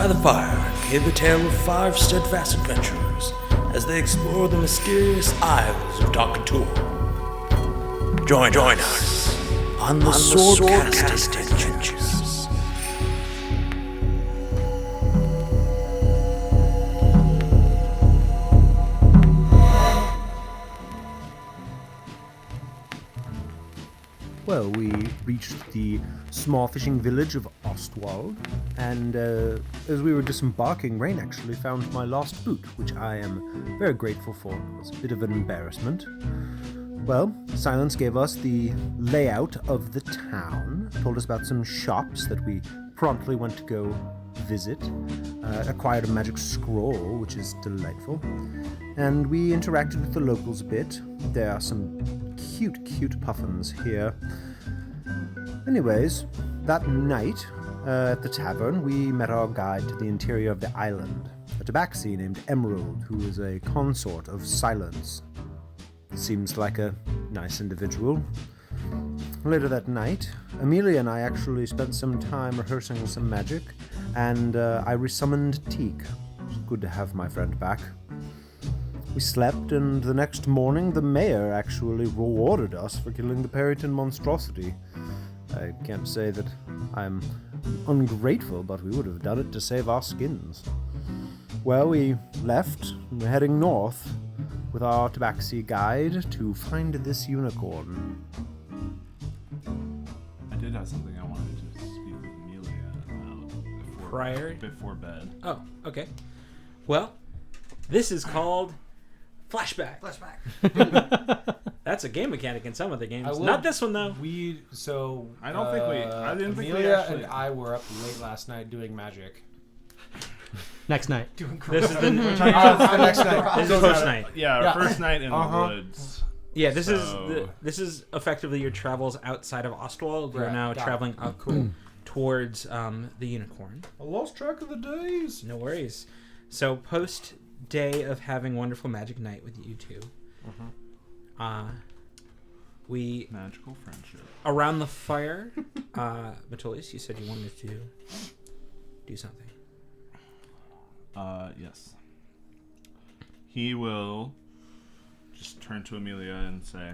by the fire gave the tale of 5 steadfast adventurers as they explore the mysterious isles of Doctor. Join us on the Swordcast Adventures. Well, we reached the small fishing village of Ostwald, and as we were disembarking, Rain actually found my lost boot, which I am very grateful for. It was a bit of an embarrassment. Well, Silence gave us the layout of the town, told us about some shops that we promptly went to go visit, acquired a magic scroll, which is delightful, and we interacted with the locals a bit. There are some cute puffins here. Anyways, that night at the tavern, we met our guide to the interior of the island, a tabaxi named Emerald, who is a consort of Silence. Seems like a nice individual. Later that night, Amelia and I actually spent some time rehearsing some magic, and I resummoned Teak. It was good to have my friend back. We slept, and the next morning the mayor actually rewarded us for killing the Perryton monstrosity. I can't say that I'm ungrateful, but we would have done it to save our skins. Well, we left, and we're heading north with our tabaxi guide to find this unicorn. I did have something I wanted to speak with Amelia about before bed. Oh, okay. Well, this is called Flashback. That's a game mechanic in some other games. Not this one, though. I didn't think we Amelia actually... and I were up late last night doing magic. Next night. This is the next night. This is first night. Yeah, first night in the woods. Yeah, this is effectively your travels outside of Ostwald. We're now traveling up towards the unicorn. I lost track of the days. No worries. So post day of having wonderful magic night with you two, we magical friendship around the fire. Metolius, you said you wanted to do something. Yes. He will just turn to Amelia and say,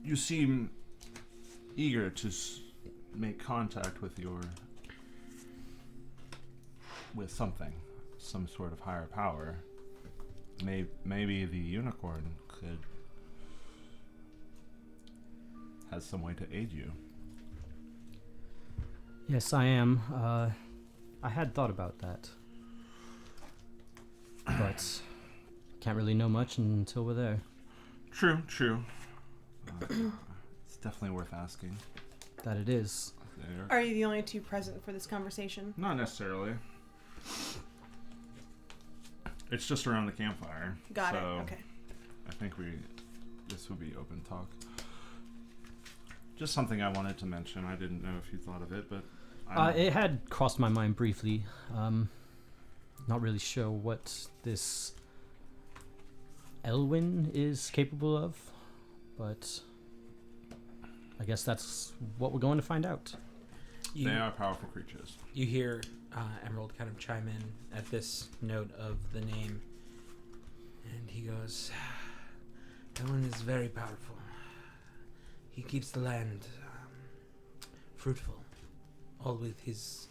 "You seem eager to make contact with something, some sort of higher power. Maybe the unicorn has some way to aid you." Yes, I am. I had thought about that. But can't really know much until we're there. True. It's definitely worth asking. That it is. Are you the only two present for this conversation? Not necessarily. It's just around the campfire. Got it. Okay. I think this would be open talk. Just something I wanted to mention. I didn't know if you thought of it, but it had crossed my mind briefly. Not really sure what this Elwyn is capable of, but I guess that's what we're going to find out. They are powerful creatures. You hear Emerald kind of chime in at this note of the name, and he goes, "Elwyn is very powerful. He keeps the land fruitful, all with his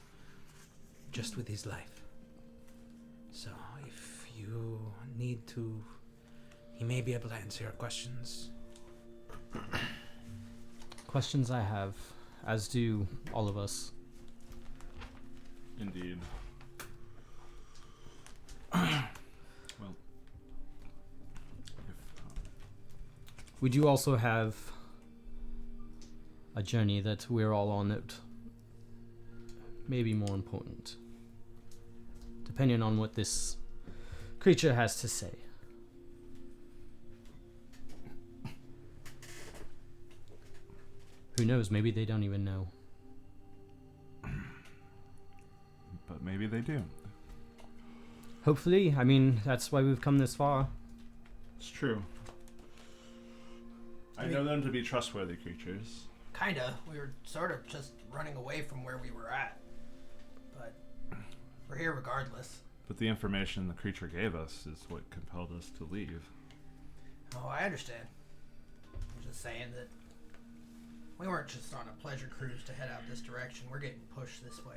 life. So if you need to, he may be able to answer your questions." Questions I have, as do all of us. Indeed. Well, we do also have a journey that we're all on that may be more important, depending on what this creature has to say. Who knows? Maybe they don't even know. But maybe they do. Hopefully. I mean, that's why we've come this far. It's true. I know them to be trustworthy creatures. Kinda. We were sort of just running away from where we were at. But we're here regardless. But the information the creature gave us is what compelled us to leave. Oh, I understand. I'm just saying that we weren't just on a pleasure cruise to head out this direction. We're getting pushed this way.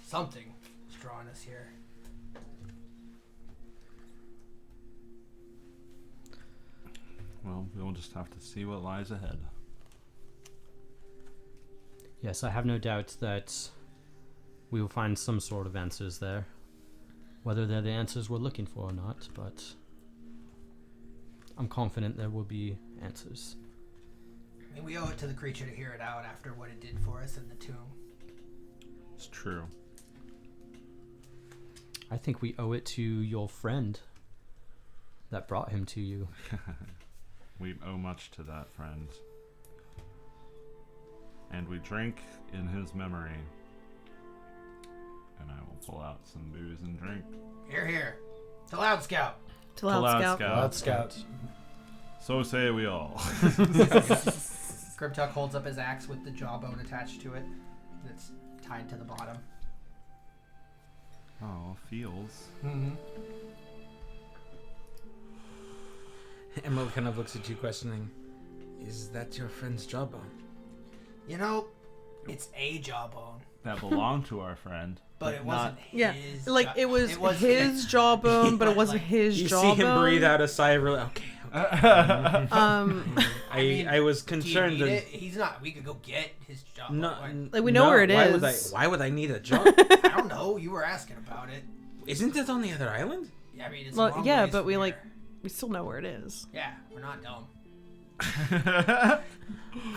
Something is drawing us here. Well, we'll just have to see what lies ahead. Yes, I have no doubt that we will find some sort of answers there. Whether they're the answers we're looking for or not, but I'm confident there will be answers. I mean, we owe it to the creature to hear it out after what it did for us in the tomb. It's true. I think we owe it to your friend that brought him to you. We owe much to that friend. And we drink in his memory. And I will pull out some booze and drink. Here, here. To Loud Scout. To Loud Scout. Loud Scout. So say we all. Grimtuck holds up his axe with the jawbone attached to it. That's tied to the bottom. Oh, feels. Mm-hmm. Emerald kind of looks at you questioning. Is that your friend's jawbone? You know, it's a jawbone. That belonged to our friend. But it wasn't Yeah, his. like it was his jawbone, but it wasn't his You jawbone. see him breathe out a sigh of relief. Okay. I was concerned Do you that need it? He's not. We could go get his jawbone. no, Like, we know where it Would is. why would I need a jaw? I don't know. You were asking about it. Isn't it on the other island? Yeah, I mean, it's a Well, long yeah, ways but from we here. we still know where it is. Yeah, we're not dumb.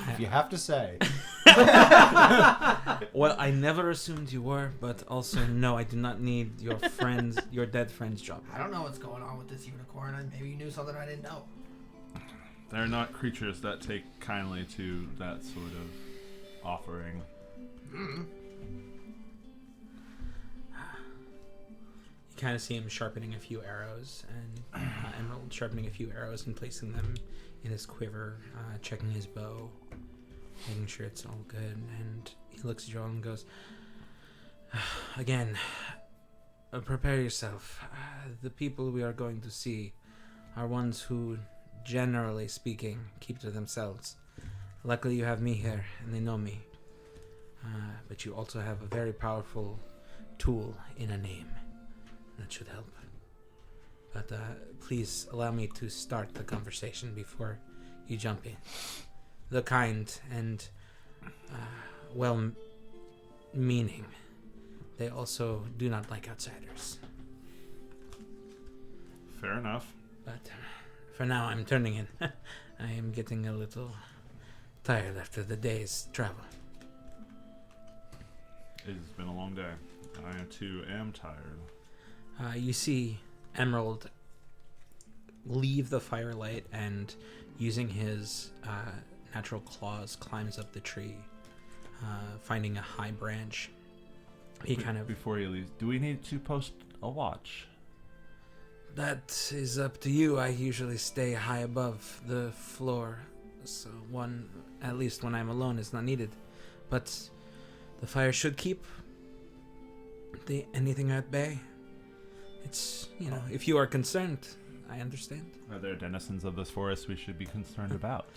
If you have to say. Well, I never assumed you were, but also no, I do not need your friend's, your dead friend's job. I don't know what's going on with this unicorn. Maybe you knew something I didn't know. They're not creatures that take kindly to that sort of offering. You kind of see him sharpening a few arrows, and Emerald sharpening a few arrows and placing them in his quiver, checking his bow, making sure it's all good. And he looks at you all and goes, again, prepare yourself. The people we are going to see are ones who, generally speaking, keep to themselves. Luckily you have me here, and they know me. But you also have a very powerful tool in a name. That should help. But please allow me to start the conversation before you jump in. The kind and well-meaning, they also do not like outsiders. Fair enough. But for now, I'm turning in. I am getting a little tired after the day's travel. It's been a long day. I too am tired. You see Emerald leave the firelight and, using his natural claws, climbs up the tree, finding a high branch. He kind of... Before he leaves, do we need to post a watch? That is up to you. I usually stay high above the floor, so one, at least when I'm alone, is not needed. But the fire should keep anything at bay. It's, if you are concerned, I understand. Are there denizens of this forest we should be concerned about?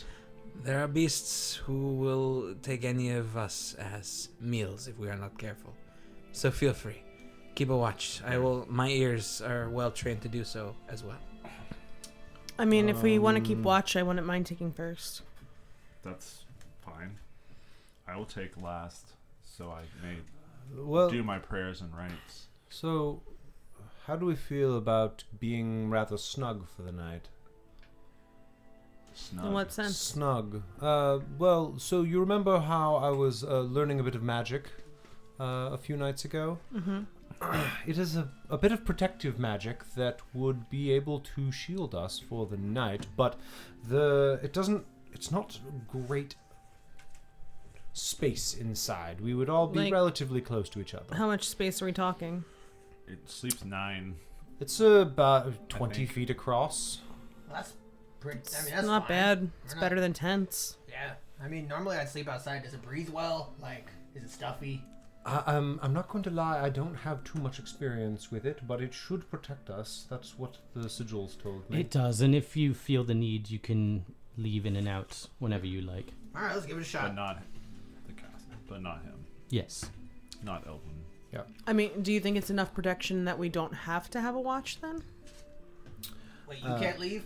There are beasts who will take any of us as meals if we are not careful. So feel free. Keep a watch. My ears are well trained to do so as well. I mean, if we want to keep watch, I wouldn't mind taking first. That's fine. I will take last, so I may Well, do my prayers and rites. so how do we feel about being rather snug for the night? In what sense? Snug. Well, so you remember how I was learning a bit of magic a few nights ago? Mm-hmm. It is a bit of protective magic that would be able to shield us for the night, but it's not great space inside. We would all be Like, relatively close to each other. How much space are we talking? It sleeps 9. It's about 20 think. feet across. Well, that's pretty. I mean, It's that's not fine. bad. We're It's not- better than tents. Yeah. I mean, normally I'd sleep outside. Does it breathe well? Like, is it stuffy? I'm not going to lie, I don't have too much experience with it, but it should protect us. That's what the sigils told me. It does, and if you feel the need, you can leave in and out whenever you like. All right, let's give it a shot. But not the castle. But not him. Yes. Not Elwyn. Yeah. I mean, do you think it's enough protection that we don't have to have a watch then? Wait, you can't leave?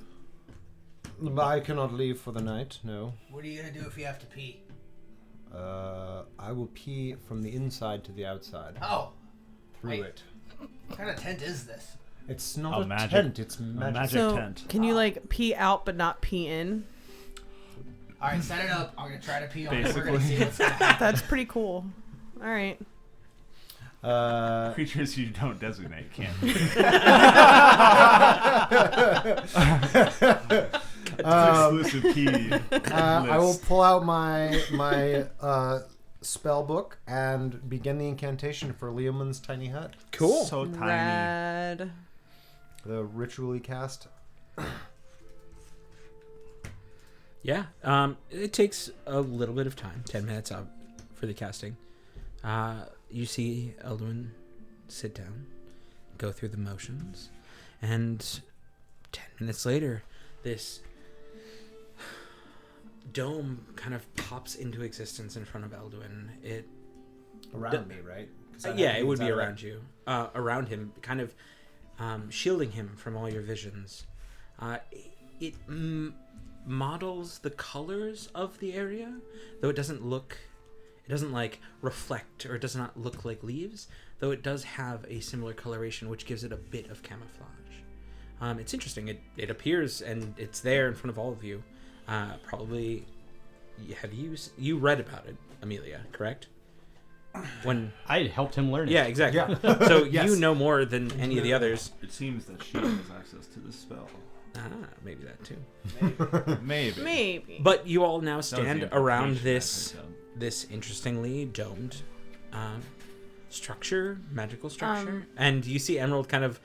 I cannot leave for the night, no. What are you going to do if you have to pee? I will pee from the inside to the outside. Oh. Through wait. it. What kind of tent is this? It's not a magic- tent, it's magic. magic So tent. can you like pee out but not pee in? All right, set it up. I'm going to try to pee on it. We're Basically. going to see what's going to happen. That's pretty cool. All right. Creatures you don't designate can't. Exclusive key. I will pull out my spell book and begin the incantation for Leomund's tiny hut. Cool. So tiny. Rad. The ritually cast. Yeah. It takes a little bit of time. 10 minutes up for the casting. You see Elwyn sit down, go through the motions, and 10 minutes later, this dome kind of pops into existence in front of Elwyn. It Around me, right? 'Cause I have yeah, to it be would be inside of around you, around him, kind of shielding him from all your visions. It models the colors of the area, though it doesn't like reflect, or it does not look like leaves, though it does have a similar coloration, which gives it a bit of camouflage. It's interesting. It appears, and it's there in front of all of you. Probably, have you read about it, Amelia? Correct? When I helped him learn it. yeah, exactly. Yeah. So Yes. you know more than any of the others. It seems that she has access to this spell. Maybe that too. Maybe. Maybe. But you all now That was the stand around implication, this I think, this interestingly domed structure, magical structure, and you see Emerald kind of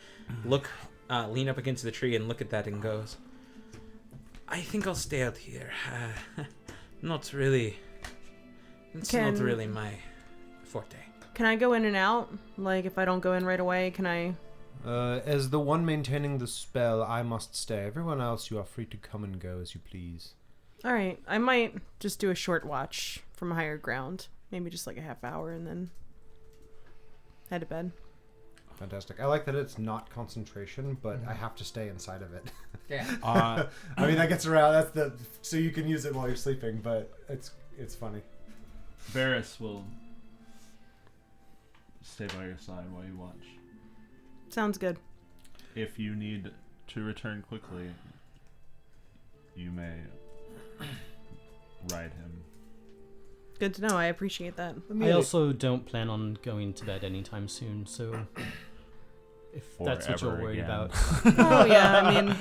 lean up against the tree and look at that and goes, "I think I'll stay out here. Not really. It's not really my forte." Can I go in and out? Like, if I don't go in right away, can I? As the one maintaining the spell, I must stay. Everyone else, you are free to come and go as you please. All right. I might just do a short watch from higher ground. Maybe just like a half hour and then head to bed. Fantastic. I like that it's not concentration, but I have to stay inside of it. Yeah. I mean, that gets around. So you can use it while you're sleeping, but it's funny. Varys will stay by your side while you watch. Sounds good. If you need to return quickly, you may ride him. Good to know. I appreciate that. I also don't plan on going to bed anytime soon, so if that's what you're Forever worried again. about. Oh yeah. I mean,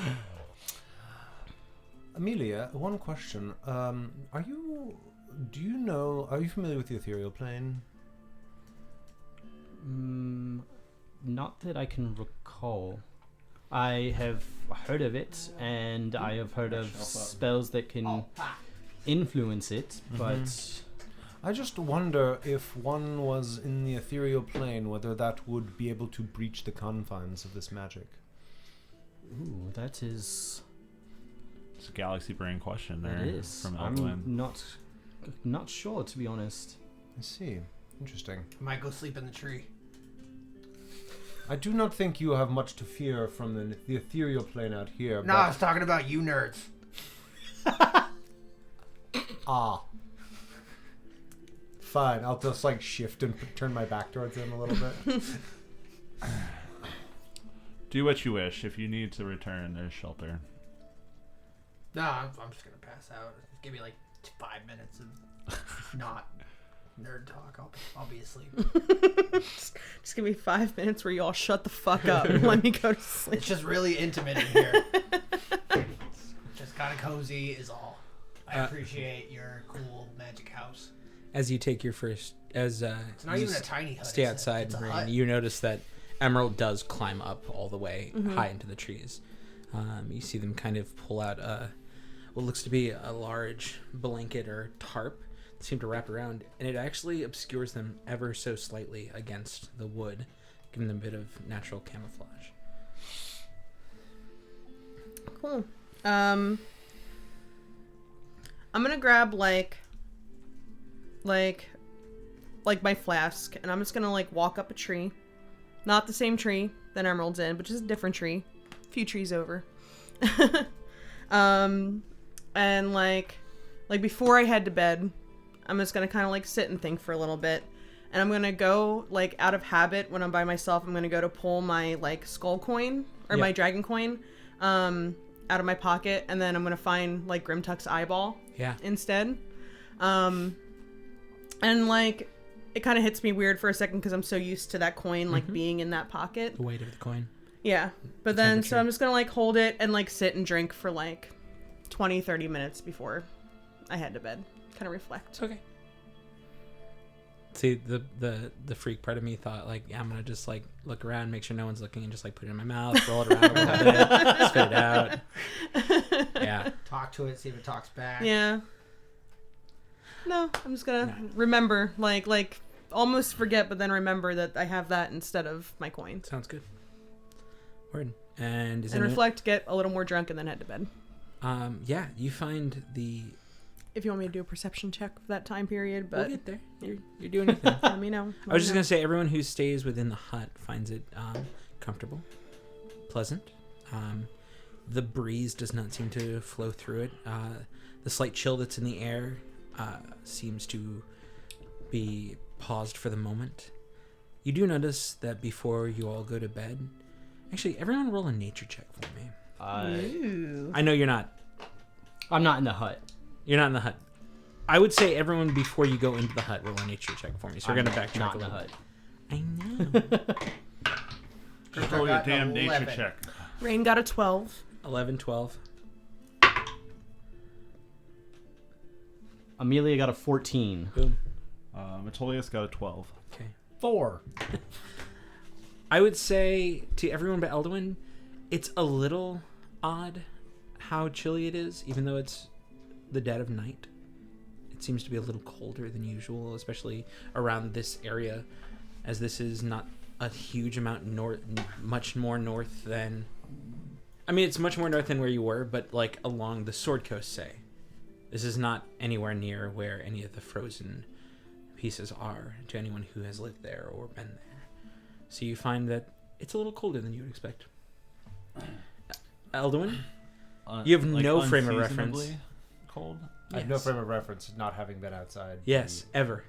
Amelia, one question. Are you familiar with the ethereal plane? Not that I can recall. I have heard of it, and I have heard of spells that can influence it, but I just wonder if one was in the ethereal plane, whether that would be able to breach the confines of this magic. ooh, that is It's a galaxy brain question there. that is. From I'm Elwyn. not sure, to be honest. I see. Interesting. Might go sleep in the tree. I do not think you have much to fear from the ethereal plane out here. No, I was talking about you nerds. Fine, I'll just like shift and turn my back towards him a little bit. Do what you wish. If you need to return, there's shelter. No, I'm just gonna pass out. Give me like 5 minutes of not nerd talk. I'll be asleep. just give me 5 minutes where you all shut the fuck up and let me go to sleep. It's just really intimate in here. It's just kind of cozy is all. I appreciate your cool magic house. As you take your first, It's not even a tiny hut. stay it's outside, it's a Rain, hut. you notice that Emerald does climb up all the way high into the trees. You see them kind of pull out what looks to be a large blanket or tarp that seem to wrap around, and it actually obscures them ever so slightly against the wood, giving them a bit of natural camouflage. Cool. I'm gonna grab like my flask, and I'm just gonna like walk up a tree, not the same tree that Emerald's in, but just a different tree, a few trees over. And like before I head to bed, I'm just gonna kind of like sit and think for a little bit, and I'm gonna go like out of habit when I'm by myself. I'm gonna go to pull my like skull coin or my dragon coin, out of my pocket, and then I'm gonna find like Grimtuck's eyeball. Yeah. Instead, and like it kind of hits me weird for a second because I'm so used to that coin like being in that pocket. The weight of the coin. Yeah, but then so I'm just gonna like hold it and like sit and drink for like 20-30 minutes before I head to bed. Kind of reflect. Okay. See, the freak part of me thought like, yeah, I'm gonna just like look around, make sure no one's looking, and just like put it in my mouth, roll it around a little bit, spit it out. Yeah. Talk to it, see if it talks back. Yeah. No, I'm just gonna remember, like almost forget, but then remember that I have that instead of my coin. Sounds good. Word. And reflect, get a little more drunk, and then head to bed. Yeah, you find the. If you want me to do a perception check for that time period, but We'll get there. You're doing your thing. let me know. I was just gonna say, everyone who stays within the hut finds it comfortable, pleasant. The breeze does not seem to flow through it. The slight chill that's in the air seems to be paused for the moment. You do notice that before you all go to bed, actually, everyone roll a nature check for me. Ooh. I know you're not. I'm not in the hut. You're not in the hut. I would say everyone before you go into the hut roll a nature check for me. So we're gonna backtrack Not a in the little hut. bit. I know. Just roll your damn nature check. Rain got a 12. 11, 12. Amelia got a 14. Boom. Metolius got a 12. Okay. 4. I would say to everyone but Elwyn, it's a little odd how chilly it is, even though it's the dead of night. It seems to be a little colder than usual, especially around this area, as this is not a huge amount north, much more north than. I mean, it's much more north than where you were, but like along the Sword Coast, say. This is not anywhere near where any of the frozen pieces are to anyone who has lived there or been there. So you find that it's a little colder than you would expect. Eldwin, you have like no frame of reference. unseasonably cold? I have no frame of reference not having been outside. Yes, ever.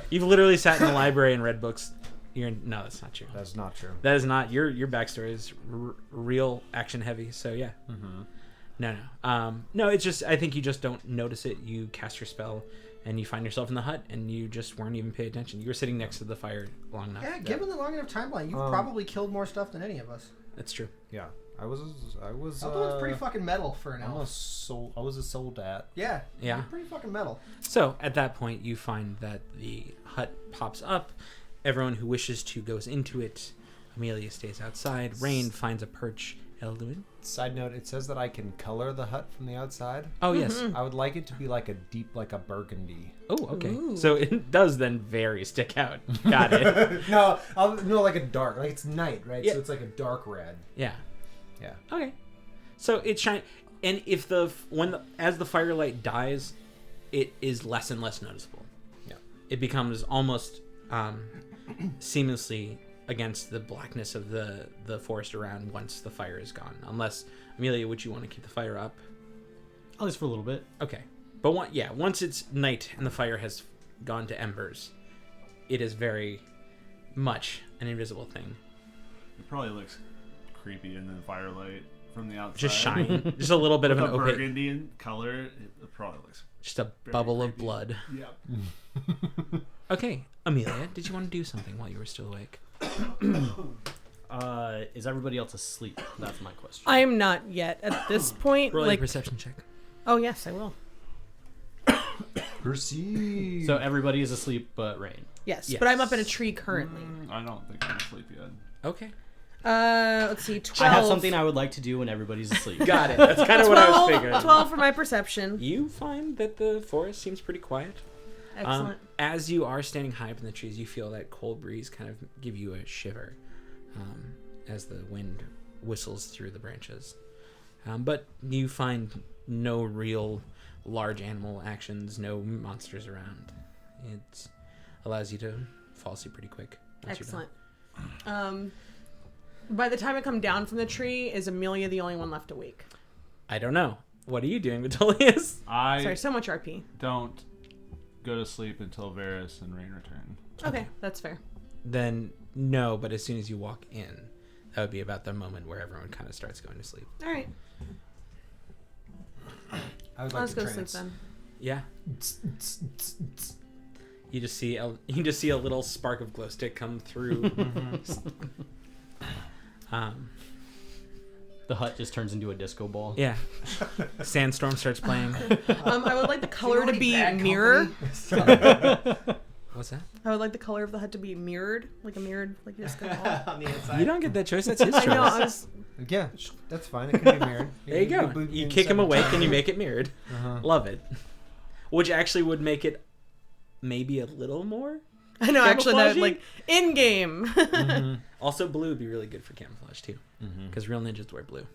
You've literally sat in the library and read books. No, that's not true. That's not true. That is not your backstory is real action heavy. So yeah. Mm-hmm. No. It's just I think you just don't notice it. You cast your spell, and you find yourself in the hut, and you just weren't even paying attention. You were sitting next to the fire long enough. Yeah, given the long enough timeline, you've probably killed more stuff than any of us. That's true. Yeah, I was. Elwyn's pretty fucking metal for an I elf. was a soldat. Yeah. Yeah. You're pretty fucking metal. So at that point, you find that the hut pops up. Everyone who wishes to goes into it. Amelia stays outside. Rain finds a perch. Elwyn. Side note: it says that I can color the hut from the outside. Oh yes. I would like it to be like a deep, like a burgundy. Oh okay. Ooh. So it does then stick out. Got it. No, like a dark, like it's night, right? Yeah. So it's like a dark red. Yeah. Yeah. Okay. So it shines, and if as the firelight dies, it is less and less noticeable. Yeah. It becomes almost seamlessly against the blackness of the forest around once the fire is gone. Unless, Amelia, would you want to keep the fire up? At least for a little bit. Okay. But once it's night and the fire has gone to embers, it is very much an invisible thing. It probably looks creepy in the firelight from the outside. Just shine. Just a little bit of an With a opaque. burgundy in color. It probably looks. Just a very bubble of creepy. blood. Yep. Okay. Amelia, did you want to do something while you were still awake? Is everybody else asleep? That's my question. I am not yet at this point. Roll a Like, perception check. oh yes, I will. Perceive. So everybody is asleep but Rain. Yes, Yes. but I'm up in a tree currently. I don't think I'm asleep yet. Okay. Let's see, 12. I have something I would like to do when everybody's asleep. Got it. That's kind of what I was figuring. 12 for my perception. You find that the forest seems pretty quiet. Excellent. As you are standing high up in the trees, you feel that cold breeze kind of give you a shiver as the wind whistles through the branches. But you find no real large animal actions, no monsters around. It allows you to fall asleep pretty quick. Excellent. By the time I come down from the tree, is Amelia the only one left awake? I don't know. What are you doing, Vitalius? Sorry, so much RP. Don't go to sleep until Varys and Rain return. Okay, that's fair. Then no, but as soon as you walk in, that would be about the moment where everyone kind of starts going to sleep. All right. I would like Let's to go sleep trance. then. Yeah. You just see a little spark of glow stick come through. The hut just turns into a disco ball. Yeah. Sandstorm starts playing. I would like the color to be bad mirror. What's that? I would like the color of the hut to be mirrored, like a disco ball. On the inside. You don't get that choice. That's his I choice. know. I was. Yeah, that's fine. It can be mirrored. There you go. You kick him awake and you make it mirrored. Love it. Which actually would make it maybe a little more. I know. Actually, that Camouflaging? like in game. Also, blue would be really good for camouflage too, because real ninjas wear blue.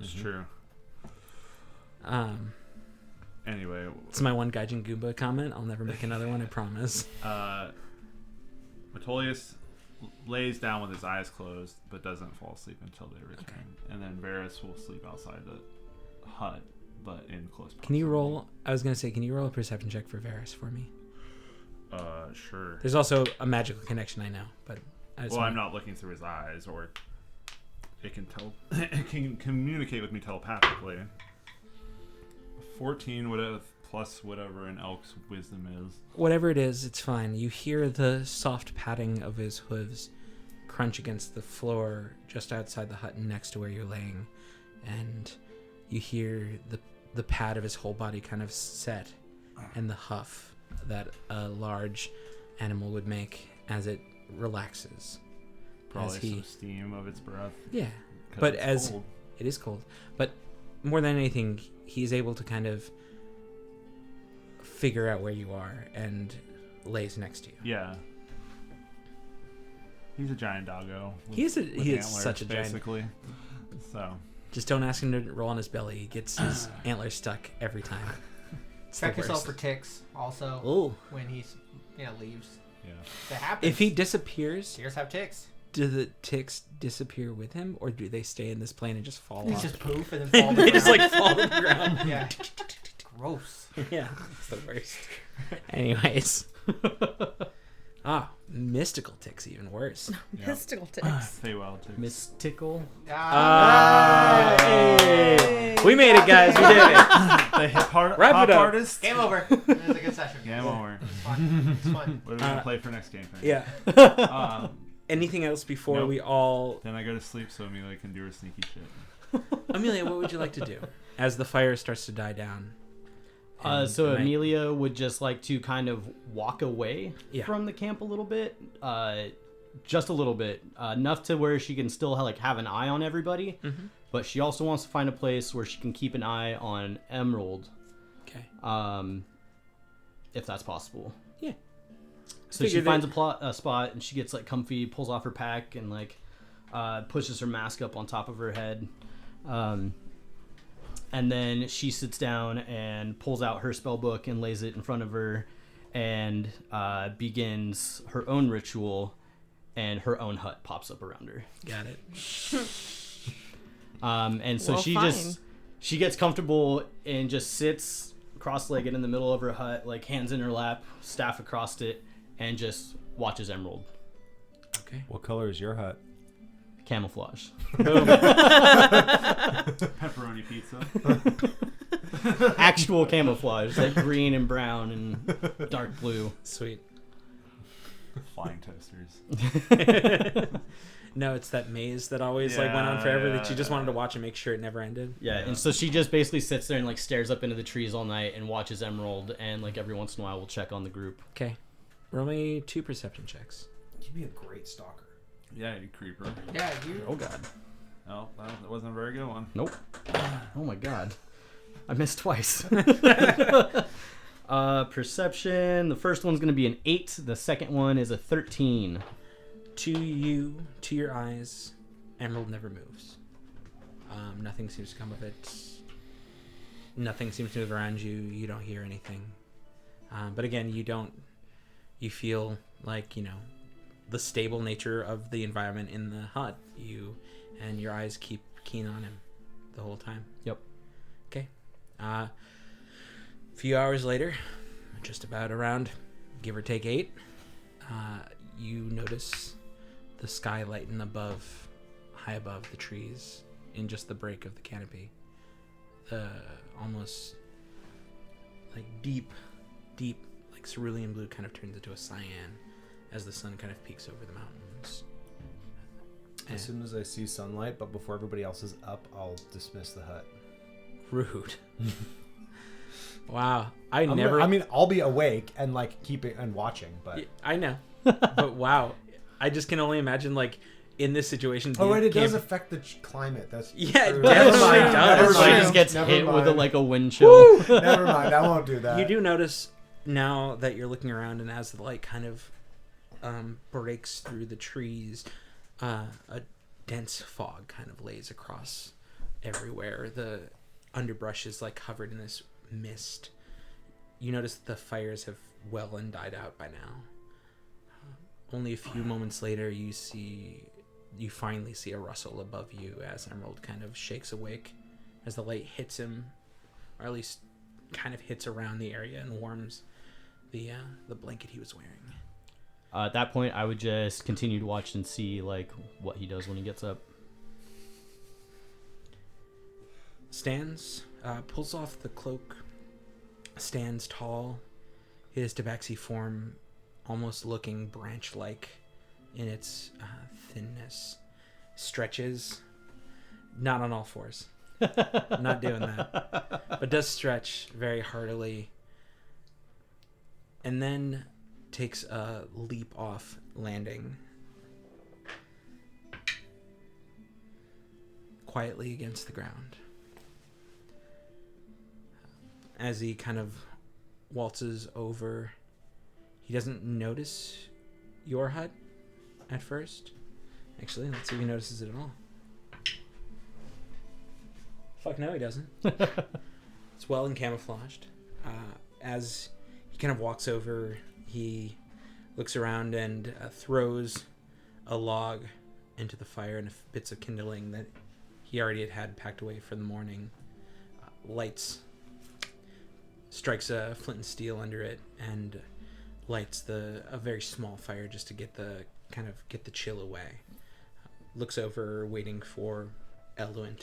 It's true. Anyway, It's my one Gaijin Goomba comment. I'll never make another one. I promise. Metolius lays down with his eyes closed, but doesn't fall asleep until they return. And then Varys will sleep outside the hut, but in close proximity. Can you roll? I was gonna say, can you roll a perception check for Varys for me? Sure. There's also a magical connection, I know, but I'm not looking through his eyes, or it can it can communicate with me telepathically. 14 would have plus whatever an elk's wisdom is. Whatever it is, it's fine. You hear the soft padding of his hooves crunch against the floor just outside the hut next to where you're laying, and you hear the pad of his whole body kind of set, and the huff that a large animal would make as it relaxes. Probably As he- some steam of its breath. Yeah, 'cause but it's as cold. it is cold, but more than anything, he's able to kind of figure out where you are and lays next to you. Yeah. He's a giant doggo. He is with such a giant. basically. So Just don't ask him to roll on his belly. He gets his antlers stuck every time. It's Check the yourself worst. for ticks. Also, Ooh. when he's leaves. yeah. That happens. If he disappears, Deers have ticks. do the ticks disappear with him, or do they stay in this plane and just fall They off? just poof and then fall. They just down. like fall to the ground. Yeah. Gross. Yeah, it's the worst. Anyways. Mystical ticks even worse. Mystical ticks. Feywild too. Mystical. Hey. We made it, guys. We did it. The hip Wrap hop it up. artist. Game over. It was a good session. Game over. It's fun. It's fun. What are we gonna play for next game? Yeah. Um, Anything else before Nope. we all... then I go to sleep so Amelia can do her sneaky shit. Amelia, what would you like to do as the fire starts to die down? and So the night- Amelia would just like to kind of walk away Yeah. from the camp a little bit, just a little bit, enough to where she can still have an eye on everybody. But she also wants to find a place where she can keep an eye on Emerald, Okay. if that's possible. Yeah. So she Figured finds that- a spot and she gets like comfy, pulls off her pack and like pushes her mask up on top of her head. And then she sits down and pulls out her spell book and lays it in front of her and begins her own ritual, and her own hut pops up around her. Got it. And so Well, she gets comfortable and just sits cross-legged in the middle of her hut, like hands in her lap, staff across it, and just watches Emerald. Okay. What color is your hut? Camouflage. Pepperoni pizza. Actual camouflage, like green and brown and dark blue. Sweet. Flying toasters. No, it's that maze that always like went on forever that you just Yeah. wanted to watch and make sure it never ended. Yeah, and so she just basically sits there and like stares up into the trees all night and watches Emerald, and like every once in a while we'll check on the group. Okay. Roll me 2 perception checks. You'd be a great stalker. Yeah, you creeper. Yeah, you. Oh god. Oh, that wasn't a very good one. Nope. Oh my god. I missed twice. Perception. The first one's going to be an 8. The second one is a 13. To your eyes, Emerald never moves. Nothing seems to come of it. Nothing seems to move around you. You don't hear anything. But again, you feel like, the stable nature of the environment in the hut. And your eyes keep keen on him the whole time. Yep. Okay. A few hours later, just about around, give or take 8, you notice the sky lighten high above the trees in just the break of the canopy. Almost like deep, like cerulean blue kind of turns into a cyan as the sun kind of peeks over the mountains. As soon as I see sunlight, but before everybody else is up, I'll dismiss the hut. Rude. Wow. I'll be awake and keeping and watching, but I know. But wow. I just can only imagine in this situation. Oh right, it does affect the climate. That's yeah, true. it definitely does. Everybody Like, just gets Never hit mind. with a wind chill. Never mind, I won't do that. you do notice now that you're looking around, and as the light kind of breaks through the trees, a dense fog kind of lays across everywhere. The underbrush is covered in this mist. You notice that the fires have well and died out by now. Only a few moments later, you finally see a rustle above you as Emerald kind of shakes awake as the light hits him, or at least kind of hits around the area and warms the blanket he was wearing. At that point, I would just continue to watch and see what he does when he gets up. Stands, pulls off the cloak, stands tall, his tabaxi form almost looking branch-like in its thinness, stretches, not on all fours, not doing that, but does stretch very heartily, and then takes a leap off, landing quietly against the ground. As he kind of waltzes over, he doesn't notice your hut at first. Actually, let's see if he notices it at all. Fuck no, he doesn't. It's well and camouflaged. As he kind of walks over, he looks around and throws a log into the fire and bits of kindling that he already had packed away for the morning. Lights, strikes a flint and steel under it, and lights a very small fire just to get the chill away. Looks over, waiting for Elwyn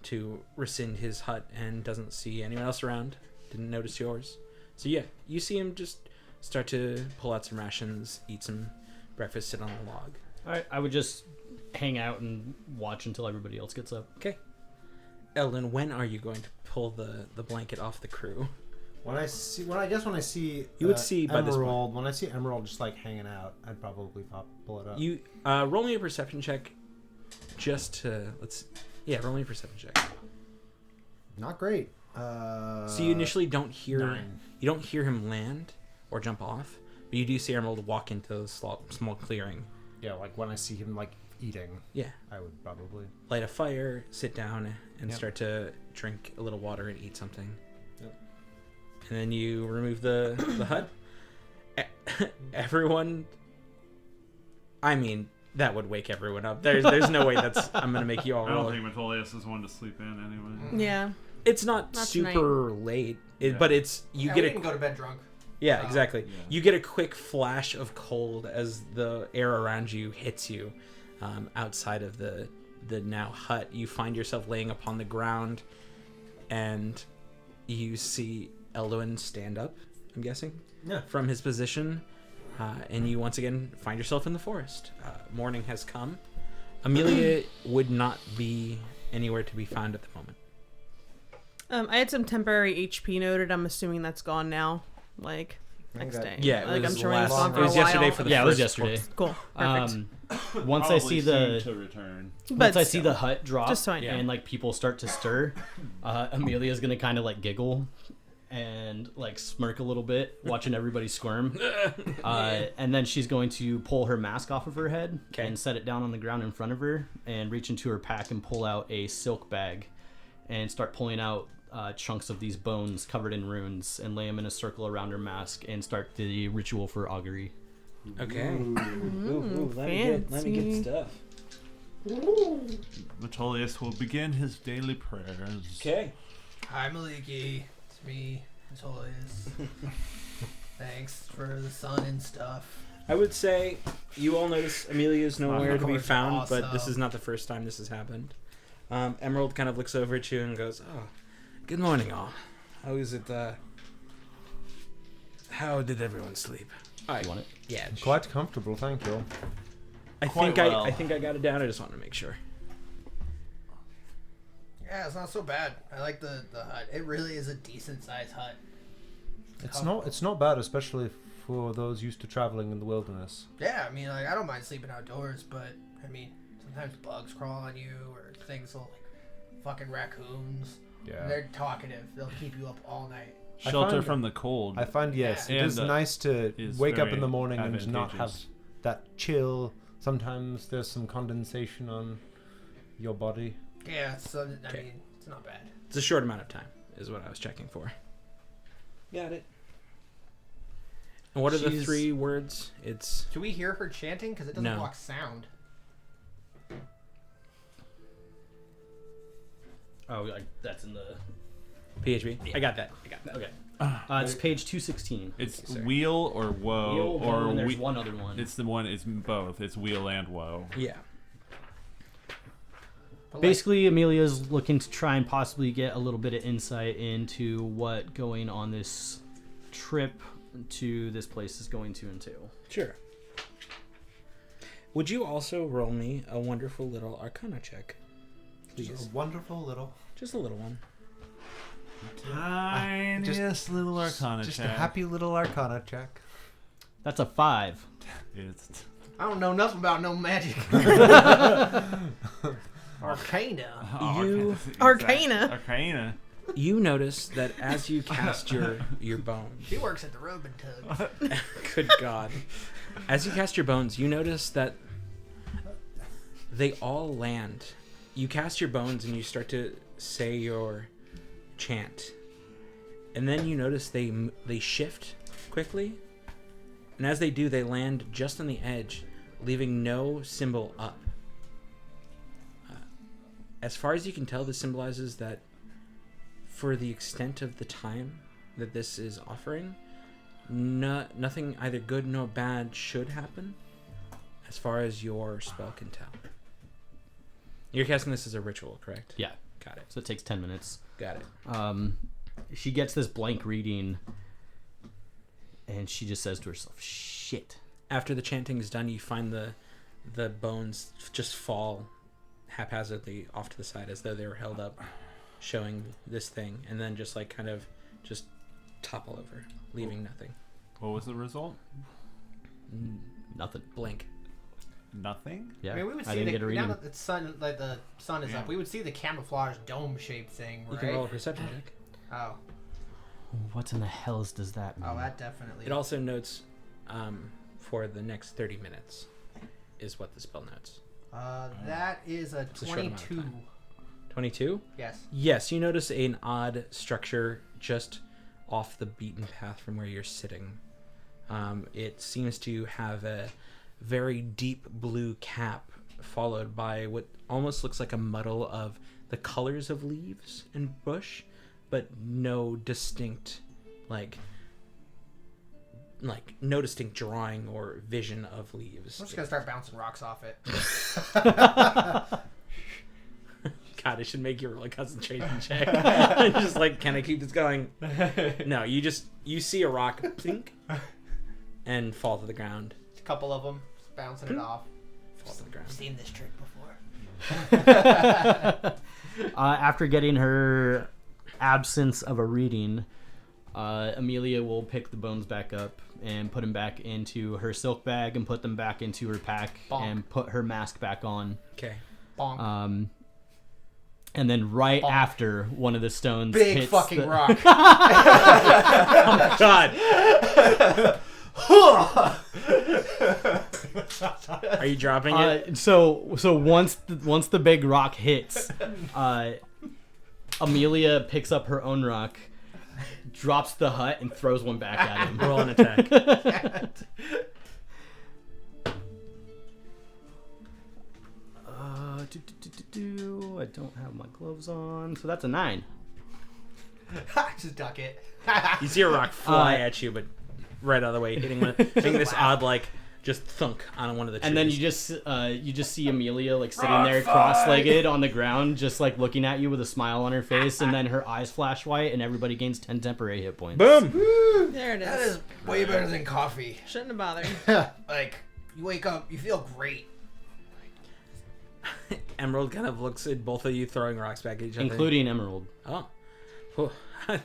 to rescind his hut, and doesn't see anyone else around. Didn't notice yours. So yeah, you see him just start to pull out some rations, eat some breakfast, sit on a log. Alright, I would just hang out and watch until everybody else gets up. Okay. Elwyn, when are you going to pull the blanket off the crew? When I see You would see by this Emerald. When I see Emerald just hanging out, I'd probably pull it up. You roll me a perception check, just to roll me a perception check. Not great. So you initially don't hear 9. You don't hear him land or jump off, but you do see Emerald walk into the small clearing. Yeah, when I see him eating. Yeah. I would probably Light a fire, sit down, and start to drink a little water and eat something. Yep. And then you remove the hut. Everyone. I mean, that would wake everyone up. There's no way I'm gonna make you all I don't roll. think Metolius is one to sleep in anyway. Yeah. It's not super late, but it's we get didn't go to bed drunk. Yeah, So, exactly. yeah. You get a quick flash of cold as the air around you hits you. Outside of the now hut, you find yourself laying upon the ground, and you see Elwyn stand up, I'm guessing, from his position, and you once again find yourself in the forest. Morning has come. Amelia would not be anywhere to be found at the moment. I had some temporary HP noted. I'm assuming that's gone now. next day. Yeah, it like was I'm sure he was last- gone for it was a while. yesterday for the Yeah, it was first yesterday. Cool. Perfect. Once I Probably see soon the to return. once I see still. the hut drop Just so I know. and like people start to stir, Amelia's gonna kind of like giggle and like smirk a little bit, watching everybody squirm. And then she's going to pull her mask off of her head and set it down on the ground in front of her, and reach into her pack and pull out a silk bag, and start pulling out chunks of these bones covered in runes, and lay them in a circle around her mask, and start the ritual for augury. Okay. Let me get stuff. Metolius will begin his daily prayers. Okay. Hi, Maliki. It's me, Antolius. Thanks for the sun and stuff. I would say you all notice Amelia's nowhere to be course, found, but this awesome. is not the first time this has happened. Emerald kind of looks over at you and goes, "Oh, good morning, all. How is it? How did everyone sleep?" You want it? Yeah. Quite comfortable, thank you. I Quite think well. I think I got it down. I just wanted to make sure. Yeah, it's not so bad. I like the hut. It really is a decent sized hut. It's not bad, especially for those used to traveling in the wilderness. Yeah, I mean, like, I don't mind sleeping outdoors, but I mean, sometimes bugs crawl on you or things like fucking raccoons. Yeah. They're talkative. They'll keep you up all night. Shelter find- from the cold. I find, yes, Yeah. it is And, nice to is wake up in very the morning and not have advantageous. that chill. Sometimes there's some condensation on your body. Yeah, so I Okay. mean, it's not bad. It's a short amount of time, is what I was checking for. Got it. And what are the She's- 3 words? It's Do we hear her chanting? Because it doesn't No. block sound. Oh, that's in the. PHB. I got that. Okay. It's page 216. It's Sorry. wheel or woe, Wheel, or woe, and there's we- one other one. It's the one. It's both. It's wheel and woe. Yeah. But, like, Basically, Amelia's looking to try and possibly get a little bit of insight into what going on this trip to this place is going to entail. Sure. Would you also roll me a wonderful little Arcana check, please? wonderful little... Just a little one. Tiniest little arcana Just a check. happy little Arcana check. That's a 5. It's I don't know nothing about no magic. Arcana. You- Arcana. Arcana. You notice that as you cast your bones, She works at the rub and tug. good God, as you cast your bones, you notice that they all land. You cast your bones and you start to say your chant, and then you notice they shift quickly, and as they do, they land just on the edge, leaving no symbol up. As far as you can tell, this symbolizes that for the extent of the time that this is offering, nothing either good nor bad should happen, as far as your spell can tell. You're casting this as a ritual, correct? Yeah. Got it. So it takes 10 minutes. Got it. She gets this blank reading, and she just says to herself, "Shit." After the chanting is done, you find the bones just fall haphazardly off to the side as though they were held up, showing this thing, and then just like kind of just topple over, leaving nothing. What was the result? Nothing. Blank. Nothing. Yeah. I mean, we would I see didn't get a now reading. that the sun, like the sun is Yeah. up, we would see the camouflage dome-shaped thing, You right? can roll a perception check. Oh, What in the hells does that mean? oh, that definitely. It also notes for the next 30 minutes is what the spell notes. That is a It's a short amount of 22. time. 22? Yes. Yes, you notice an odd structure just off the beaten path from where you're sitting. It seems to have a very deep blue cap followed by what almost looks like a muddle of the colors of leaves and bush, but no distinct no distinct drawing or vision of leaves. I'm just gonna start bouncing rocks off it. God, I should make you roll a concentration check. Just like, can I keep this going? No, you see a rock plink and fall to the ground. A couple of them, just bouncing it off. Fall to the ground. I've seen this trick before. After getting her absence of a reading, Amelia will pick the bones back up and put them back into her silk bag and put them back into her pack and put her mask back on. Okay. Bonk. And then right after one of the stones Big hits fucking the... rock. Oh my god. Are you dropping it? So once the big rock hits, Amelia picks up her own rock, drops the hut, and throws one back at him. Roll an attack. I don't have my gloves on, so that's a 9. Just duck it. You see a rock fly at you, but right out of the way, hitting this odd like just thunk on one of the trees. And then you just see Amelia like sitting there cross-legged on the ground, just like looking at you with a smile on her face, and then her eyes flash white, and everybody gains 10 temporary hit points. boom. There it is. That is way better than coffee. Shouldn't have bothered. Like, you wake up, you feel great. Emerald kind of looks at both of you throwing rocks back at each other. Including Emerald. Oh. Well, I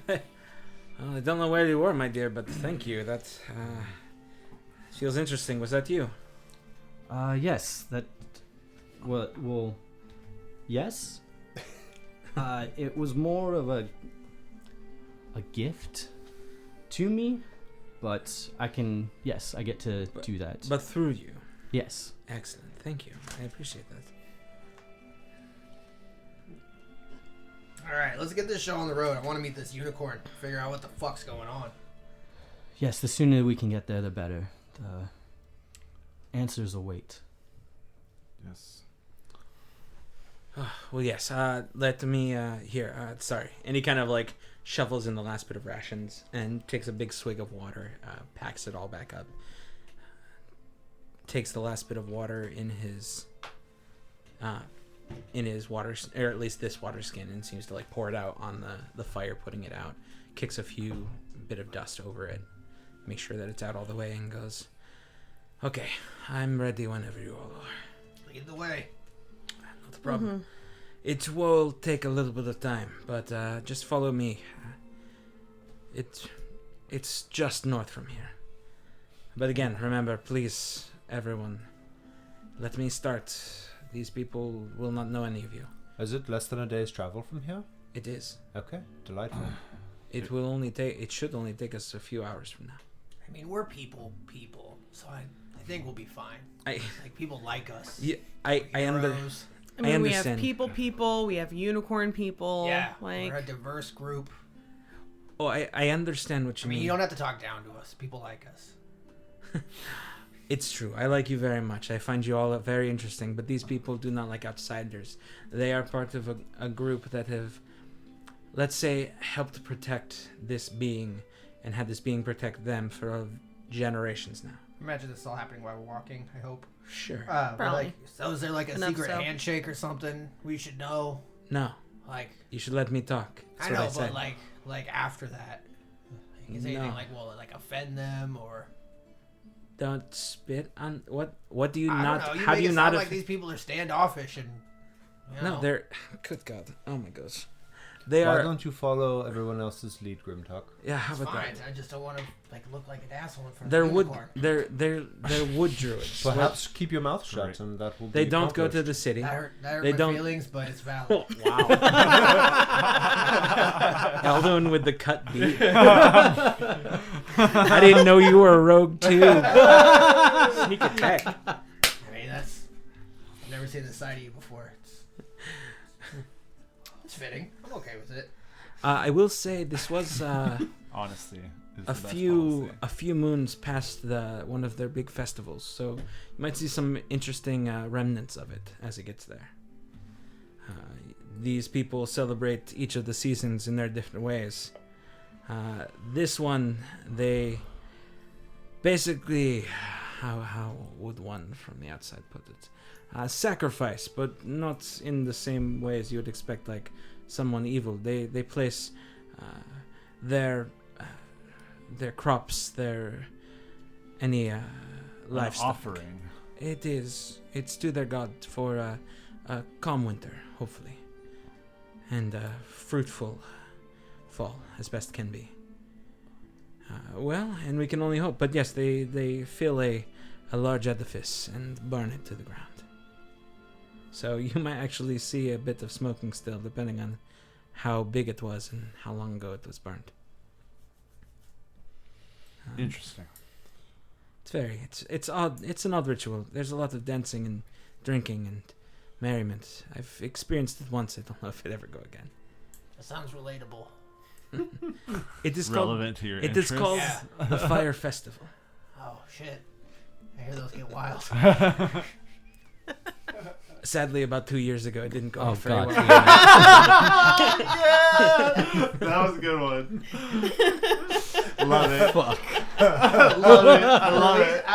don't know where you were, my dear, but thank you. That feels interesting. Was that you? Yes. That. Well. Yes. It was more of a gift to me, but I can. Yes, I get to do that. But through you. Yes. Excellent. Thank you. I appreciate that. Alright, let's get this show on the road. I want to meet this unicorn. Figure out what the fuck's going on. Yes, the sooner we can get there, the better. The answers await. Yes. Well, yes. Let me here. Sorry. And he kind of like shovels in the last bit of rations and takes a big swig of water. Packs it all back up. Takes the last bit of water in his water, or at least this water skin, and seems to like pour it out on the fire, putting it out. Kicks a few bit of dust over it, make sure that it's out all the way, and goes, "Okay, I'm ready whenever you all are." Lead the way. Not a problem. It will take a little bit of time, but just follow me. It's just north from here. But again, remember, please, everyone, let me start. These people will not know any of you. Is it less than a day's travel from here? It is. Okay, delightful. It should only take us a few hours from now. I mean, we're people, so I think we'll be fine. Like, people like us. Yeah, I Heroes. I mean, we understand. have people, we have unicorn people. Yeah, like we're a diverse group. Oh, I understand what you I mean, mean. you don't have to talk down to us. People like us. It's true. I like you very much. I find you all very interesting, but these people do not like outsiders. They are part of a group that have, let's say, helped protect this being and had this being protect them for generations now. Imagine this all happening while we're walking, I hope. Sure. Probably. So is there like a Enough secret so. handshake or something we should know? No, Like, you should let me talk. That's I what know, I said. but like after that, is anything No. like, will it like offend them or? Don't spit on what do you I not? don't know. How make do you it not? sound like these people are standoffish and? You know, No, they're. Good God! Oh my gosh, they Why are. don't you follow everyone else's lead, Grimtalk? Yeah, how It's about fine. that? I just don't want to like look like an asshole in front They're of the wood. unicorn. They're wood druids. Perhaps keep your mouth shut, Right. and that will. They be don't go to accomplished. the city. That hurt They my don't- feelings, but it's valid. Wow. Elwyn with the cut beat. I didn't know you were a rogue too. Sneak attack. I mean, I've never seen this side of you before. It's fitting. I'm okay with it. I will say this was Honesty is a the best few policy. moons past one of their big festivals, so you might see some interesting remnants of it as it gets there. These people celebrate each of the seasons in their different ways. This one, they basically, how would one from the outside put it? Sacrifice, but not in the same way as you would expect, like someone evil. They place their crops, any livestock. Offering. It's to their god for a calm winter, hopefully, and a fruitful fall as best can be. Well, and we can only hope. But yes, they fill a large edifice and burn it to the ground. So you might actually see a bit of smoking still, depending on how big it was and how long ago it was burned. Interesting. It's odd. It's an odd ritual. There's a lot of dancing and drinking and merriment. I've experienced it once. I don't know if it ever go again. That sounds relatable. It is Relevant to your It is interests? called Yeah. the Fire Festival. Oh shit! I hear those get wild. Sadly, about 2 years ago, it didn't go Oh very god. well. That was a good one. Love it. Fuck. Love it. I love it.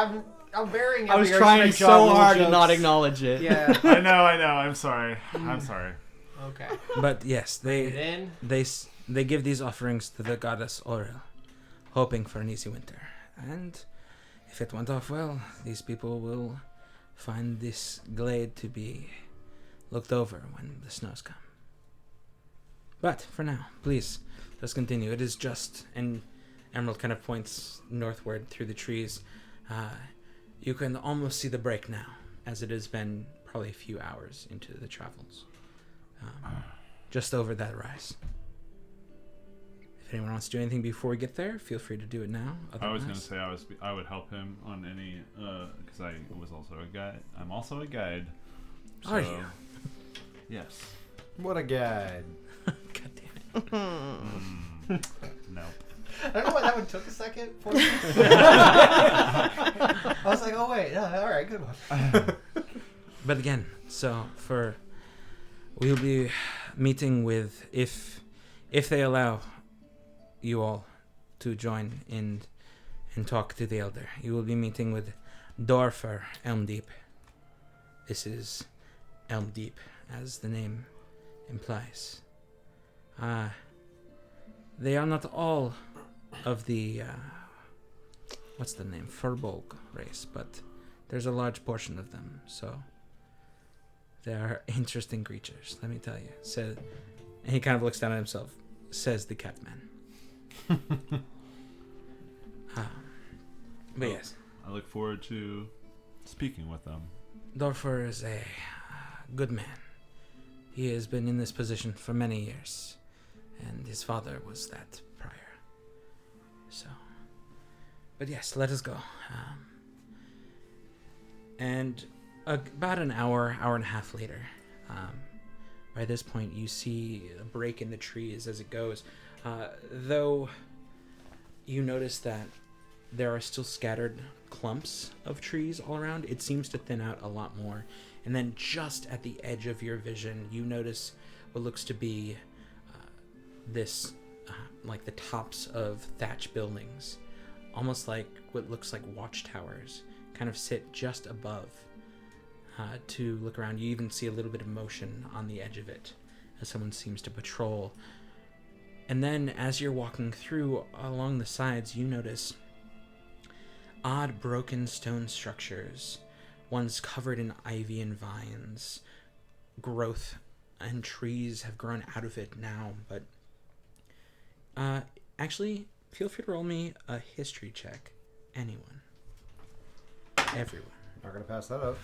I'm bearing. I was every trying great so job, little hard to jokes. not acknowledge it. Yeah. I know. I'm sorry. I'm sorry. Okay. But yes, Get in. they give these offerings to the goddess Auril, hoping for an easy winter. And if it went off well, these people will find this glade to be looked over when the snows come. But for now, please, let's continue. It is just, and Emerald kind of points northward through the trees. You can almost see the break now, as it has been probably a few hours into the travels. Just over that rise. If anyone wants to do anything before we get there, feel free to do it now. I was Otherwise- gonna say I would help him on any because I was also a guide. I'm also a guide. Are so- you? Yes. What a guide. God damn it. No. I don't know why that one took a second for me. I was like, oh wait, all right, good one. But again, we'll be meeting with, if they allow you all to join in and talk to the elder, you will be meeting with Dorfer Elmdeep. This is Elmdeep, as the name implies. They are not all of the what's the name, Furbolg race, but there's a large portion of them, so they are interesting creatures, let me tell you. And he kind of looks down at himself, says the Catman. But yes, I look forward to speaking with them. Dorfer is a good man. He has been in this position for many years, and his father was that prior. So, but yes, let us go. And about an hour and a half later, by this point you see a break in the trees as it goes. Though you notice that there are still scattered clumps of trees all around, it seems to thin out a lot more. And then just at the edge of your vision, you notice what looks to be like the tops of thatch buildings, almost like what looks like watchtowers, kind of sit just above. To look around, you even see a little bit of motion on the edge of it as someone seems to patrol. And then as you're walking through along the sides, you notice odd broken stone structures, ones covered in ivy and vines. Growth and trees have grown out of it now, but actually, feel free to roll me a history check. Anyone. Everyone. Not gonna pass that up.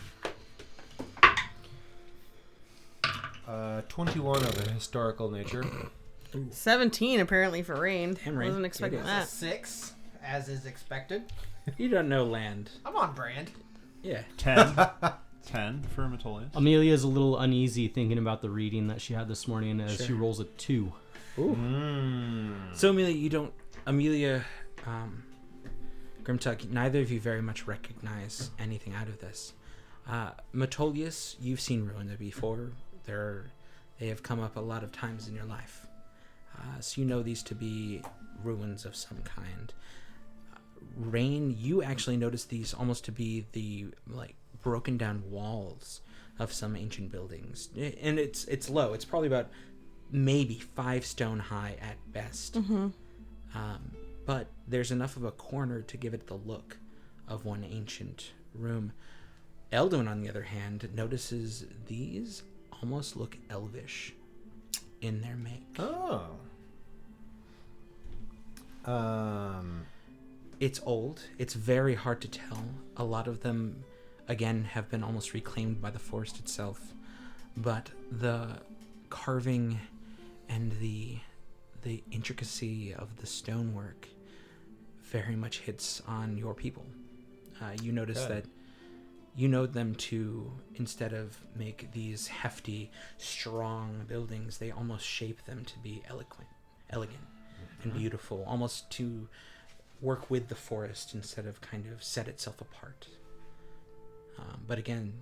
21 of a historical nature. 17 apparently for rain. Damn, Rain. Wasn't expecting It That's that. a 6, as is expected. You don't know land. I'm on brand. Yeah. 10. 10 for Metolius. Amelia's a little uneasy thinking about the reading that she had this morning as Sure. she rolls a 2. Ooh. So Amelia, Grimtuck, neither of you very much recognize anything out of this. Metolius, you've seen ruins before. They have come up a lot of times in your life. So you know these to be ruins of some kind. Rain, you actually notice these almost to be the broken down walls of some ancient buildings, and it's low. It's probably about maybe 5 stone high at best. Mm-hmm. But there's enough of a corner to give it the look of one ancient room. Elwyn, on the other hand, notices these almost look elvish in their make. Oh. It's old. It's very hard to tell. A lot of them, again, have been almost reclaimed by the forest itself. But the carving and the intricacy of the stonework very much hits on your people. You notice that you know them to, instead of make these hefty, strong buildings, they almost shape them to be elegant and beautiful, almost to work with the forest instead of kind of set itself apart. But again,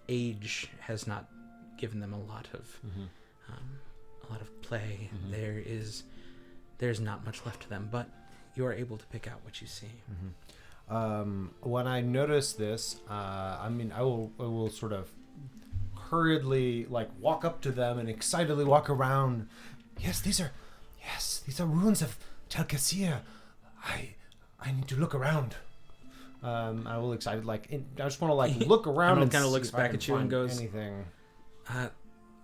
age has not given them a lot of play. There's not much left to them, but you are able to pick out what you see. When I notice this, I will sort of hurriedly walk up to them and excitedly walk around. Yes, these are ruins of Telkasir. I need to look around. I will excited I just want to look around and kind of see looks if I back can at you and find goes, anything.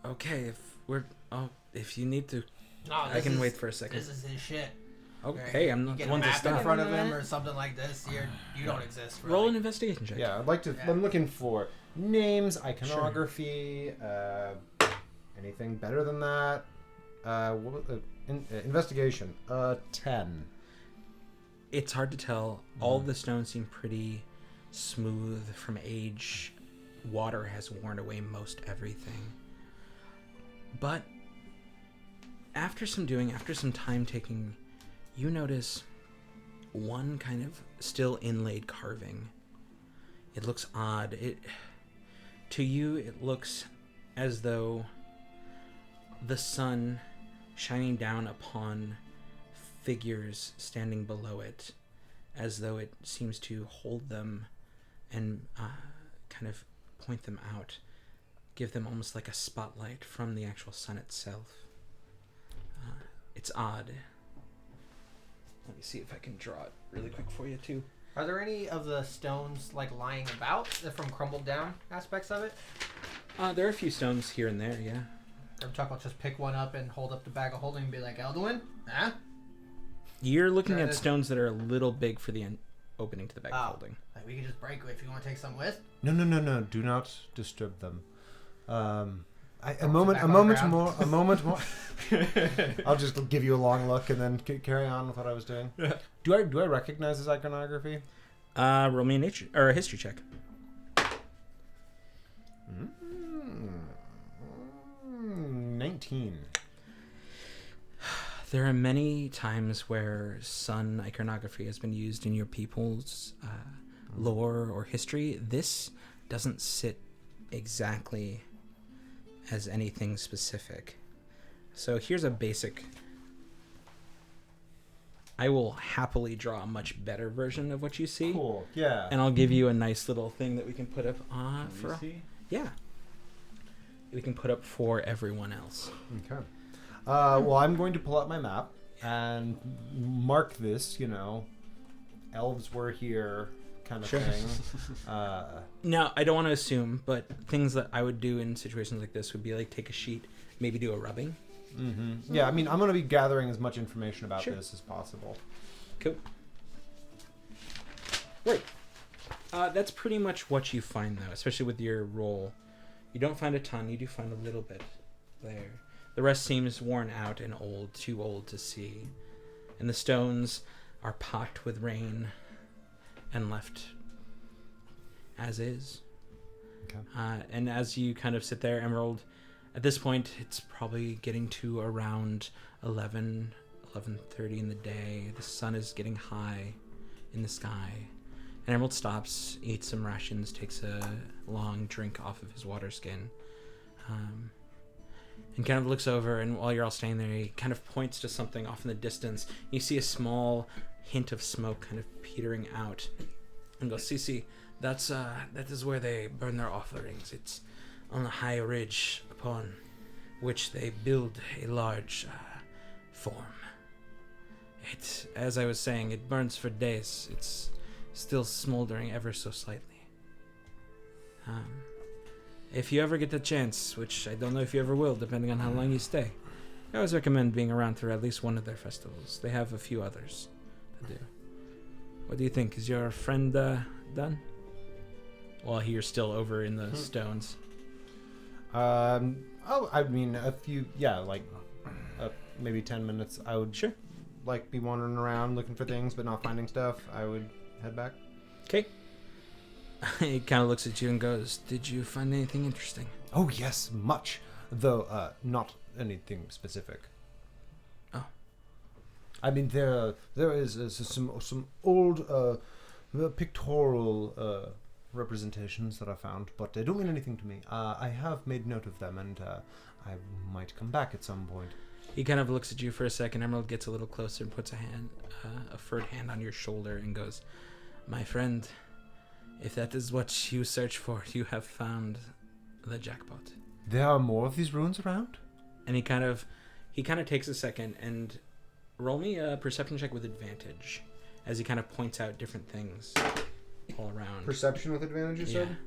Okay, if you need to, No, I can wait for a second. This is his shit. Okay, I'm You not get the a one to map in stop. front of him or something like this. You don't exist. Really. Roll an investigation check. Yeah, I'd like to. Yeah. I'm looking for names, iconography, anything better than that. Investigation. 10. It's hard to tell. All of the stones seem pretty smooth from age. Water has worn away most everything. But after some time taking, you notice one kind of still inlaid carving. It looks odd. To you, it looks as though the sun shining down upon figures standing below it, as though it seems to hold them and kind of point them out, give them almost like a spotlight from the actual sun itself. It's odd. Let me see if I can draw it really quick for you too. Are there any of the stones lying about from crumbled down aspects of it? There are a few stones here and there, yeah. Or Chuck will just pick one up and hold up the bag of holding and be like, Elwyn? Huh? You're looking Try at to- stones that are a little big for the opening to the bag of holding. Like we can just break if you want to take some with. No. Do not disturb them. A moment back on the more. I'll just give you a long look and then carry on with what I was doing. Do I recognize his iconography? Roll me a nature or a history check. 19. There are many times where sun iconography has been used in your people's lore or history. This doesn't sit exactly as anything specific. So here's a basic. I will happily draw a much better version of what you see. Cool. Yeah. And I'll give you a nice little thing that we can put up for. see? Yeah. We can put up for everyone else. Okay. Well, I'm going to pull out my map and mark this, elves were here kind of thing. No, I don't want to assume, but things that I would do in situations like this would be take a sheet, maybe do a rubbing. Mm-hmm. Yeah, I mean, I'm going to be gathering as much information about Sure. this as possible. Cool. Right. That's pretty much what you find, though, especially with your roll. You don't find a ton. You do find a little bit there. The rest seems worn out and old, too old to see. And the stones are pocked with rain and left as is. Okay. And as you kind of sit there, Emerald, at this point, it's probably getting to around 11:30 in the day. The sun is getting high in the sky. And Emerald stops, eats some rations, takes a long drink off of his water skin, and kind of looks over, and while you're all staying there, he kind of points to something off in the distance. You see a small hint of smoke kind of petering out, and goes, see, that is where they burn their offerings. It's on a high ridge upon which they build a large form. It, as I was saying, it burns for days. It's still smoldering ever so slightly. If you ever get the chance, which I don't know if you ever will, depending on how long you stay, I always recommend being around for at least one of their festivals. They have a few others do. What do you think? Is your friend done? While you're still over in the stones. Oh, I mean, a few, yeah, like maybe 10 minutes. I would be wandering around looking for things, but not finding stuff. I would head back. Okay. He kind of looks at you and goes, "Did you find anything interesting?" Oh yes, much, though not anything specific. Oh. I mean, there is some old pictorial representations that I found, but they don't mean anything to me. I have made note of them, and I might come back at some point. He kind of looks at you for a second. Emerald gets a little closer and puts a furred hand on your shoulder and goes, "My friend, if that is what you search for, you have found the jackpot." There are more of these ruins around? And he kind of takes a second and roll me a perception check with advantage as he kind of points out different things all around. Perception with advantage, you said?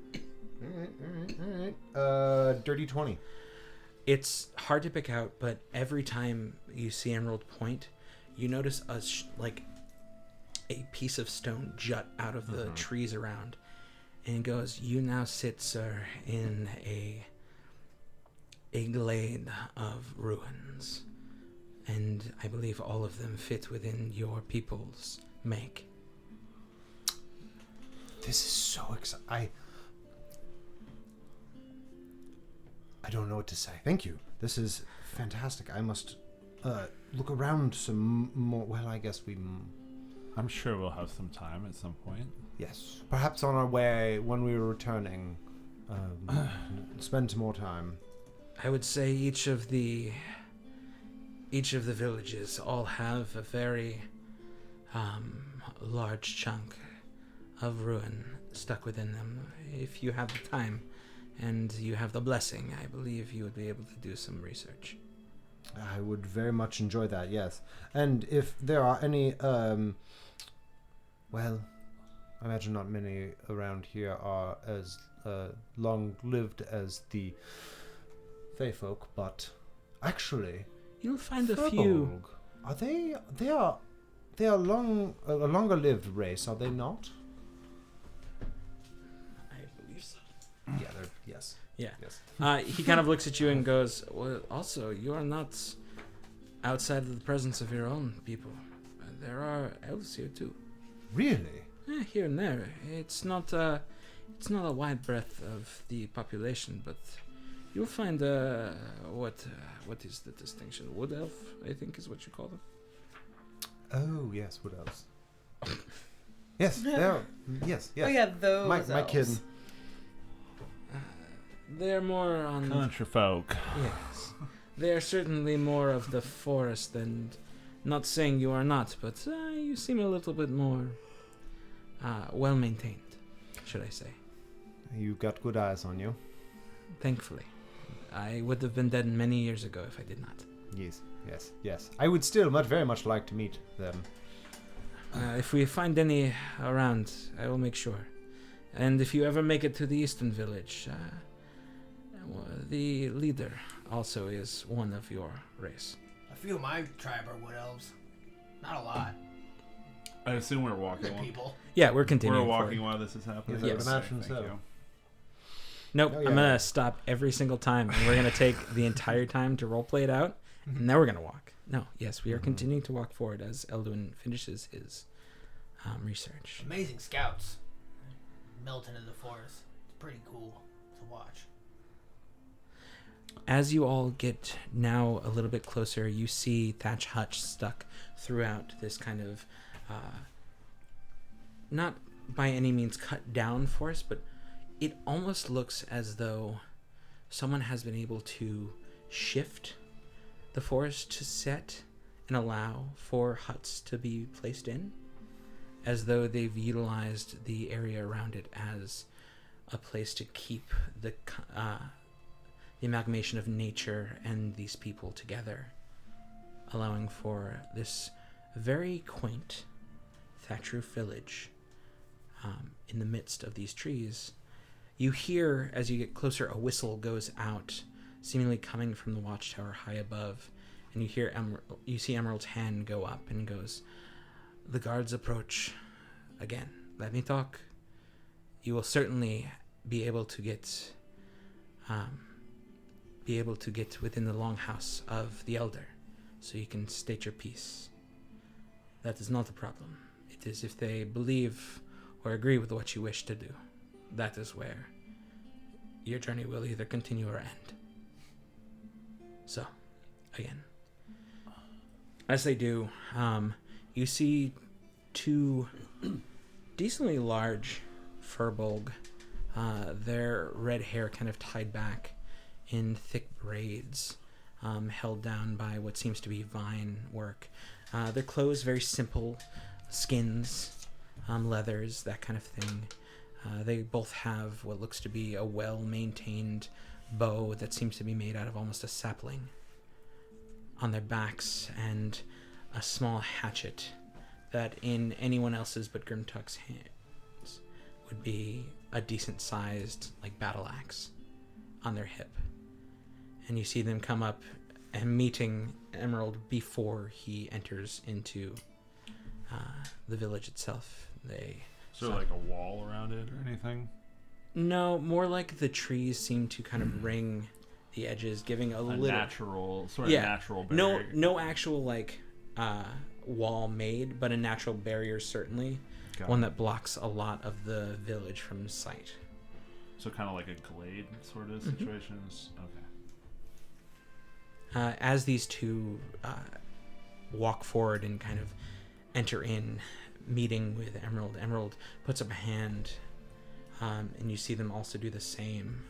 All right. Dirty 20. It's hard to pick out, but every time you see Emerald point, you notice a piece of stone jut out of the trees around. And he goes, "You now sit, sir, in a glade of ruins. And I believe all of them fit within your people's make." This is so exciting. I don't know what to say. Thank you. This is fantastic. I must look around some more. Well, I guess I'm sure we'll have some time at some point. Yes. Perhaps on our way, when we were returning, spend some more time. I would say each of the villages all have a very large chunk of ruin stuck within them. If you have the time and you have the blessing, I believe you would be able to do some research. I would very much enjoy that, yes. And if there are any, well, I imagine not many around here are as long-lived as the Fey folk, but actually, you'll find a few. Are they are a longer-lived race, are they not? I believe so. Yeah, yes. Yeah. Yes. He kind of looks at you and goes, "Well, also, you are not outside of the presence of your own people. There are elves here too. Really? Here and there. It's not a wide breadth of the population, but you'll find what is the distinction? Wood elf, I think, is what you call them. Oh yes, what else? Yes, there. Yes. Oh yeah, those my kid. They're more on Country folk. Yes, they are certainly more of the forest, and not saying you are not, but you seem a little bit more well maintained, should I say? You've got good eyes on you. Thankfully, I would have been dead many years ago if I did not. Yes. I would still very much like to meet them. If we find any around, I will make sure. And if you ever make it to the Eastern Village, the leader also is one of your race. A few of my tribe are wood elves. Not a lot. I assume we're walking. Good people. Yeah, we're continuing. We're walking while this is happening. Yes. Okay, Imagine so. thank you. Nope, Oh, yeah. I'm gonna stop every single time, and we're gonna take the entire time to roleplay it out, and then we're gonna walk. No, yes, we are continuing to walk forward as Elwyn finishes his research. Amazing scouts. Melt into the forest. It's pretty cool to watch. As you all get now a little bit closer, you see thatch huts stuck throughout this kind of, not by any means cut down forest, but it almost looks as though someone has been able to shift the forest to set and allow for huts to be placed in, as though they've utilized the area around it as a place to keep the amalgamation of nature and these people together, allowing for this very quaint thatch roof village in the midst of these trees. You hear, as you get closer, a whistle goes out, seemingly coming from the watchtower high above, and you see Emerald's hand go up and goes, the guards approach again, let me talk. You will certainly be able to get within the longhouse of the elder, so you can state your piece. That is not a problem. It is if they believe or agree with what you wish to do. That is where your journey will either continue or end. So, again, as they do, you see two decently large furbolg, their red hair kind of tied back in thick braids, held down by what seems to be vine work. Their clothes very simple, skins, leathers, that kind of thing. They both have what looks to be a well-maintained bow that seems to be made out of almost a sapling on their backs, and a small hatchet that in anyone else's but Grimtuck's hands would be a decent-sized, like, battle axe on their hip. And you see them come up and meeting Emerald before he enters into the village itself. So like a wall around it or anything? No, more like the trees seem to kind of ring the edges, giving a little natural natural barrier. No actual like wall made, but a natural barrier certainly. Got one it. that blocks a lot of the village from sight. So kind of like a glade sort of situations. Okay. As these two walk forward and kind of enter in, meeting with Emerald, Emerald puts up a hand, and you see them also do the same.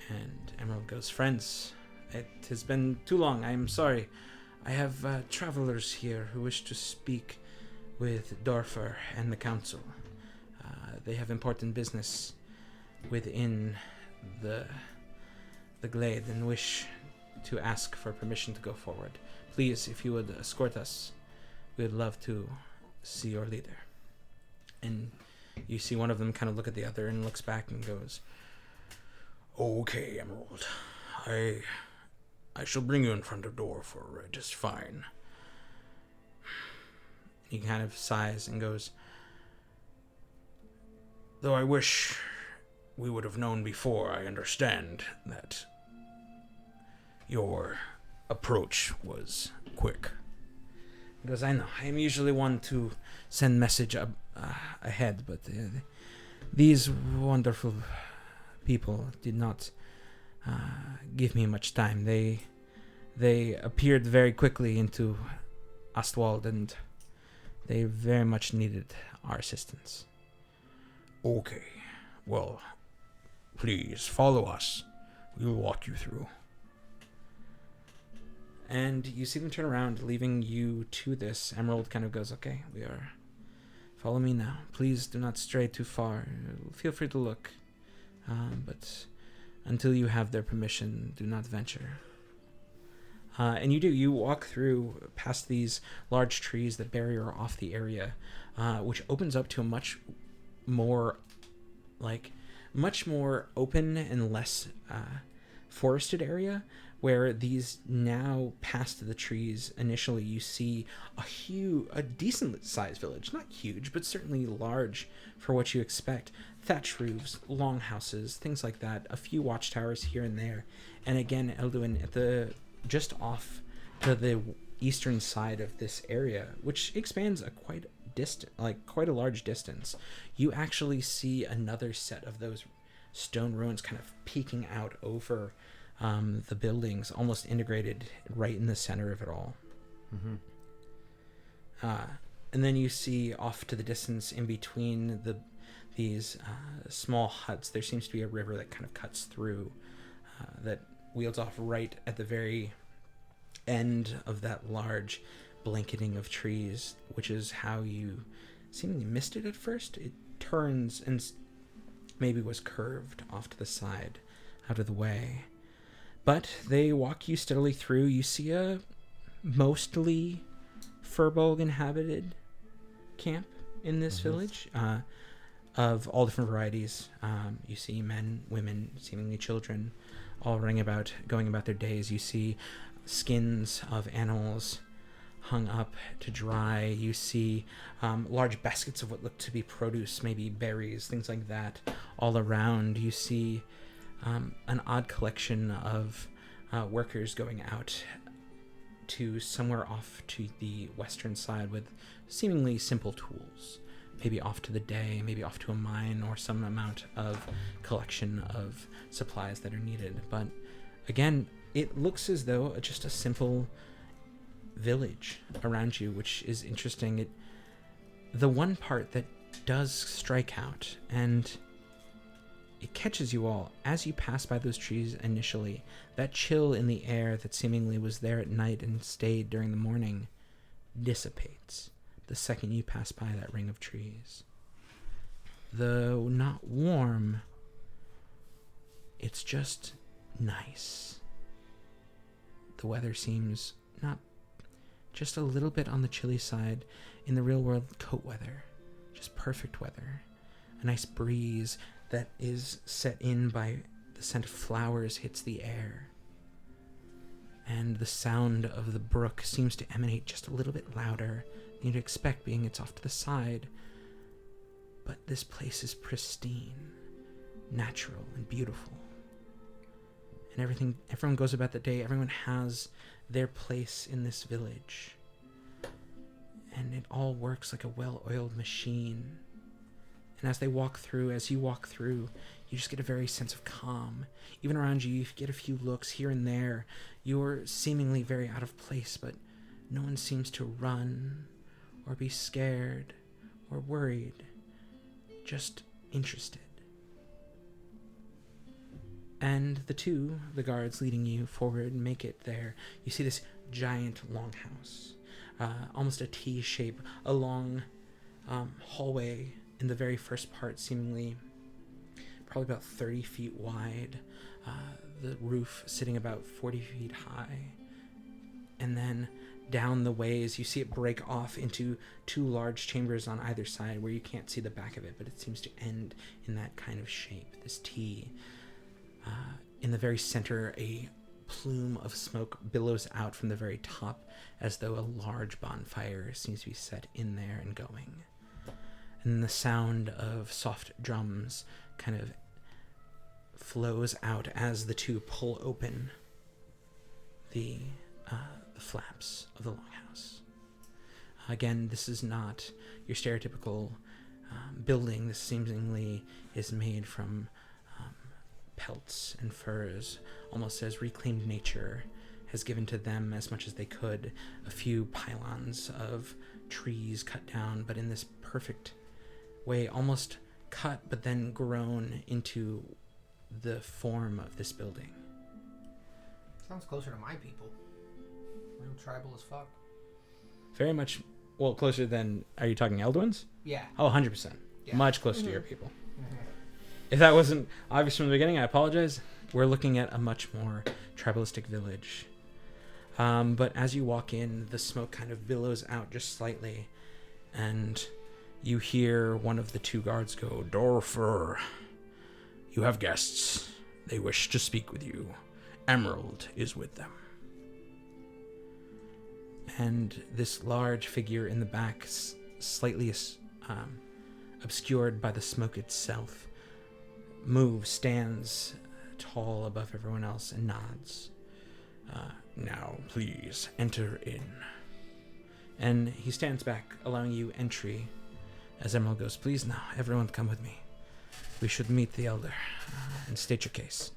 And Emerald goes, "Friends, it has been too long. I am sorry. I have travelers here who wish to speak with Dorfer and the council. They have important business within the glade and wish to ask for permission to go forward. Please, if you would escort us, we would love to see your leader." And you see one of them kind of look at the other and looks back and goes, "Okay, Emerald. I shall bring you in front of Dorfer. It is fine." He kind of sighs and goes, "Though I wish we would have known before, I understand that your approach was quick." He goes, "I know. I am usually one to send message ahead, but these wonderful people did not give me much time. They appeared very quickly into Ostwald, and they very much needed our assistance." "Okay. Well, please follow us. We will walk you through." And you see them turn around, leaving you to this. Emerald kind of goes, "Okay, follow me now. Please do not stray too far. Feel free to look. But until you have their permission, do not venture." And you do. You walk through past these large trees that barrier off the area, which opens up to a much more open and less forested area, where these now past the trees, initially you see a decent sized village. Not huge, but certainly large for what you expect. Thatch roofs, long houses, things like that. A few watchtowers here and there. And again, Elwyn, just off to the eastern side of this area, which expands quite a large distance, you actually see another set of those stone ruins kind of peeking out over the buildings, almost integrated right in the center of it all. And then you see off to the distance, in between these small huts, there seems to be a river that kind of cuts through, that wheels off right at the very end of that large blanketing of trees, which is how you seemingly missed it at first. It turns and maybe was curved off to the side, out of the way. But they walk you steadily through. You see a mostly Furbolg inhabited camp in this village, of all different varieties. You see men, women, seemingly children, all going about their days. You see skins of animals hung up to dry. You see large baskets of what look to be produce, maybe berries, things like that, all around. You see an odd collection of workers going out to somewhere off to the western side with seemingly simple tools. Maybe off to the day, maybe off to a mine or some amount of collection of supplies that are needed. But again, it looks as though just a simple village around you, which is interesting. The one part that does strike out, and it catches you all as you pass by those trees initially, that chill in the air that seemingly was there at night and stayed during the morning dissipates the second you pass by that ring of trees. Though not warm, it's just nice. The weather seems not just a little bit on the chilly side. In the real world, coat weather. Just perfect weather. A nice breeze that is set in by the scent of flowers hits the air. And the sound of the brook seems to emanate just a little bit louder than you'd expect, being it's off to the side. But this place is pristine, natural, and beautiful. And everyone goes about the day. Everyone has their place in this village. And it all works like a well-oiled machine. And as you walk through, you just get a very sense of calm. Even around you get a few looks here and there. You're seemingly very out of place, but no one seems to run or be scared or worried. Just interested. And the guards leading you forward, make it there. You see this giant longhouse, almost a T shape, a long hallway in the very first part, seemingly probably about 30 feet wide, the roof sitting about 40 feet high. And then down the ways, you see it break off into two large chambers on either side where you can't see the back of it, but it seems to end in that kind of shape, this T. In the very center, a plume of smoke billows out from the very top, as though a large bonfire seems to be set in there and going. And the sound of soft drums kind of flows out as the two pull open the flaps of the longhouse. Again, this is not your stereotypical building. This seemingly is made from pelts and furs, almost as reclaimed nature has given to them as much as they could. A few pylons of trees cut down, but in this perfect way, almost cut but then grown into the form of this building. Sounds closer to my people. Real tribal as fuck. Very much, well, closer than, are you talking Elwyn's? Yeah. Oh, 100%. Yeah. Much closer to your people. If that wasn't obvious from the beginning, I apologize. We're looking at a much more tribalistic village. But as you walk in, the smoke kind of billows out just slightly, and you hear one of the two guards go, "Dorfer, you have guests. They wish to speak with you. Emerald is with them." And this large figure in the back, slightly obscured by the smoke itself, stands tall above everyone else and nods. "Now, please, enter in." And he stands back, allowing you entry, as Emerald goes, "Please now, everyone come with me. We should meet the elder and state your case."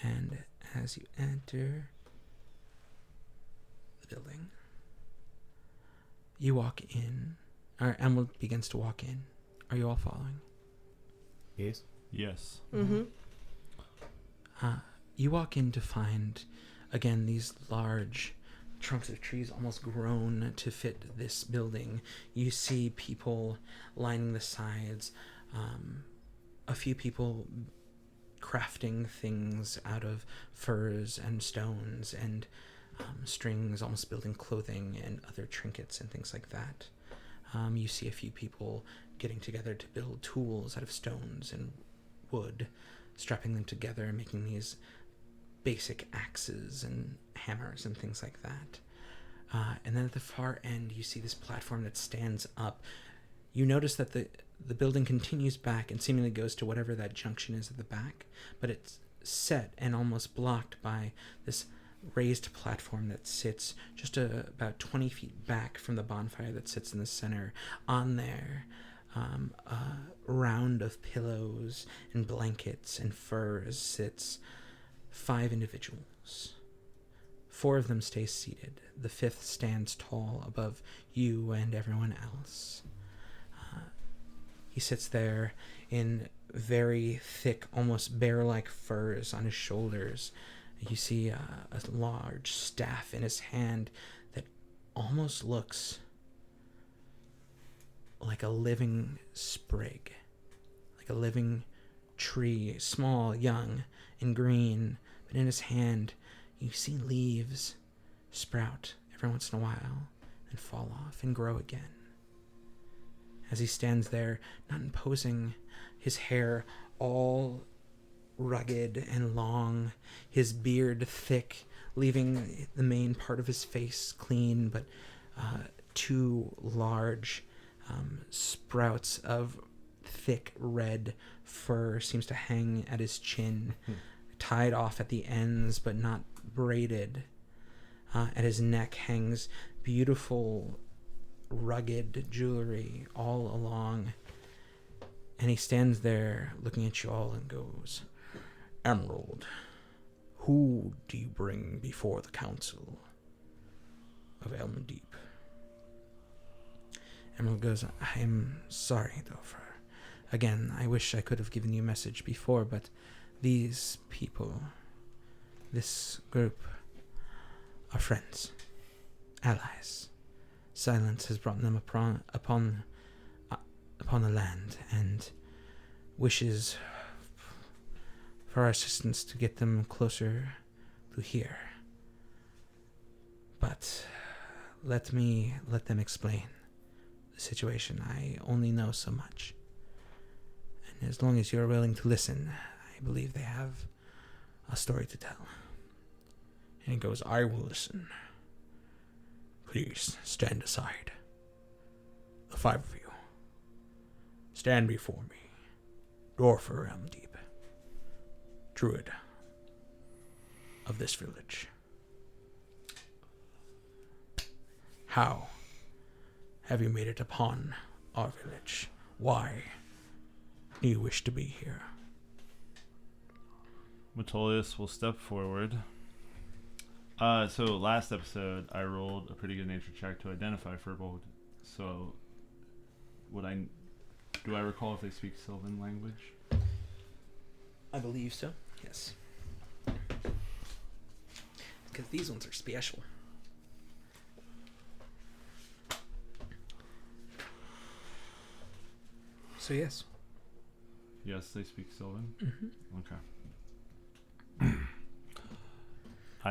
And as you enter the building, you walk in, or Emerald begins to walk in. Are you all following? Yes. Yes. Mm-hmm. You walk in to find, again, these large trunks of trees almost grown to fit this building. You see people lining the sides, a few people crafting things out of furs and stones and strings, almost building clothing and other trinkets and things like that. You see a few people getting together to build tools out of stones and wood, strapping them together and making these basic axes and hammers and things like that. And then at the far end, you see this platform that stands up. You notice that the building continues back and seemingly goes to whatever that junction is at the back, but it's set and almost blocked by this raised platform that sits just about 20 feet back from the bonfire that sits in the center. On there, a round of pillows and blankets and furs sits 5 individuals. 4 of them stay seated. The 5th stands tall above you and everyone else. He sits there in very thick, almost bear-like furs on his shoulders. You see a large staff in his hand that almost looks like a living sprig, like a living tree, small, young, and green. But in his hand, you see leaves sprout every once in a while and fall off and grow again. As he stands there, not imposing, his hair all rugged and long, his beard thick, leaving the main part of his face clean, but 2 large sprouts of thick red fur seems to hang at his chin, tied off at the ends but not braided. At his neck hangs beautiful rugged jewelry all along, and he stands there looking at you all and goes, "Emerald, who do you bring before the council of Elm Deep?" Emerald goes, "I'm sorry, Doffer. Again, I wish I could have given you a message before, but these people, this group, are friends, allies. Silence has brought them upon the land, and wishes for our assistance to get them closer to here. But let them explain the situation. I only know so much. And as long as you're willing to listen, I believe they have a story to tell." And he goes, "I will listen. Please stand aside. The 5 of you. Stand before me. Dwarfer Elmdeep, druid of this village. How have you made it upon our village? Why do you wish to be here?" Metolius will step forward. So last episode, I rolled a pretty good nature check to identify Furbold. So, do I recall if they speak Sylvan language? I believe so, yes. Because these ones are special. So yes. Yes, they speak Sylvan? Mm-hmm. Okay.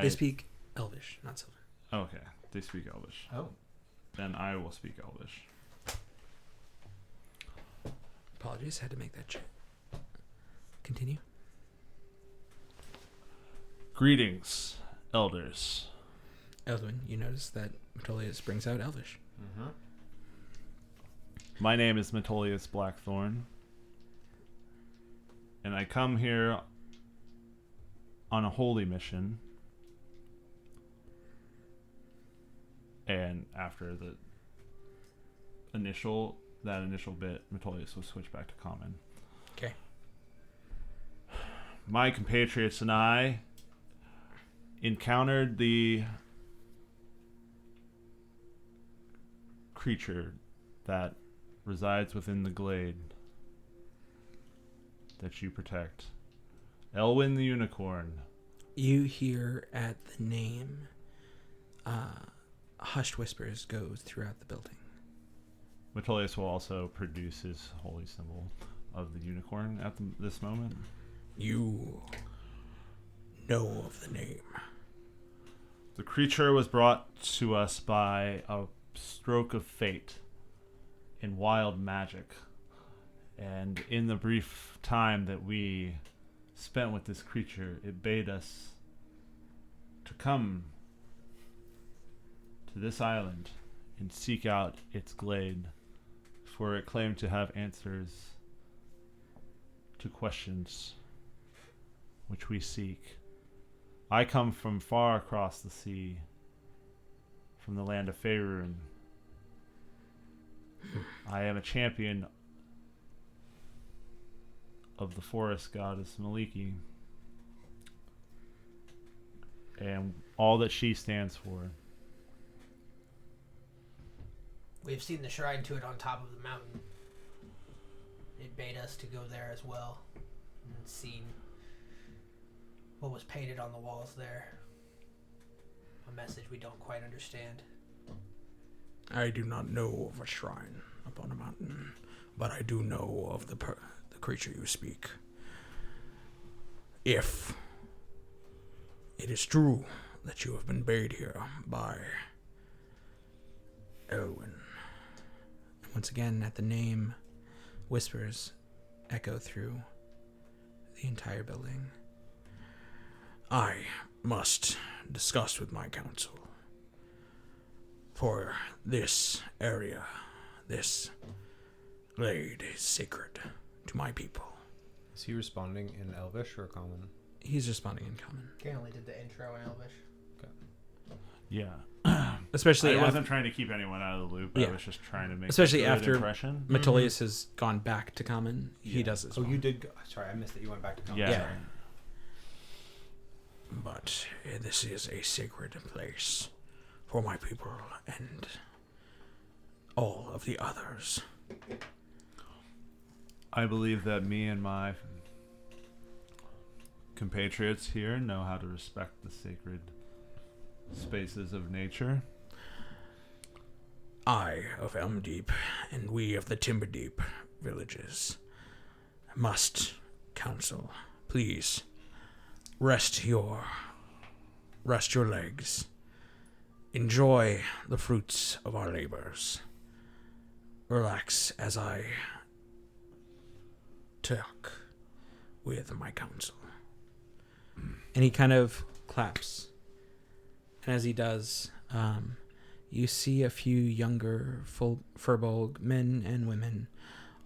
They speak Elvish, not Sylvan. Okay, they speak Elvish. Oh. Then I will speak Elvish. Apologies, had to make that check. Continue. Greetings, elders. Elwyn, you notice that Metolius brings out Elvish. Mm-hmm. My name is Metolius Blackthorn, and I come here on a holy mission. And after that initial bit, Metolius will switch back to common. Okay. My compatriots and I encountered the creature that resides within the glade that you protect. Elwyn the Unicorn. You hear at the name, hushed whispers go throughout the building. Metolius will also produce his holy symbol of the unicorn at this moment. You know of the name. The creature was brought to us by a stroke of fate in wild magic. And in the brief time that we spent with this creature, it bade us to come to to this island and seek out its glade, for it claimed to have answers to questions which we seek. I come from far across the sea, from the land of Faerun. I am a champion of the forest goddess Maliki, and all that she stands for. We've seen the shrine to it on top of the mountain. It bade us to go there as well and seen what was painted on the walls there. A message we don't quite understand. I do not know of a shrine upon a mountain, but I do know of the creature you speak. If it is true that you have been bade here by Elwyn. Once again, at the name, whispers echo through the entire building. I must discuss with my council. For this area, this glade is sacred to my people. Is he responding in Elvish or Common? He's responding in common. Kane only did the intro in Elvish. Yeah. Especially I wasn't trying to keep anyone out of the loop. Yeah. I was just trying to make Especially a good after impression. Metolius has gone back to common. He Yeah. does as Oh, well. you did go. Sorry, I missed it. You went back to Common. Yeah. Yeah. But this is a sacred place for my people and all of the others. I believe that me and my compatriots here know how to respect the sacred spaces of nature. I of Elm Deep and we of the Timber Deep villages must counsel. Please rest your legs. Enjoy the fruits of our labors. Relax as I talk with my council. And he kind of claps. And as he does, you see a few younger Furbolg men and women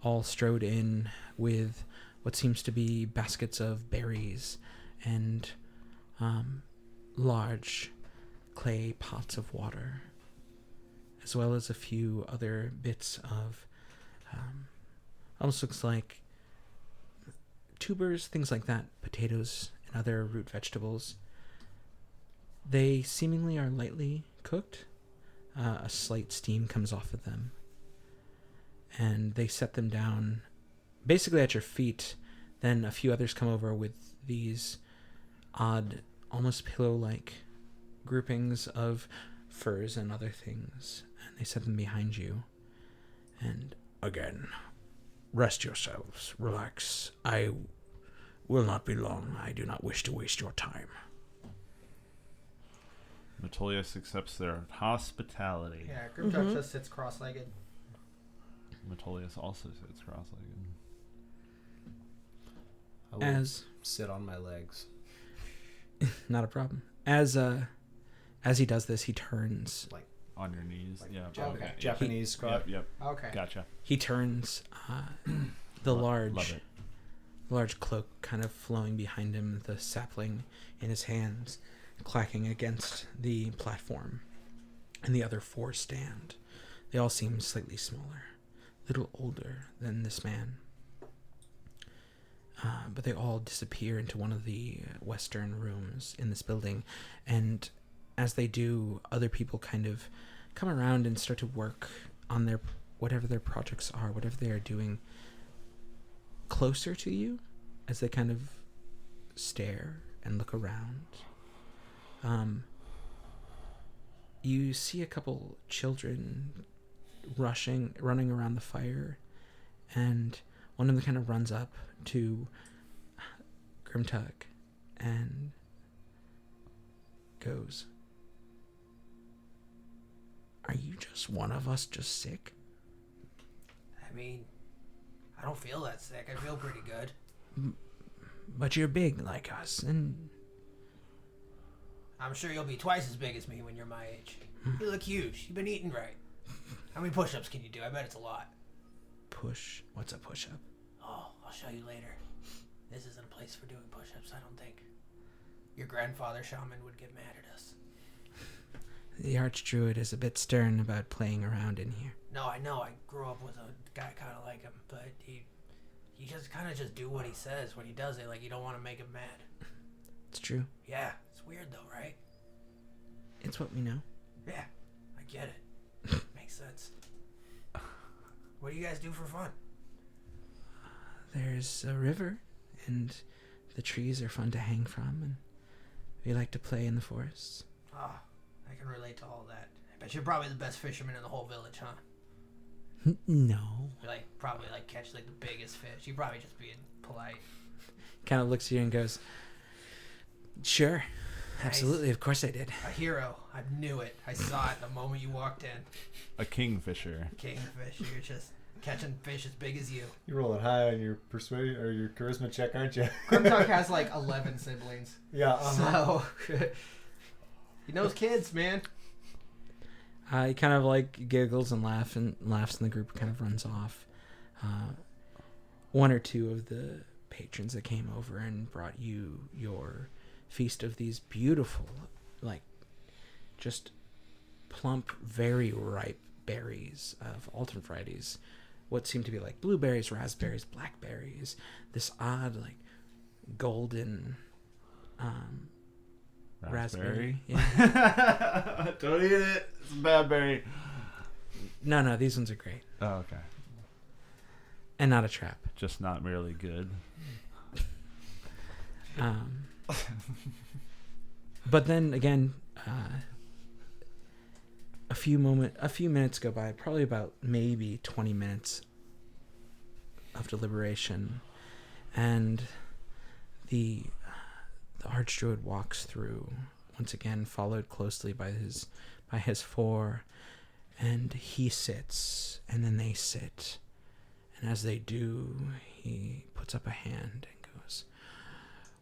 all strode in with what seems to be baskets of berries and large clay pots of water, as well as a few other bits of almost looks like tubers, things like that, potatoes and other root vegetables. They seemingly are lightly cooked. A slight steam comes off of them, and they set them down basically at your feet. Then a few others come over with these odd, almost pillow-like groupings of furs and other things, and they set them behind you. And again, rest yourselves, relax. I will not be long. I do not wish to waste your time. Metolius accepts their hospitality. Yeah, Grimtalk just sits cross-legged. Metolius also sits cross-legged. I will As sit on my legs. not a problem. As he does this, he turns. On your knees. Like yeah. Okay. Japanese squat. Yep. Okay. Gotcha. He turns the Love large it. cloak kind of flowing behind him, the sapling in his hands, clacking against the platform, and the other four stand. They all seem slightly smaller, a little older than this man. But they all disappear into one of the western rooms in this building, and as they do, other people kind of come around and start to work on their whatever their projects are, whatever they are doing, closer to you, as they kind of stare and look around. You see a couple children running around the fire, and one of them kind of runs up to Grimtug and goes, "Are you just one of us, just sick?" I mean, I don't feel that sick. I feel pretty good. But you're big like us, and I'm sure you'll be twice as big as me when you're my age. You look huge. You've been eating right. How many push-ups can you do? I bet it's a lot. What's a push-up? Oh, I'll show you later. This isn't a place for doing push-ups, I don't think. Your grandfather shaman would get mad at us. The Archdruid is a bit stern about playing around in here. No, I know. I grew up with a guy kind of like him, but he just kind of just do what he says when he does it. Like, you don't want to make him mad. It's true. Yeah, it's weird though, right? It's what we know. Yeah, I get it. Makes sense. What do you guys do for fun? There's a river, and the trees are fun to hang from, and we like to play in the forests. Ah, I can relate to all that. I bet you're probably the best fisherman in the whole village, huh? No. You probably catch the biggest fish. You probably just being polite. Kind of looks at you and goes, "Sure, Nice. absolutely, of course I did." A hero. I knew it. I saw it the moment you walked in. A kingfisher. Kingfish. You're just catching fish as big as you. You're rolling high on your persuasion or your charisma check, aren't you? Grimdark has 11 siblings. Yeah. So he knows kids, man. He kind of giggles and laughs, and the group kind of runs off. One or two of the patrons that came over and brought you your feast of these beautiful, just plump, very ripe berries of alternate varieties. What seem to be blueberries, raspberries, blackberries. This odd, golden raspberry. Yeah. Don't eat it. It's a bad berry. No, these ones are great. Oh, okay. And not a trap. Just not merely good. But then again, a few minutes go by, probably about maybe 20 minutes of deliberation, and the Archdruid walks through, once again followed closely by his four, and he sits, and then they sit, and as they do, he puts up a hand and goes,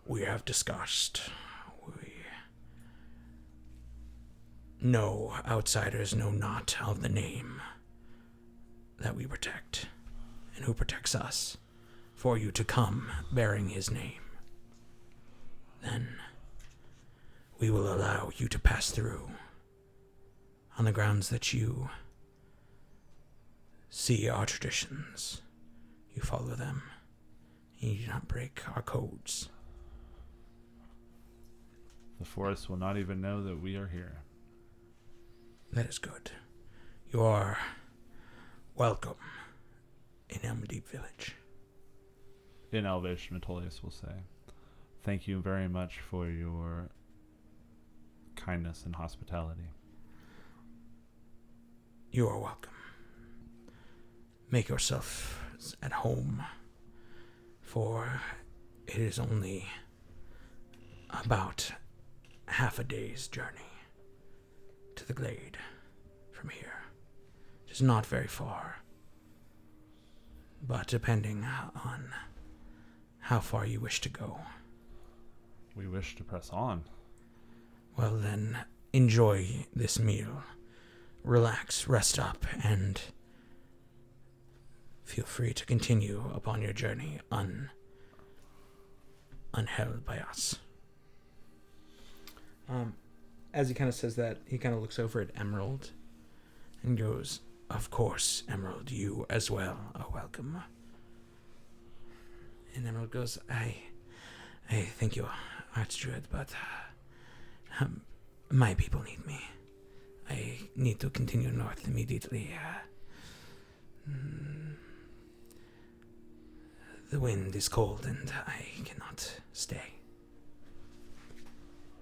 "We have discussed. No outsiders know not of the name that we protect, and who protects us, for you to come bearing his name. Then we will allow you to pass through on the grounds that you see our traditions, you follow them, and you do not break our codes. The forest will not even know that we are here." That is good. You are welcome in Elm Deep Village. In Elvish, Metolius will say, "Thank you very much for your kindness and hospitality." You are welcome. Make yourself at home, for it is only about half a day's journey to the glade from here. It is not very far, but depending on how far you wish to go. We wish to press on. Well then, enjoy this meal. Relax, rest up, and feel free to continue upon your journey unheld by us. As he kind of says that, he kind of looks over at Emerald and goes, "Of course, Emerald, you as well are welcome." And Emerald goes, I thank you, Archdruid, but my people need me. I need to continue north immediately. The wind is cold and I cannot stay.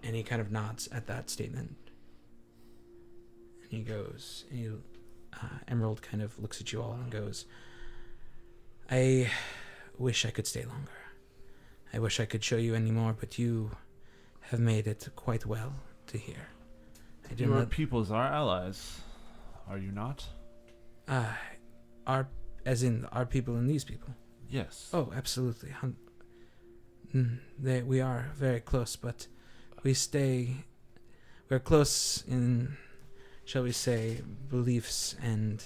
And he kind of nods at that statement. And he goes, Emerald kind of looks at you all and goes, "I wish I could stay longer. I wish I could show you any more, but you have made it quite well to here. Your peoples are allies, are you not?" As in our people and these people? Yes. Oh, absolutely. We are very close, but we stay we're close in, shall we say, beliefs and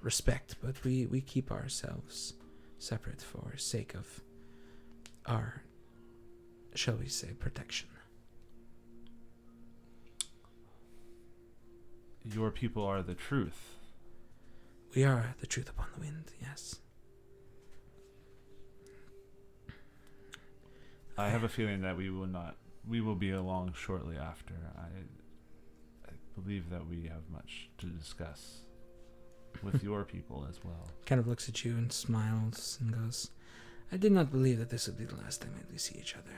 respect, but we keep ourselves separate for sake of our, shall we say, protection. Your people are the truth. We are the truth upon the wind, yes. I have a feeling that we will be along shortly after. I believe that we have much to discuss with your people as well. Kind of looks at you and smiles and goes, I did not believe that this would be the last time that we see each other.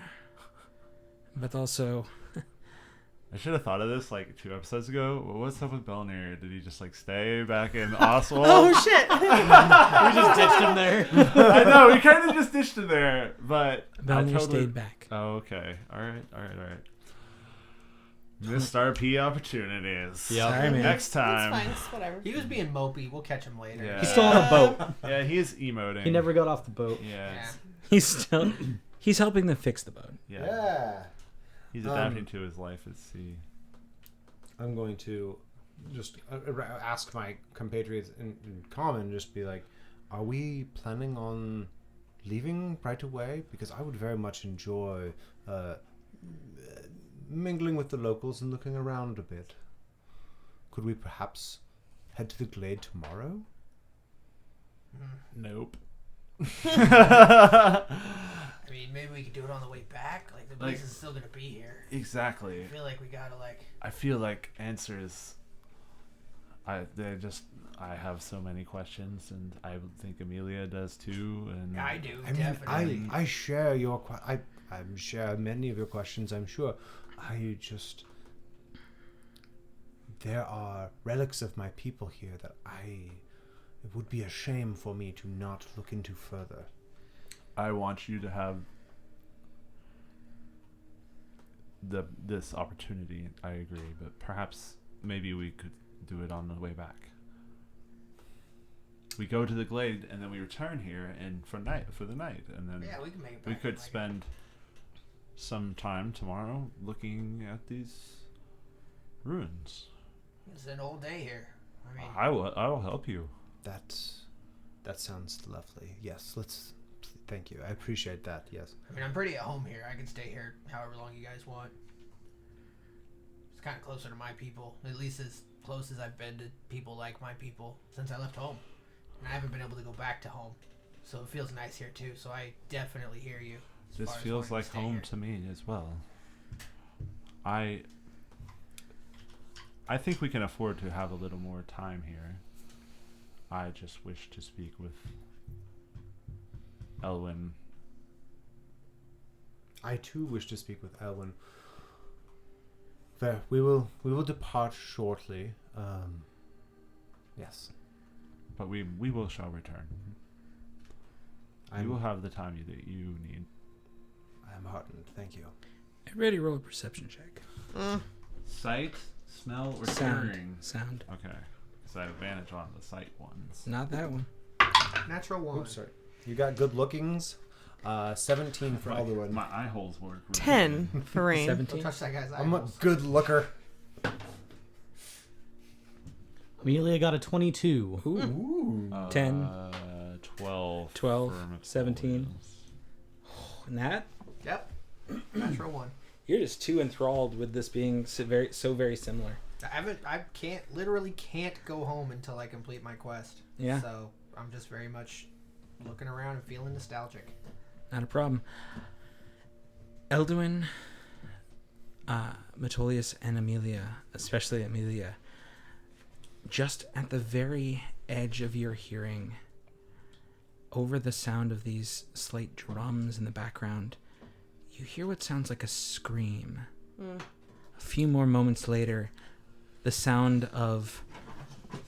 But also, I should have thought of this like 2 episodes ago. What's up with Belnir? Did he just like stay back in Oswald? Oh shit! We just ditched him there. I know, we kind of just ditched him there, but Belnir stayed back. Oh, okay. All right. Missed RP opportunities. Yeah. Sorry, man. Next It's time. fine. It's whatever. He was being mopey. We'll catch him later. Yeah. He's still on a boat. Yeah, he is emoting. He never got off the boat. Yeah. Yeah. He's helping them fix the boat. Yeah. He's adapting to his life at sea. I'm going to just ask my compatriots in common, just be like, are we planning on leaving right away? Because I would very much enjoy mingling with the locals and looking around a bit. Could we perhaps head to the glade tomorrow? Nope. I mean, maybe we could do it on the way back. Like, the place is still going to be here. Exactly. I feel like we got to, like... I feel like answers. I have so many questions, and I think Amelia does too. And I do, I mean, definitely. I share your I share many of your questions, I'm sure. I just, there are relics of my people here that it would be a shame for me to not look into further. I want you to have this opportunity. I agree, but perhaps maybe we could do it on the way back. We go to the glade and then we return here and for the night, and then Yeah, we can make it back. we could like spend some time tomorrow looking at these ruins. It's an old day here. I mean, I will help you. That sounds lovely. Yes, let's. Thank you. I appreciate that. Yes. I'm pretty at home here. I can stay here however long you guys want. It's kind of closer to my people, at least as close as I've been to people like my people since I left home. And I haven't been able to go back to home, so it feels nice here too. So I definitely hear you. This feels like home to me as well. I think we can afford to have a little more time here. I just wish to speak with Elwyn. I too wish to speak with Elwyn. There, we will depart shortly. Yes. But we shall return. You will have the time that you need. I am heartened. Thank you. Everybody roll a perception check. Sight, smell, or Sound. hearing? Sound. Okay. Because I have advantage on the sight ones. Not that one. Natural one. Oops, sorry. You got good lookings. 17 for Elwyn. My eye holes work. Really 10 for Rain. 17. Don't touch that guy's I'm a eyeballs. good looker. Amelia got a 22. Ooh. good. 10. 12. 12, for 17. Nat, Yep. Natural one. you're just too enthralled with this being so very similar. I literally can't go home until I complete my quest. Yeah. So I'm just very much looking around and feeling nostalgic. Not a problem. Elwyn, Metolius, and Amelia, especially Amelia, just at the very edge of your hearing, over the sound of these slight drums in the background, you hear what sounds like a scream. A few more moments later, the sound of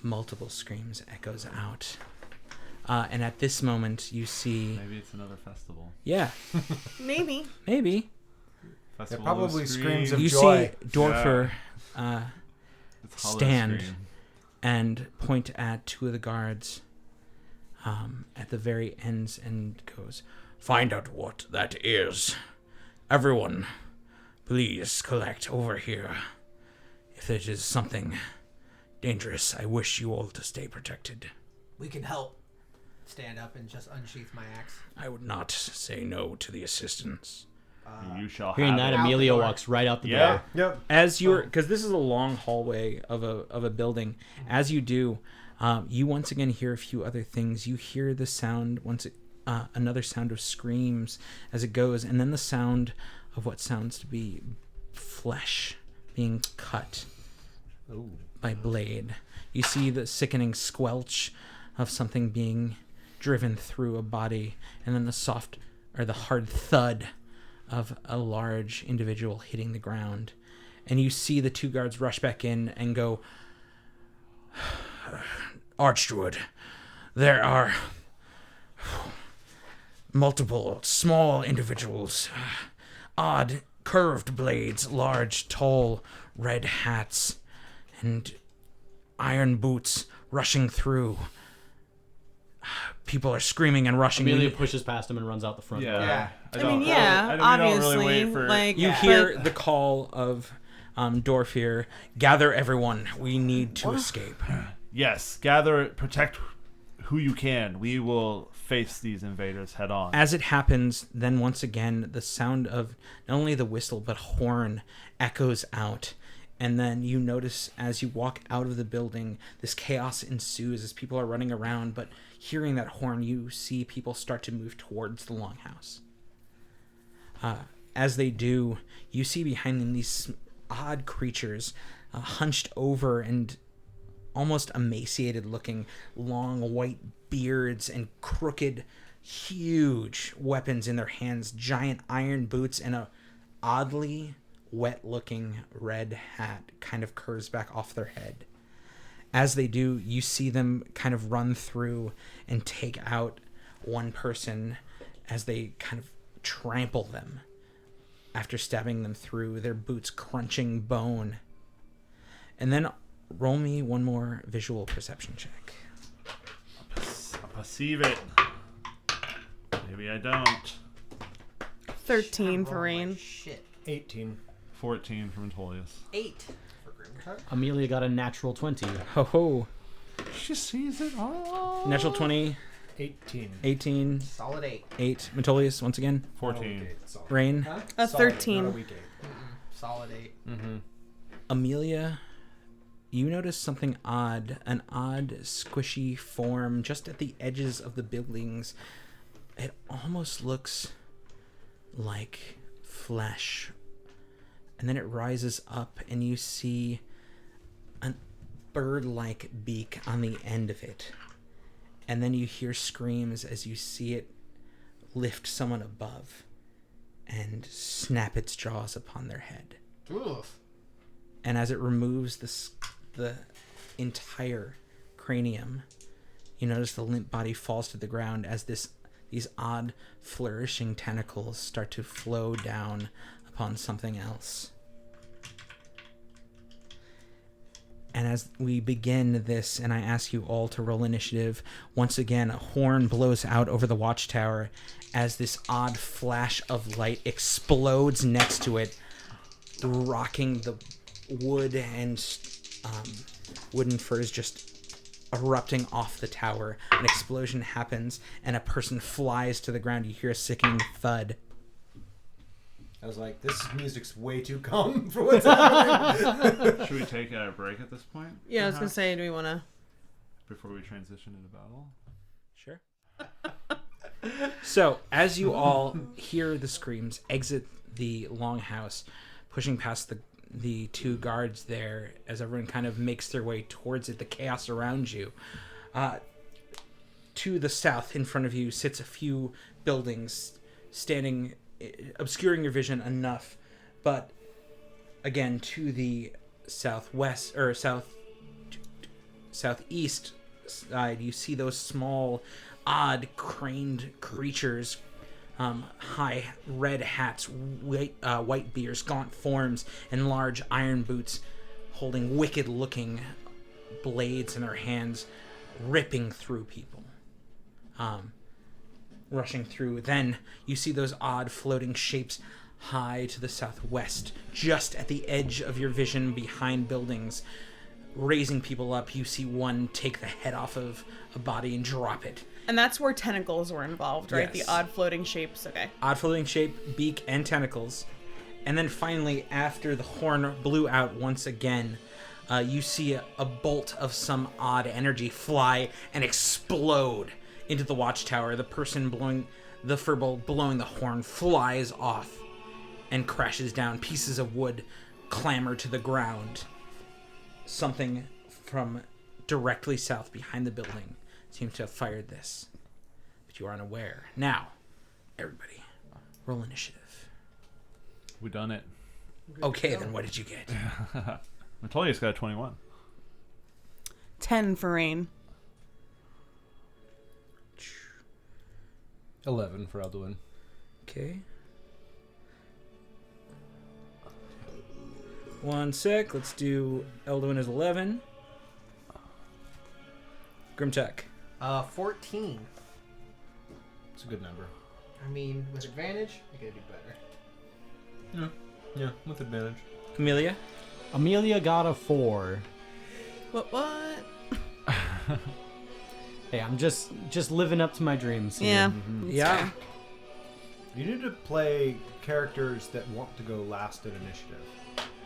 multiple screams echoes out. And at this moment, you see... Maybe it's another festival. Yeah, Maybe. maybe. Festival probably of screams of You joy. see Dorfer It's Hollow stand Scream. and point at two of the guards at the very ends and goes, "Find out what that is. Everyone, Please collect over here. If it is something dangerous, I wish you all to stay protected. We can help. Stand up and just unsheath my axe. I would not say no to the assistance. You shall Hearing have that, it. Out the Amelia door. walks right out the Yeah. door. Yep. As you're, because this is a long hallway of a building. Mm-hmm. As you do, you once again hear a few other things. You hear the sound another sound of screams as it goes, and then the sound of what sounds to be flesh being cut by blade. You see the sickening squelch of something being driven through a body, and then the hard thud of a large individual hitting the ground. And you see the two guards rush back in and go, Archwood, there are multiple small individuals, odd curved blades, large, tall, red hats, and iron boots rushing through. People are screaming and rushing. Amelia pushes past him and runs out the front door. Yeah. I mean, yeah, we don't obviously, really wait for, like You but- hear the call of Dorfir, gather everyone, we need to escape. Yes, gather, protect who you can. We will face these invaders head on. As it happens, then once again, the sound of not only the whistle, but horn echoes out. And then you notice as you walk out of the building, this chaos ensues as people are running around. But hearing that horn, you see people start to move towards the longhouse. As they do, you see behind them these odd creatures hunched over and almost emaciated looking, long white beards and crooked, huge weapons in their hands, giant iron boots, and a oddly wet looking red hat kind of curves back off their head. As they do, you see them kind of run through and take out one person as they kind of trample them after stabbing them through, their boots crunching bone. And then roll me one more visual perception check. I'll perceive it. Maybe I don't. 13 for Oh, my Rain. shit. 18. 14 from Antolius. 8 for Grimtar. Amelia got a natural 20. Ho ho. She sees it all. Natural 20, 18. 18, Solid 8. 8. Metolius, once again. 14. Rain. A Solid, 13. not a weak 8. Solid 8. Amelia, you notice something odd. An odd, squishy form just at the edges of the buildings. It almost looks like flesh. And then it rises up and you see a bird-like beak on the end of it. And then you hear screams as you see it lift someone above and snap its jaws upon their head. Oof. And as it removes the entire cranium, you notice the limp body falls to the ground as these odd flourishing tentacles start to flow down upon something else. And as we begin this, and I ask you all to roll initiative, once again, a horn blows out over the watchtower as this odd flash of light explodes next to it, rocking the wood and wooden furs just erupting off the tower. An explosion happens, and a person flies to the ground. You hear a sickening thud. I was like, this music's way too calm for what's happening. Should we take a break at this point? Yeah, I was gonna say, do we want to? Before we transition into battle? Sure. So, as you all hear the screams, exit the longhouse, pushing past the two guards there, as everyone kind of makes their way towards it, the chaos around you. To the south, in front of you, sits a few buildings standing, obscuring your vision enough. But again, to the southwest or southeast side, you see those small, odd, craned creatures. High red hats, white beards, gaunt forms, and large iron boots, holding wicked-looking blades in their hands, ripping through people. Rushing through. Then you see those odd floating shapes high to the southwest, just at the edge of your vision behind buildings, raising people up. You see one take the head off of a body and drop it. And that's where tentacles were involved, right? Yes. The odd floating shapes. Okay. Odd floating shape, beak, and tentacles. And then finally, after the horn blew out once again, you see a bolt of some odd energy fly and explode into the watchtower. The person blowing the furball blowing the horn flies off and crashes down. Pieces of wood clamber to the ground. Something from directly south behind the building seems to have fired this, but you are unaware. Now, everybody, roll initiative. We done it. Okay, then what did you get? Metolius got a 21. 10 for Rain. 11 for Elwyn. Okay. One sec. Let's do Elwyn is 11. Grimtech. 14. It's a good number. I mean, with advantage, I gotta do better. Yeah, with advantage. Amelia. Amelia got a 4. What? Hey, I'm just living up to my dreams here. Yeah. Yeah. You need to play characters that want to go last in initiative.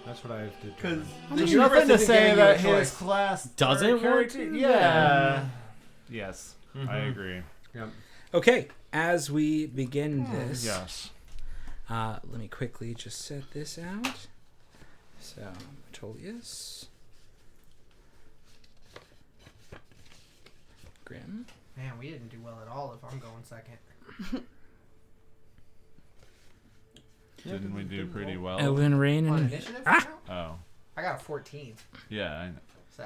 That's what I have to do. There's nothing to say that you a his choice. class Doesn't or want character. to? Yeah. Yes, I agree. Yep. Okay, as we begin this, Yes. let me quickly just set this out. So, Metolius. Grim. Man, we didn't do well at all if I'm going second. Didn't we do pretty well? Elwyn, Rain, On and... initiative? Ah! No? Oh, I got a 14, yeah. I know. so.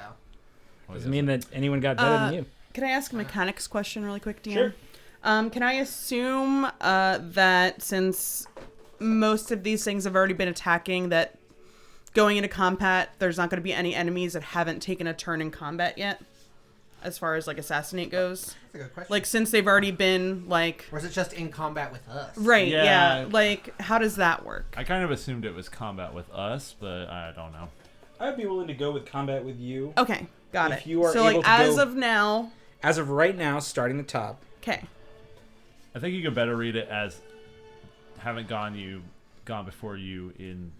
Well, Doesn't mean that anyone got better than you. Can I ask a mechanics question really quick, Dan? Sure. Can I assume that since most of these things have already been attacking, that going into combat, there's not going to be any enemies that haven't taken a turn in combat yet? As far as, like, assassinate goes? That's a good question. Like, since they've already been, like... Or is it just in combat with us? Right, Yeah. yeah. Like, how does that work? I kind of assumed it was combat with us, but I don't know. I'd be willing to go with combat with you. Okay, got If it. you are so, able like, to as go- of now... As of right now, starting the top. Okay. I think you could better read it as haven't gone before you in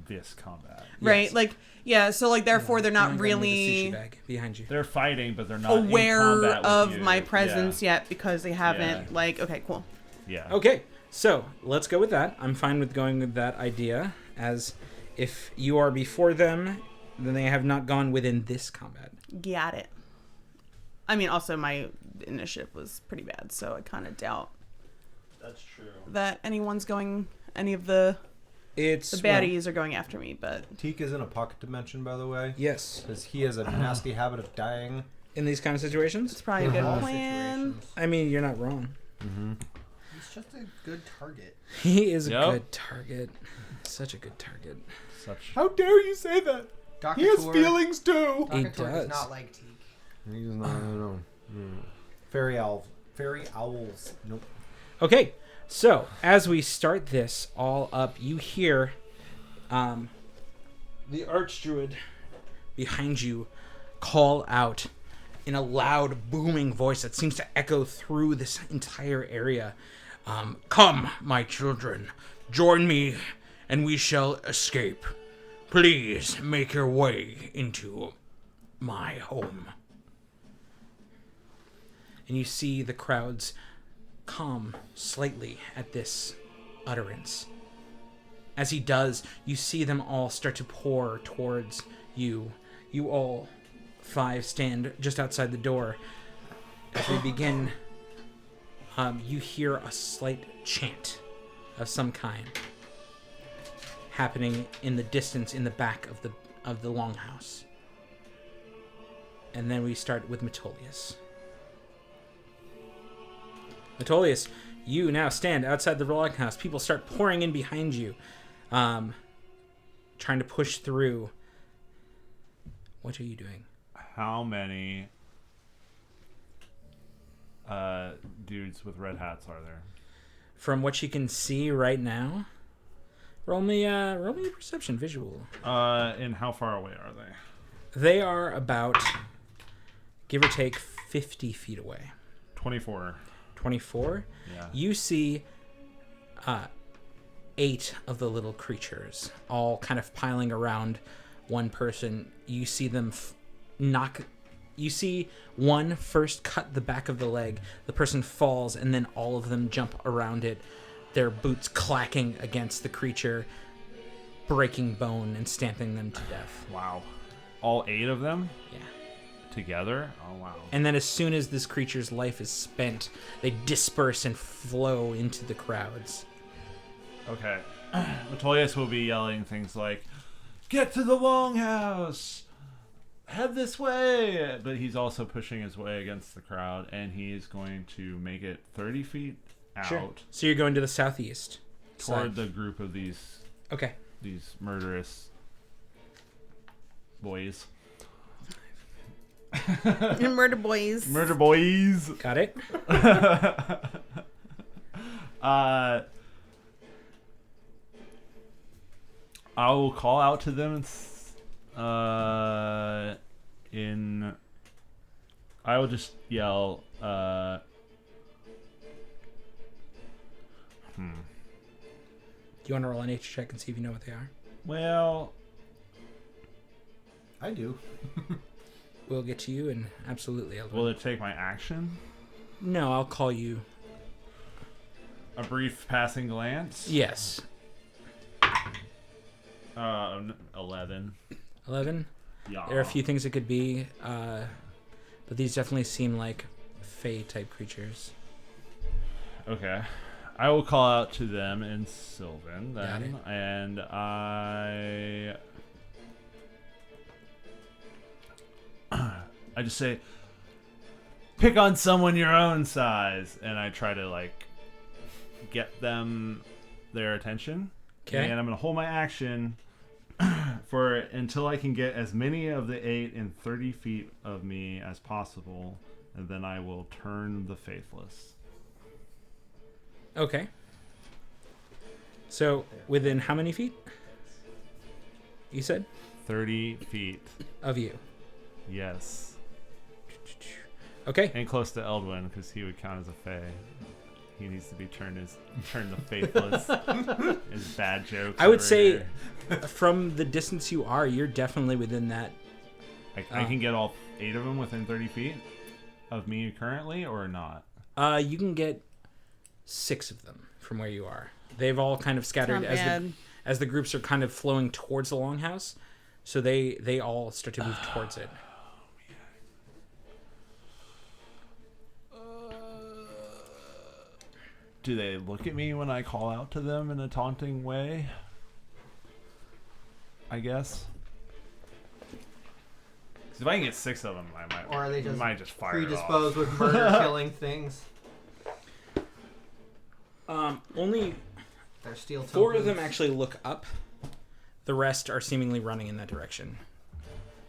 this combat. Right, Yes. like, yeah, so, like, therefore they're not Someone grab me the really... sushi bag behind you. They're fighting, but they're not aware in combat with of you. my presence yet because they haven't Yeah. like okay cool Yeah. Okay, so let's go with that. I'm fine with going with that idea, as if you are before them, then they have not gone within this combat. got it. I mean, also my initiative was pretty bad, so I kind of doubt That's true. that anyone's going any of the It's baddies are going after me, but Teak is in a pocket dimension, by the way. yes, Because he has a nasty habit of dying. in these kind of situations. it's probably a good All plan. situations. I mean, you're not wrong. He's just a good target. He is a Yep. good target. Such a good target. Such. How dare you say that? Dr. He has Tor- feelings too. He Dr. Tor does. does not like Teak. He's not. No. Fairy owls. Fairy owls. Nope. Okay, so as we start this all up, you hear the Archdruid behind you call out in a loud, booming voice that seems to echo through this entire area. Come, my children, join me, and we shall escape. Please make your way into my home. And you see the crowds calm slightly at this utterance. As he does, you see them all start to pour towards you. You all 5 stand just outside the door. As we begin, you hear a slight chant of some kind happening in the distance in the back of the longhouse. And then we start with Metolius. Metolius, you now stand outside the longhouse. People start pouring in behind you, trying to push through. What are you doing? How many dudes with red hats are there? From what you can see right now, Roll me a perception visual. And how far away are they? They are about, give or take, 50 feet away. 24. 24? Yeah. You see 8 of the little creatures all kind of piling around one person. You see them you see one first cut the back of the leg. The person falls, and then all of them jump around it, their boots clacking against the creature, breaking bone and stamping them to death. Wow. All 8 of them? Yeah. Together? Oh, wow. And then as soon as this creature's life is spent, they disperse and flow into the crowds. Okay. Metolius will be yelling things like, "Get to the longhouse! Head this way!" But he's also pushing his way against the crowd, and he's going to make it 30 feet out Sure. So you're going to the southeast toward side. the group of these murderous boys. Murder boys. Murder boys. Got it? I will call out to them I will just yell Do you want to roll a nature check and see if you know what they are? well, I do. We'll get to you, and absolutely, Elwyn. will it take my action? No, I'll call you. A brief passing glance? Yes. 11. 11? Yeah. There are a few things it could be, but these definitely seem like Fae-type creatures. Okay. I will call out to them in Sylvan Got then, and I just say, pick on someone your own size, and I try to like get them their attention. Okay. And I'm gonna hold my action for until I can get as many of the 8 in 30 feet of me as possible, and then I will turn the faithless. Okay. So, within how many feet? You said? 30 feet. Of you. Yes. Okay. And close to Elwyn, because he would count as a fae. He needs to be turned the faithless. His bad jokes. I would over say, there. from the distance you are, you're definitely within that. I can get all 8 of them within 30 feet of me currently, or not? You can get 6 of them from where you are. They've all kind of scattered as the groups are kind of flowing towards the longhouse, so they all start to move towards it. Do they look at me when I call out to them in a taunting way? I guess. 'Cause if I can get 6 of them, I might. Or are they just might just fire it off. predisposed with murder killing things? Only They're steel 4 of tokens. them actually look up. The rest are seemingly running in that direction.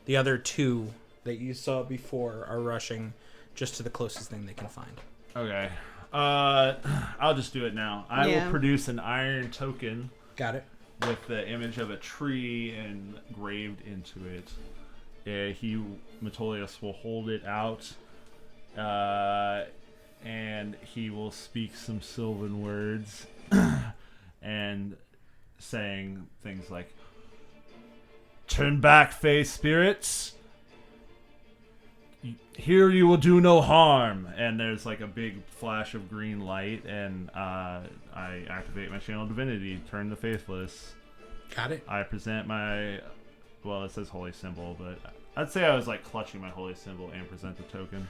The other 2 that you saw before are rushing just to the closest thing they can find. Okay. I'll just do it now. I Yeah. will produce an iron token Got it. with the image of a tree engraved into it. Metolius will hold it out, and he will speak some Sylvan words, and saying things like, "Turn back, Fae spirits. Here you will do no harm." And there's like a big flash of green light, and I activate my channel divinity, turn the faithless. Got it. I present my, well, it says holy symbol, but I'd say I was like clutching my holy symbol and present the token.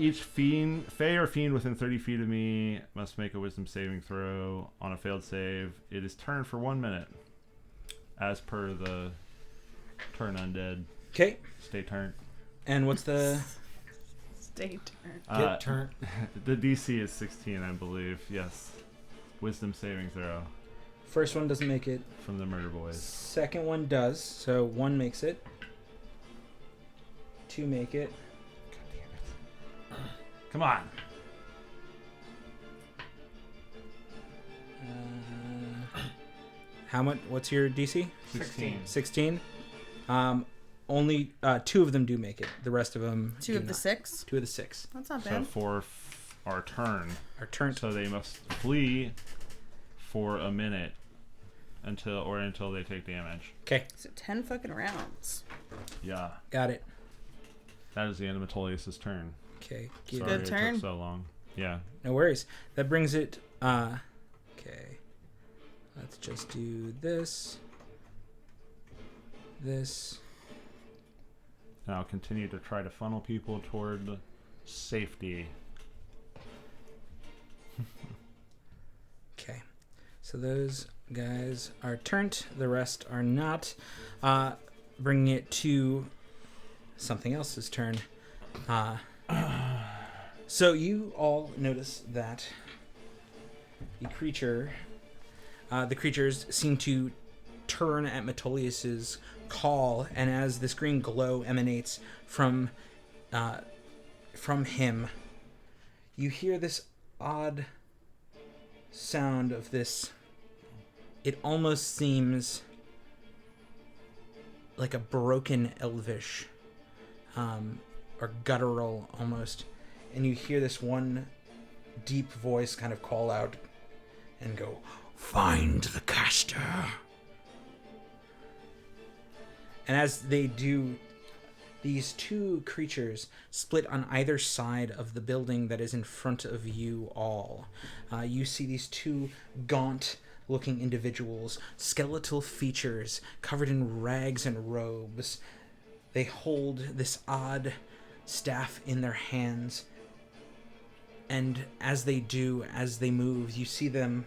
Each fae or fiend within 30 feet of me must make a wisdom saving throw. On a failed save, it is turned for 1 minute, as per the turn undead. Okay. Stay turned. And what's the... Stay turned. Get turned. The DC is 16, I believe. Yes. Wisdom saving throw First one doesn't make it. from the Murder Boys. Second one does. So 1 makes it. 2 make it. Come on. How much? What's your DC? 16. 16. Only 2 of them do make it. The rest of them. Two of the 6. 2 of the 6. That's not So bad. for our turn, Are turned. so they must flee for a minute until they take damage. Okay, So 10 fucking rounds. Yeah, got it. that is the end of Metolius' turn. Okay, Sorry Good it turn. took so long. Yeah. no worries. That brings it. Okay, let's just do this. This. And I'll continue to try to funnel people toward safety. Okay, so those guys are turned. The rest are not. Bringing it to something else's turn. So you all notice that the creatures seem to turn at Metolius's call, and as this green glow emanates from him, you hear this odd sound of this. It almost seems like a broken Elvish, or guttural almost, and you hear this one deep voice kind of call out and go, "Find the caster." And as they do, these 2 creatures split on either side of the building that is in front of you all. You see these 2 gaunt-looking individuals, skeletal features, covered in rags and robes. They hold this odd staff in their hands, and as they move, you see them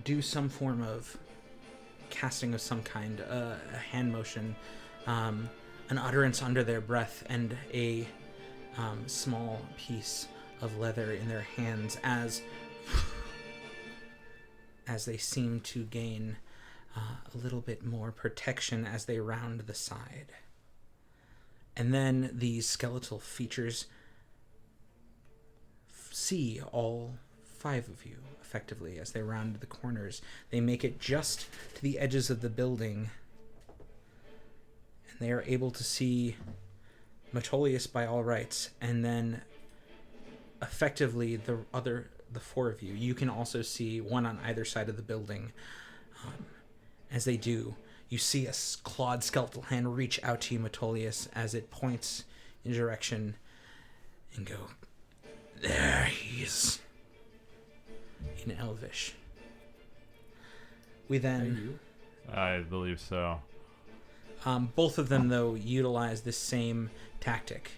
do some form of casting of some kind, a hand motion, an utterance under their breath, and a small piece of leather in their hands as they seem to gain a little bit more protection as they round the side. And then these skeletal features see all 5 of you effectively as they round the corners. They make it just to the edges of the building, and they are able to see Metolius by all rights, and then effectively the 4 of you. You can also see one on either side of the building. As they do, you see a clawed skeletal hand reach out to you, Metolius, as it points in your direction, and go, "There he is," in Elvish. We then... I believe so. Both of them, though, utilize this same tactic,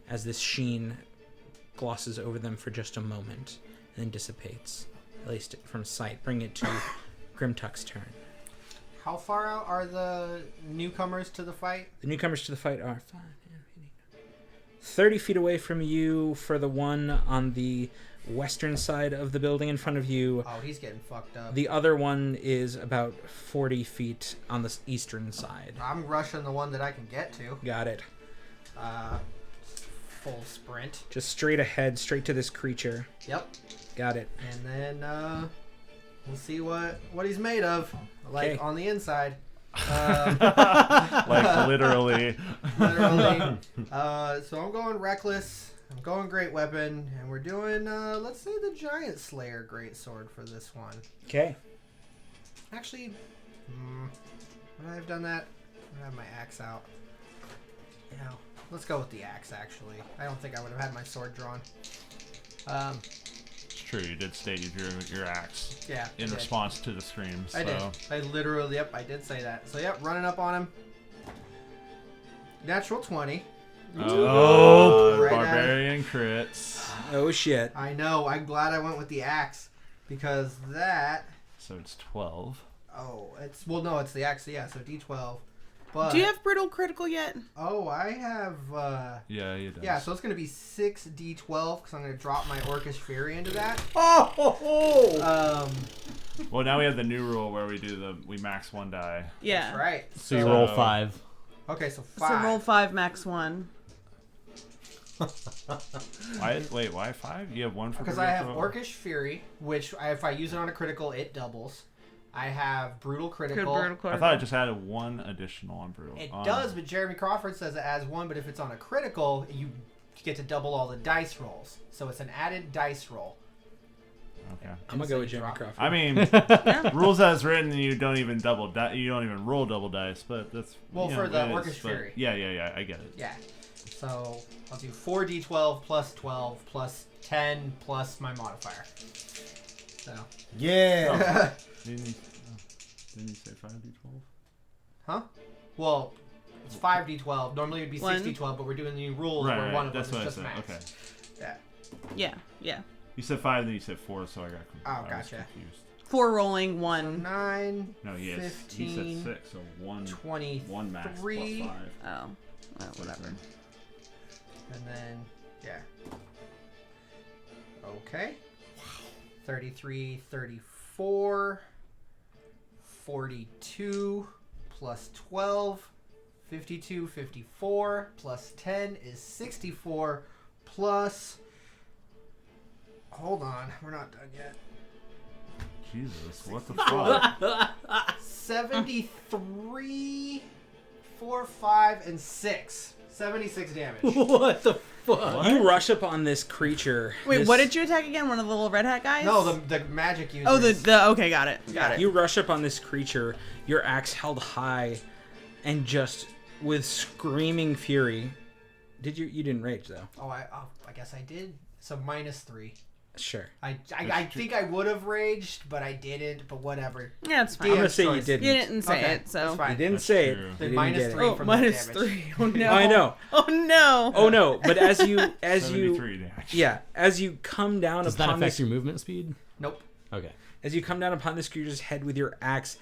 as this sheen glosses over them for just a moment, and then dissipates, at least from sight. Bring it to Grimtuck's turn. How far out are the newcomers to the fight? The newcomers to the fight are 30 feet away from you for the one on the western side of the building in front of you. Oh, he's getting fucked up. The other one is about 40 feet on the eastern side. I'm rushing the one that I can get to. Got it. Full sprint. Just straight ahead, straight to this creature. Yep. Got it. And then we'll see what he's made of, like Okay. on the inside. Like literally. Literally. So I'm going reckless. I'm going great weapon, and we're doing let's say the giant slayer greatsword for this one. Okay. Actually, when I've done that, I have my axe out. Yeah, let's go with the axe. Actually, I don't think I would have had my sword drawn. It's true, you did state you drew your axe Yeah. in response to the screams. I did. I literally, I did say that. So running up on him. Natural 20. Oh, Right barbarian crits. Oh, shit. I know. I'm glad I went with the axe because that. So it's 12. Oh, it's no, it's the axe. Yeah, so D12. But Do you have brutal critical yet? oh, I have. Yeah, you do. Yeah, so it's gonna be 6d12 because I'm gonna drop my Orcish Fury into that. Well, now we have the new rule where we max 1 die. Yeah. That's right. So you roll 5. Okay, so So 5. roll 5, max 1. Why 5? You have 1 for Because I have Orcish Fury, which if I use it on a critical, it doubles. I have Brutal Critical. I thought I just added 1 additional on Brutal. It does, but Jeremy Crawford says it adds 1, but if it's on a critical, you get to double all the dice rolls. So it's an added dice roll. Okay. I'm gonna go with Jeremy Crawford. I mean, rules as written, you don't even you don't even roll double dice, but that's for the Orcish Fury. Yeah, I get it. Yeah. So I'll do 4d12 plus 12 plus 10 plus my modifier. So. Yeah. Didn't you say 5d12? Huh? Well, it's 5d12. Normally it'd be 6d12, but we're doing the new rules where one of them is just max. Okay. Yeah. Yeah. You said 5, then you said 4, so I got confused. Oh, gotcha. 4 rolling, So 1. 9, No, he 15, he said 6, so 1 max plus 23. 5. Oh. Well, whatever. And then, yeah. Okay. 33, 34, 42, plus 12, 52, 54, plus 10 is 64, plus... Hold on, we're not done yet. Jesus, what the fuck? 73, 4, 5, and 6. 76 damage. What the fuck? You rush up on this creature. Wait, what did you attack again? One of the little red hat guys? No, the magic users. Oh, okay, got it. Got it. You rush up on this creature, your axe held high, and just with screaming fury. You didn't rage though. I guess I did. So -3. Sure. I think I would have raged, but I didn't. But whatever. Yeah, it's fine. I'm gonna say you choice. didn't. You didn't say Okay, it, so. that's fine. You didn't That's say true. it. Then You didn't get it. -3 Oh, from that minus damage. 3. Oh no. I know. Oh no. Oh no! But as you 73 damage. as you come down Does that upon affect this, your movement speed? Nope. Okay. as you come down upon this creature's head with your axe,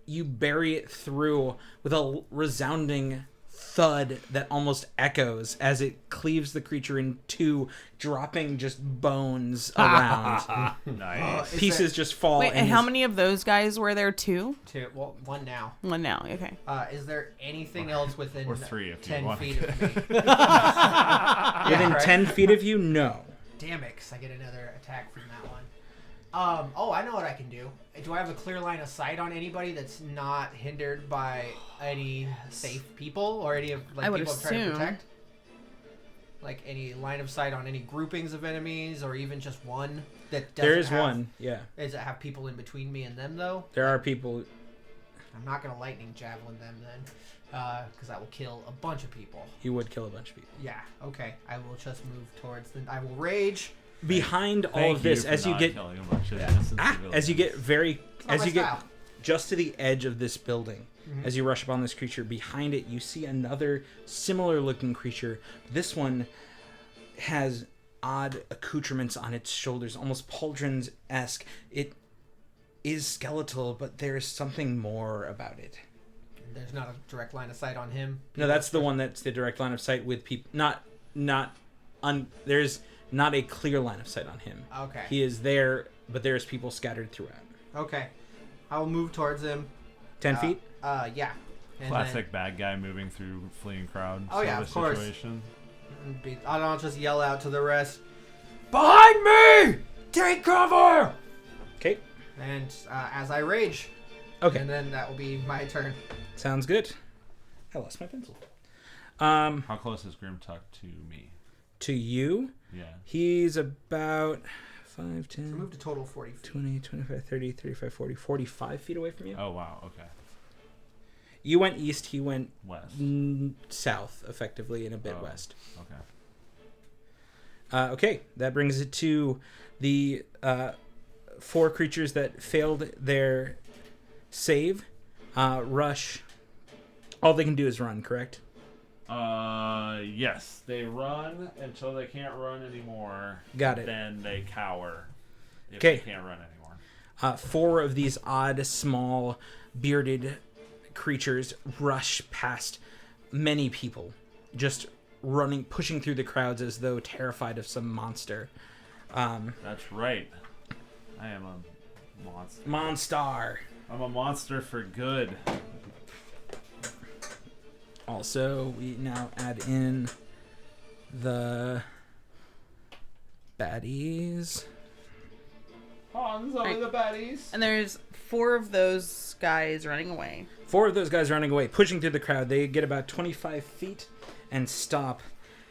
you bury it through with a resounding thud that almost echoes as it cleaves the creature in two, dropping just bones around. Nice. Pieces just fall. Wait, and how many of those guys were there? 2? Well, 1 now. 1 now. Okay. Is there anything else within Or 3 if you 10 want. feet of me? Within right? 10 feet of you? No. Damn it, 'cause I get another attack from that one. I know what I can do. Do I have a clear line of sight on anybody that's not hindered by any safe people or any of I would people I'm trying to assume. protect? Like any line of sight on any groupings of enemies or even just one that doesn't There is have, one, yeah. Does it have people in between me and them though? There are people. I'm not gonna lightning javelin them then, because that will kill a bunch of people. You would kill a bunch of people. Yeah. Okay. I will just move towards the. I will rage. Behind all Thank of this, for as you not get killing a bunch of innocent civilians. as you get very not as my you get style. just to the edge of this building, Mhm. as you rush upon this creature, behind it you see another similar looking creature. This one has odd accoutrements on its shoulders, almost pauldrons-esque. It is skeletal, but there's something more about it. There's not a direct line of sight on him. No, that's the one that's the direct line of sight with people. There's not a clear line of sight on him. Okay. He is there, but there's people scattered throughout. Okay. I will move towards him. 10 feet? Yeah. And Classic bad guy moving through fleeing crowd. Oh, yeah, sort of course. Situation. I'll just yell out to the rest. Behind me! Take cover! Okay. And as I rage. Okay. And then that will be my turn. Sounds good. I lost my pencil. How close is Grimtuck to me? To you, Yeah. he's about 5, So 10, move to total 40 feet. 20, 25, 30, 35, 40, 45 feet away from you. Oh, wow. Okay. You went east, he went West. south, effectively, and a bit Oh. west. Okay. Okay, that brings it to the 4 creatures that failed their save. Rush. All they can do is run, correct? Yes. They run until they can't run anymore. Got it. Then they cower. If Okay. they can't run anymore. 4 of these odd, small, bearded creatures rush past many people, just running, pushing through the crowds as though terrified of some monster. That's right. I am a monster. Monstar. I'm a monster for good. Also, we now add in the baddies. Hans, only the baddies. And there's 4 of those guys running away. 4 of those guys running away, pushing through the crowd. They get about 25 feet and stop,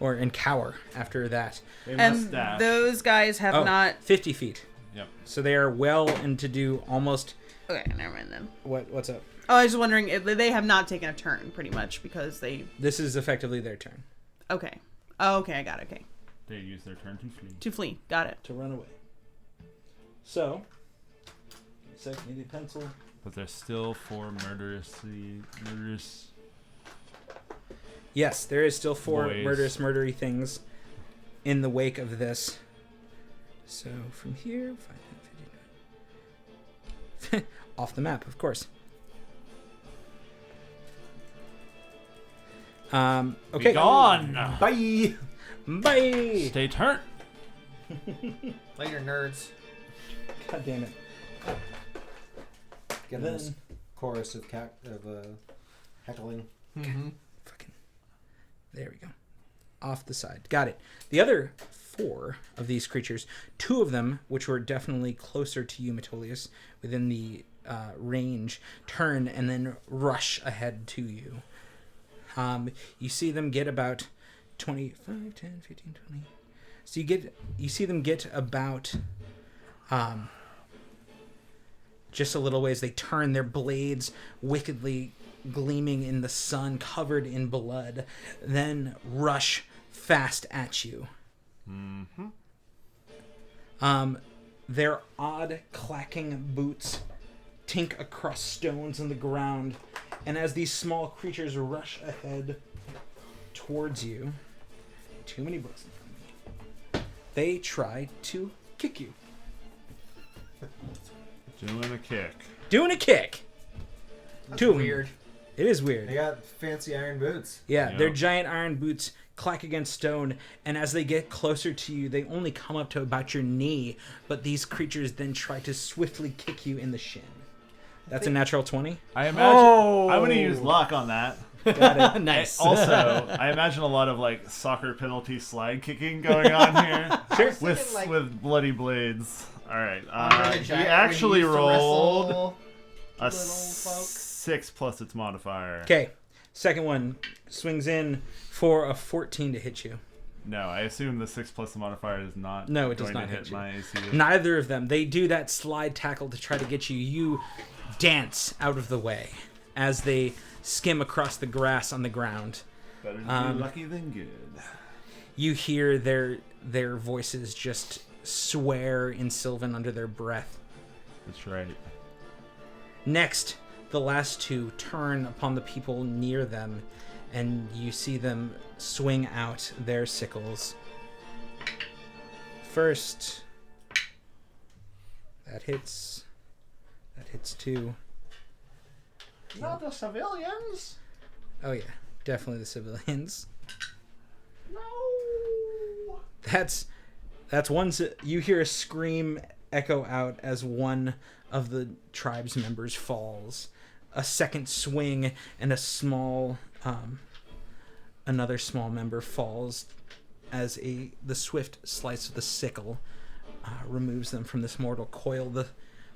and cower after that. They And must dash. those guys have not... 50 feet. Yep. So they are well into do almost... Okay, never mind then. What's up? Oh, I was just wondering if they have not taken a turn, pretty much, because they... This is effectively their turn. Okay. Oh, okay, I got it, okay. They use their turn to flee. To flee, got it. To run away. So... Give me the pencil. But there's still 4 murderous... Yes, there is still 4 Boys. murdery things in the wake of this. So from here, 5, 10, 15, off the map, of course. Okay. Be gone! Bye. Bye. Stay turn! Later, nerds. God damn it. Get Then- this chorus of heckling. Mm-hmm. Fucking. There we go. Off the side. Got it. The other 4 of these creatures, 2 of them, which were definitely closer to you, Metolius, within the range, turn and then rush ahead to you. You see them get about 25, 10, 15, 20. So you see them get about just a little ways. They turn, their blades wickedly gleaming in the sun, covered in blood, then rush fast at you. Mm-hmm. Their odd clacking boots tink across stones on the ground, and as these small creatures rush ahead towards you, too many books in front of me, they try to kick you. Doing a kick. Doing a kick. That's Two of them. weird. It is weird. They got fancy iron boots. Yeah, Yeah. their giant iron boots clack against stone, and as they get closer to you, they only come up to about your knee, but these creatures then try to swiftly kick you in the shin. That's a natural 20. I imagine... I'm going to use luck on that. Got it. Nice. Also, I imagine a lot of like soccer penalty slide kicking going on here. Sure. With like- with bloody blades. All right. Andre the He Giant actually when he used to rolled wrestle a little folk. 6 plus its modifier. Okay, second one swings in for a 14 to hit you. No, I assume the 6 plus the modifier is not. No, it does going not to hit hit you. my AC. Neither of them. They do that slide tackle to try to get you. You dance out of the way as they skim across the grass on the ground. Better to be lucky than good. You hear their voices just swear in Sylvan under their breath. That's right. Next, the last 2 turn upon the people near them, and you see them swing out their sickles. First, that hits. That hits 2. Not the civilians. Oh yeah, definitely the civilians. No. That's one. You hear a scream echo out as one of the tribe's members falls. A second swing and another small member falls as the swift slice of the sickle removes them from this mortal coil. The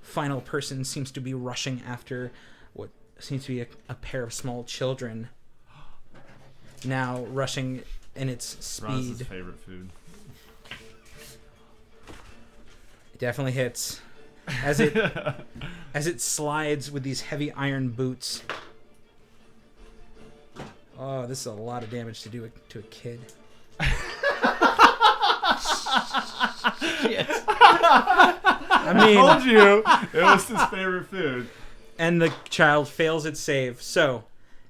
final person seems to be rushing after what seems to be a pair of small children. Now rushing in its Ron's speed. favorite food. It definitely hits as it slides with these heavy iron boots. Oh, this is a lot of damage to do to a kid. I told you it was his favorite food. And the child fails its save. So,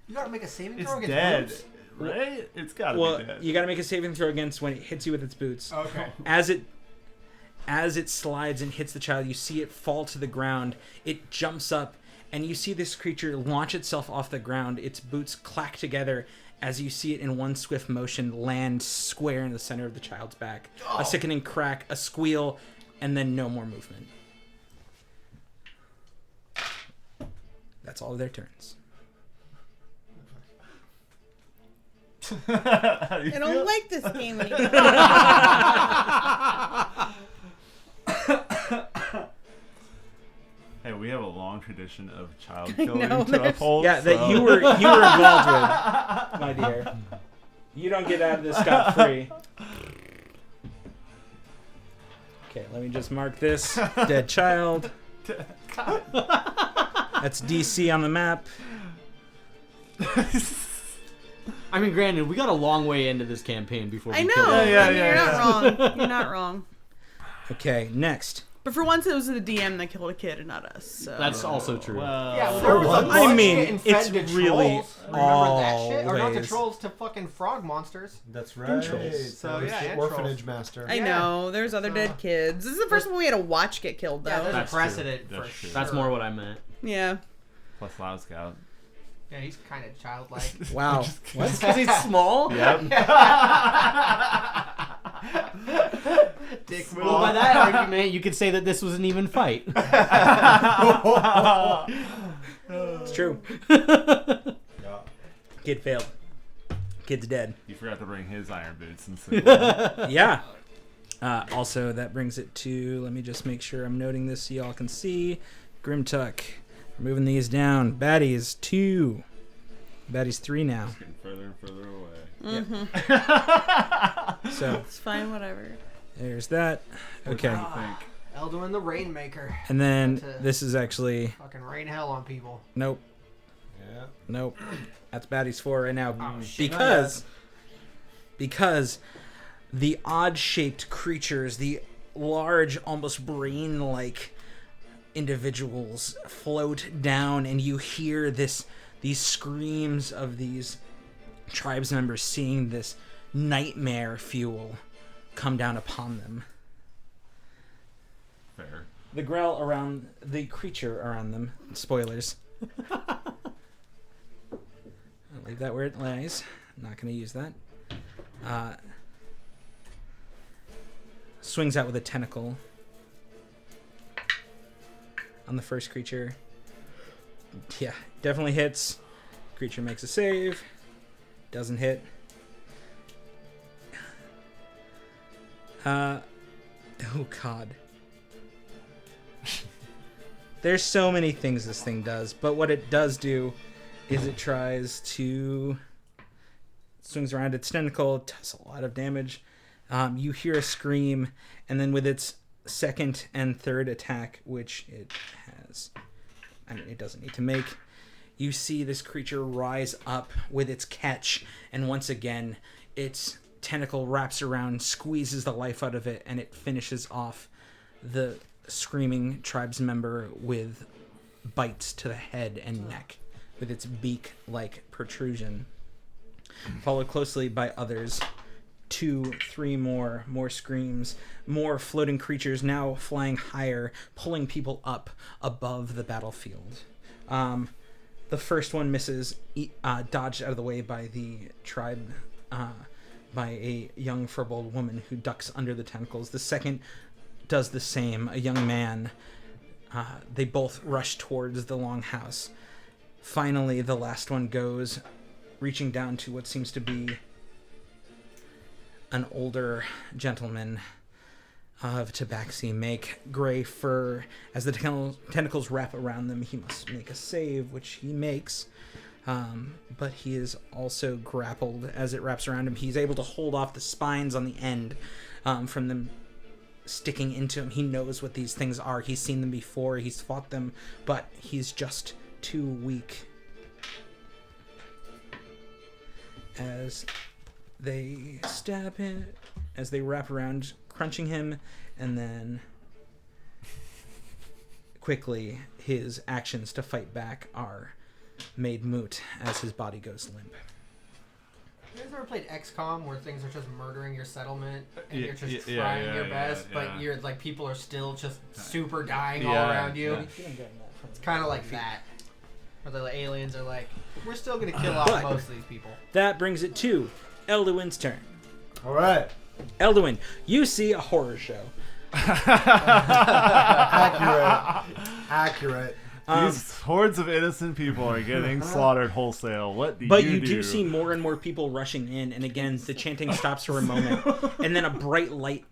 You gotta make a saving It's throw against dead, boots? right? It's gotta well, be dead. you got to make a saving throw against when it hits you with its boots. Okay. As it slides and hits the child, you see it fall to the ground. It jumps up, and you see this creature launch itself off the ground. Its boots clack together as you see it in one swift motion land square in the center of the child's back. A sickening crack, a squeal, and then no more movement. That's all of their turns. I don't like this game anymore. Hey, we have a long tradition of child killing to uphold. Yeah, that you were involved with, my dear. You don't get out of this scot-free. Okay, let me just mark this. Dead child. That's DC on the map. I mean, granted, we got a long way into this campaign before we I know. killed I mean, you're not wrong. You're not wrong. Okay, next. But for once, it was the DM that killed a kid and not us. So. That's also true. Yeah, there was a bunch getting it's fed to really trolls. remember that shit, or not to always- trolls to fucking frog monsters. That's right. trolls. So yeah, the and orphanage master. I know. There's other dead kids. This is the first one we had to watch get killed, though. Yeah, there's That's a precedent true. for That's true. sure. That's more what I meant. Yeah. Plus Loud Scout. Yeah, he's kind of childlike. Wow. What? Because he's small? Yep. Dick Well, move. by that argument, you could say that this was an even fight. It's true. Kid failed. Kid's dead. He forgot to bring his iron boots and so Yeah. Also, that brings it to, let me just make sure I'm noting this so y'all can see. Grimtuck. We're moving these down. Baddies 2. Baddies 3 now. it's getting further and further away. So It's fine, whatever. there's that. Okay. I think. Elwyn the Rainmaker. And then That's a- this is actually, Fucking rain hell on people. nope. Yeah. Nope. That's Baddies 4 right now. Oh, shit. Because the odd-shaped creatures, the large, almost brain-like individuals float down, and you hear these screams of these tribes members seeing this nightmare fuel come down upon them. Fair. The growl around the creature around them. Spoilers. I'll leave that where it lies. I'm not going to use that. Swings out with a tentacle on the first creature. Yeah, definitely hits. Creature makes a save. Doesn't hit. Oh god. There's so many things this thing does, but what it does do is it tries to swings around its tentacle, does a lot of damage. You hear a scream, and then with its second and third attack, which it has, I mean, it doesn't need to make, you see this creature rise up with its catch, and once again, its tentacle wraps around, squeezes the life out of it, and it finishes off the screaming tribes member with bites to the head and neck with its beak-like protrusion, followed closely by others. 2, 3 more screams, more floating creatures now flying higher, pulling people up above the battlefield. The first one misses, dodged out of the way by the tribe, by a young furboled woman who ducks under the tentacles. The second does the same, a young man. They both rush towards the longhouse. Finally, the last one goes, reaching down to what seems to be an older gentleman of tabaxi make, gray fur. As the tentacles wrap around them, he must make a save, which he makes. But he is also grappled as it wraps around him. He's able to hold off the spines on the end from them sticking into him. He knows what these things are. He's seen them before. He's fought them, but he's just too weak. As they stab him, as they wrap around, crunching him, and then quickly his actions to fight back are made moot as his body goes limp. You guys ever played XCOM where things are just murdering your settlement and Yeah, you're just yeah, trying yeah, your yeah, best, yeah. but you're like people are still just super dying all Yeah, around you? yeah. It's kind of like that. Where the aliens are like, we're still gonna kill off But- most of these people. That brings it to Elwyn's turn. All right. Elwyn, you see a horror show. Accurate. These hordes of innocent people are getting slaughtered wholesale. What do But you you do? do see more and more people rushing in, and again, the chanting stops for a moment, and then a bright light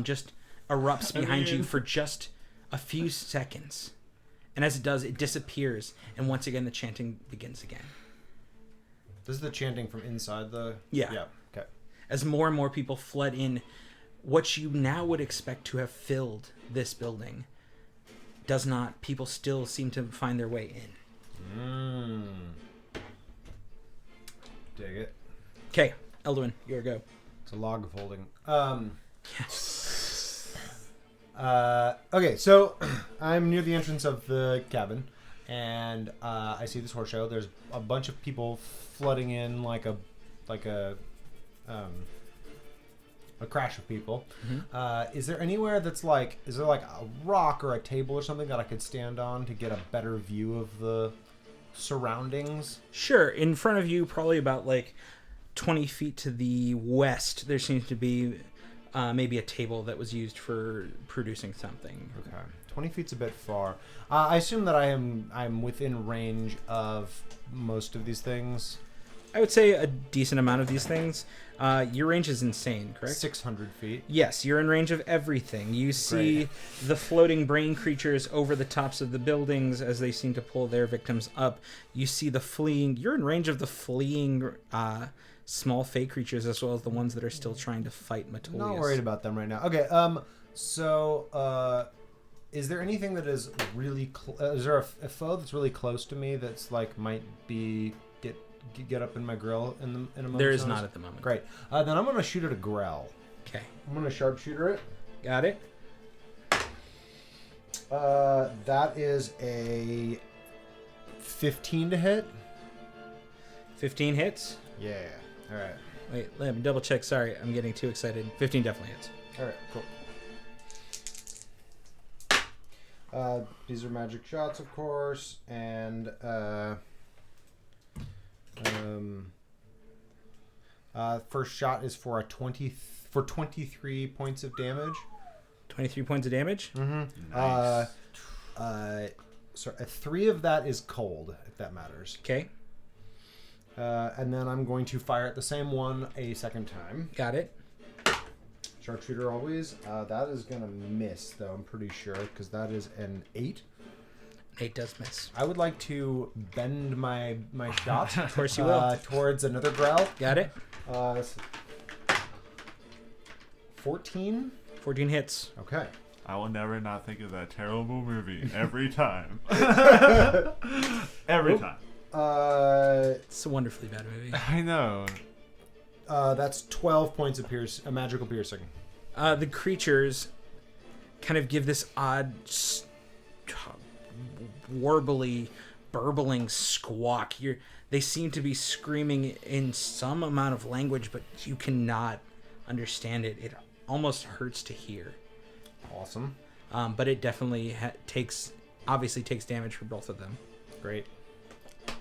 just erupts behind you for just a few seconds. And as it does, it disappears, and once again, the chanting begins again. This is the chanting from inside the... Yeah. Yeah, okay. As more and more people flood in, what you now would expect to have filled this building does not. People still seem to find their way in. Dig it. Okay, Elwyn, your go. It's a log of holding. Okay, so I'm near the entrance of the cabin, and I see this horse show. There's a bunch of people flooding in like a crash of people. Is there anywhere that's like, is there like a rock or a table or something that I could stand on to get a better view of the surroundings? Sure, in front of you, probably about like 20 feet to the west, there seems to be maybe a table that was used for producing something. Okay, 20 feet's a bit far. I assume that I'm within range of most of these things. I would say a decent amount of these things. Your range is insane, correct? 600 feet. Yes, you're in range of everything. You see the floating brain creatures over the tops of the buildings as they seem to pull their victims up. You see the fleeing... You're in range of the fleeing small fey creatures as well as the ones that are still trying to fight Metolius. Not worried about them right now. Okay, so is there anything that is really... is there a foe that's really close to me that's like might be... Get up in my grill in a moment? There is not at the moment. Great. Then I'm going to shoot at a grell. Okay. I'm going to sharpshooter it. Got it. That is a 15 to hit. 15 hits? Yeah. All right. Wait, let me double check. Sorry, I'm getting too excited. 15 definitely hits. All right, cool. These are magic shots, of course, and first shot is for 23 points of damage. 23 points of damage? Mm-hmm. Nice. So 3 of that is cold, if that matters. Okay. And then I'm going to fire at the same one a second time. Got it. Sharpshooter always. That is going to miss, though, I'm pretty sure, because that is an 8. 8 does miss. I would like to bend my shot. Of course you will. Towards another growl. Got it. 14. 14 hits. Okay. I will never not think of that terrible movie every time. Every time. It's a wonderfully bad movie. I know. That's 12 points of magical piercing. The creatures kind of give this odd, warbly, burbling squawk. They seem to be screaming in some amount of language, but you cannot understand it. It almost hurts to hear. Awesome. But it definitely takes damage for both of them. Great.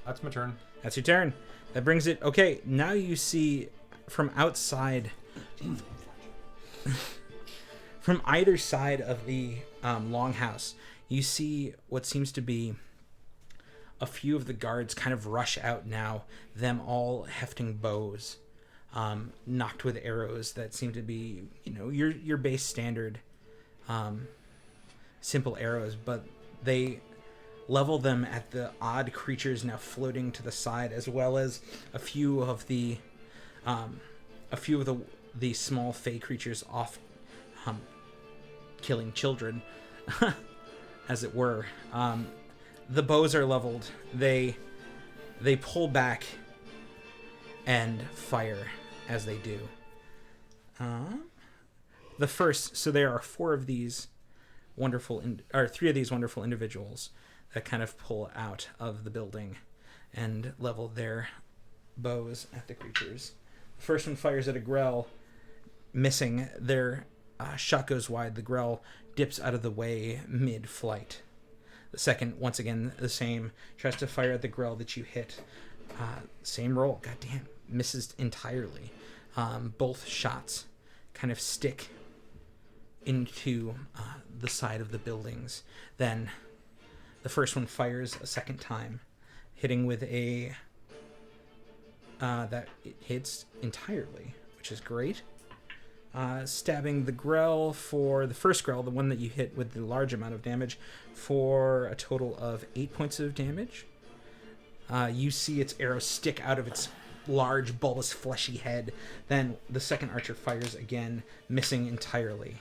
That's my turn. That's your turn. That brings it... Okay, now you see from outside... from either side of the longhouse, you see what seems to be a few of the guards kind of rush out now, them all hefting bows, knocked with arrows that seem to be, your base standard simple arrows, but they level them at the odd creatures now floating to the side, as well as a few of the small fey creatures off killing children, as it were. The bows are leveled. They pull back and fire as they do. The first, so there are 4 of these wonderful, or 3 of these wonderful individuals that kind of pull out of the building and level their bows at the creatures. The first one fires at a grell, missing. Their shot goes wide. The grell dips out of the way mid-flight. The second, once again, the same, tries to fire at the grell that you hit. Same roll. Goddamn, misses entirely. Both shots kind of stick into the side of the buildings. Then The first one fires a second time, hitting with a... that it hits entirely, which is great. Stabbing the Grell for the first Grell, the one that you hit with the large amount of damage, for a total of 8 points of damage. You see its arrow stick out of its large, bulbous, fleshy head. Then the second archer fires again, missing entirely,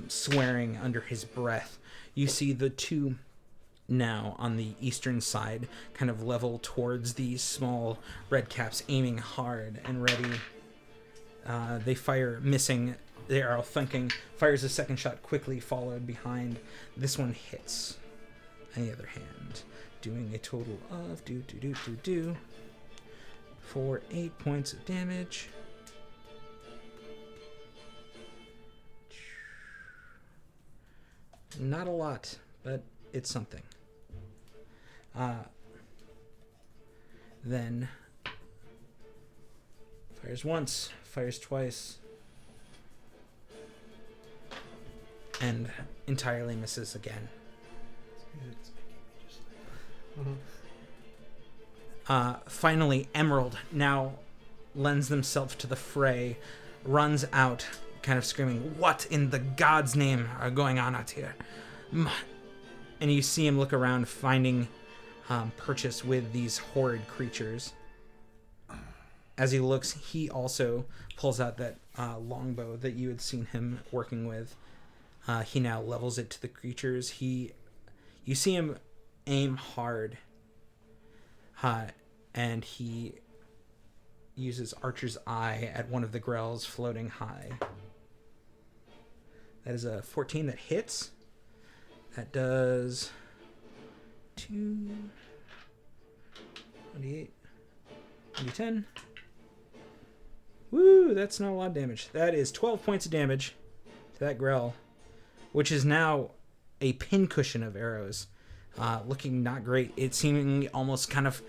swearing under his breath. You see the two now on the eastern side kind of level towards these small red caps, aiming hard and ready. They fire, missing. The arrow thunking, fires a second shot quickly, followed behind. This one hits. On the other hand, doing a total of for 8 points of damage. Not a lot, but it's something. Then fires once, fires twice, and entirely misses again. Finally, Emerald now lends themselves to the fray, runs out, kind of screaming, "What in the God's name are going on out here?" And you see him look around, finding purchase with these horrid creatures. As he looks, he also pulls out that longbow that you had seen him working with. He now levels it to the creatures. You see him aim hard, and he uses Archer's Eye at one of the Grells floating high. That is a 14 that hits. That does 2, 28, 10. Woo, that's not a lot of damage. That is 12 points of damage to that Grell, which is now a pincushion of arrows. Looking not great. It seemingly almost kind of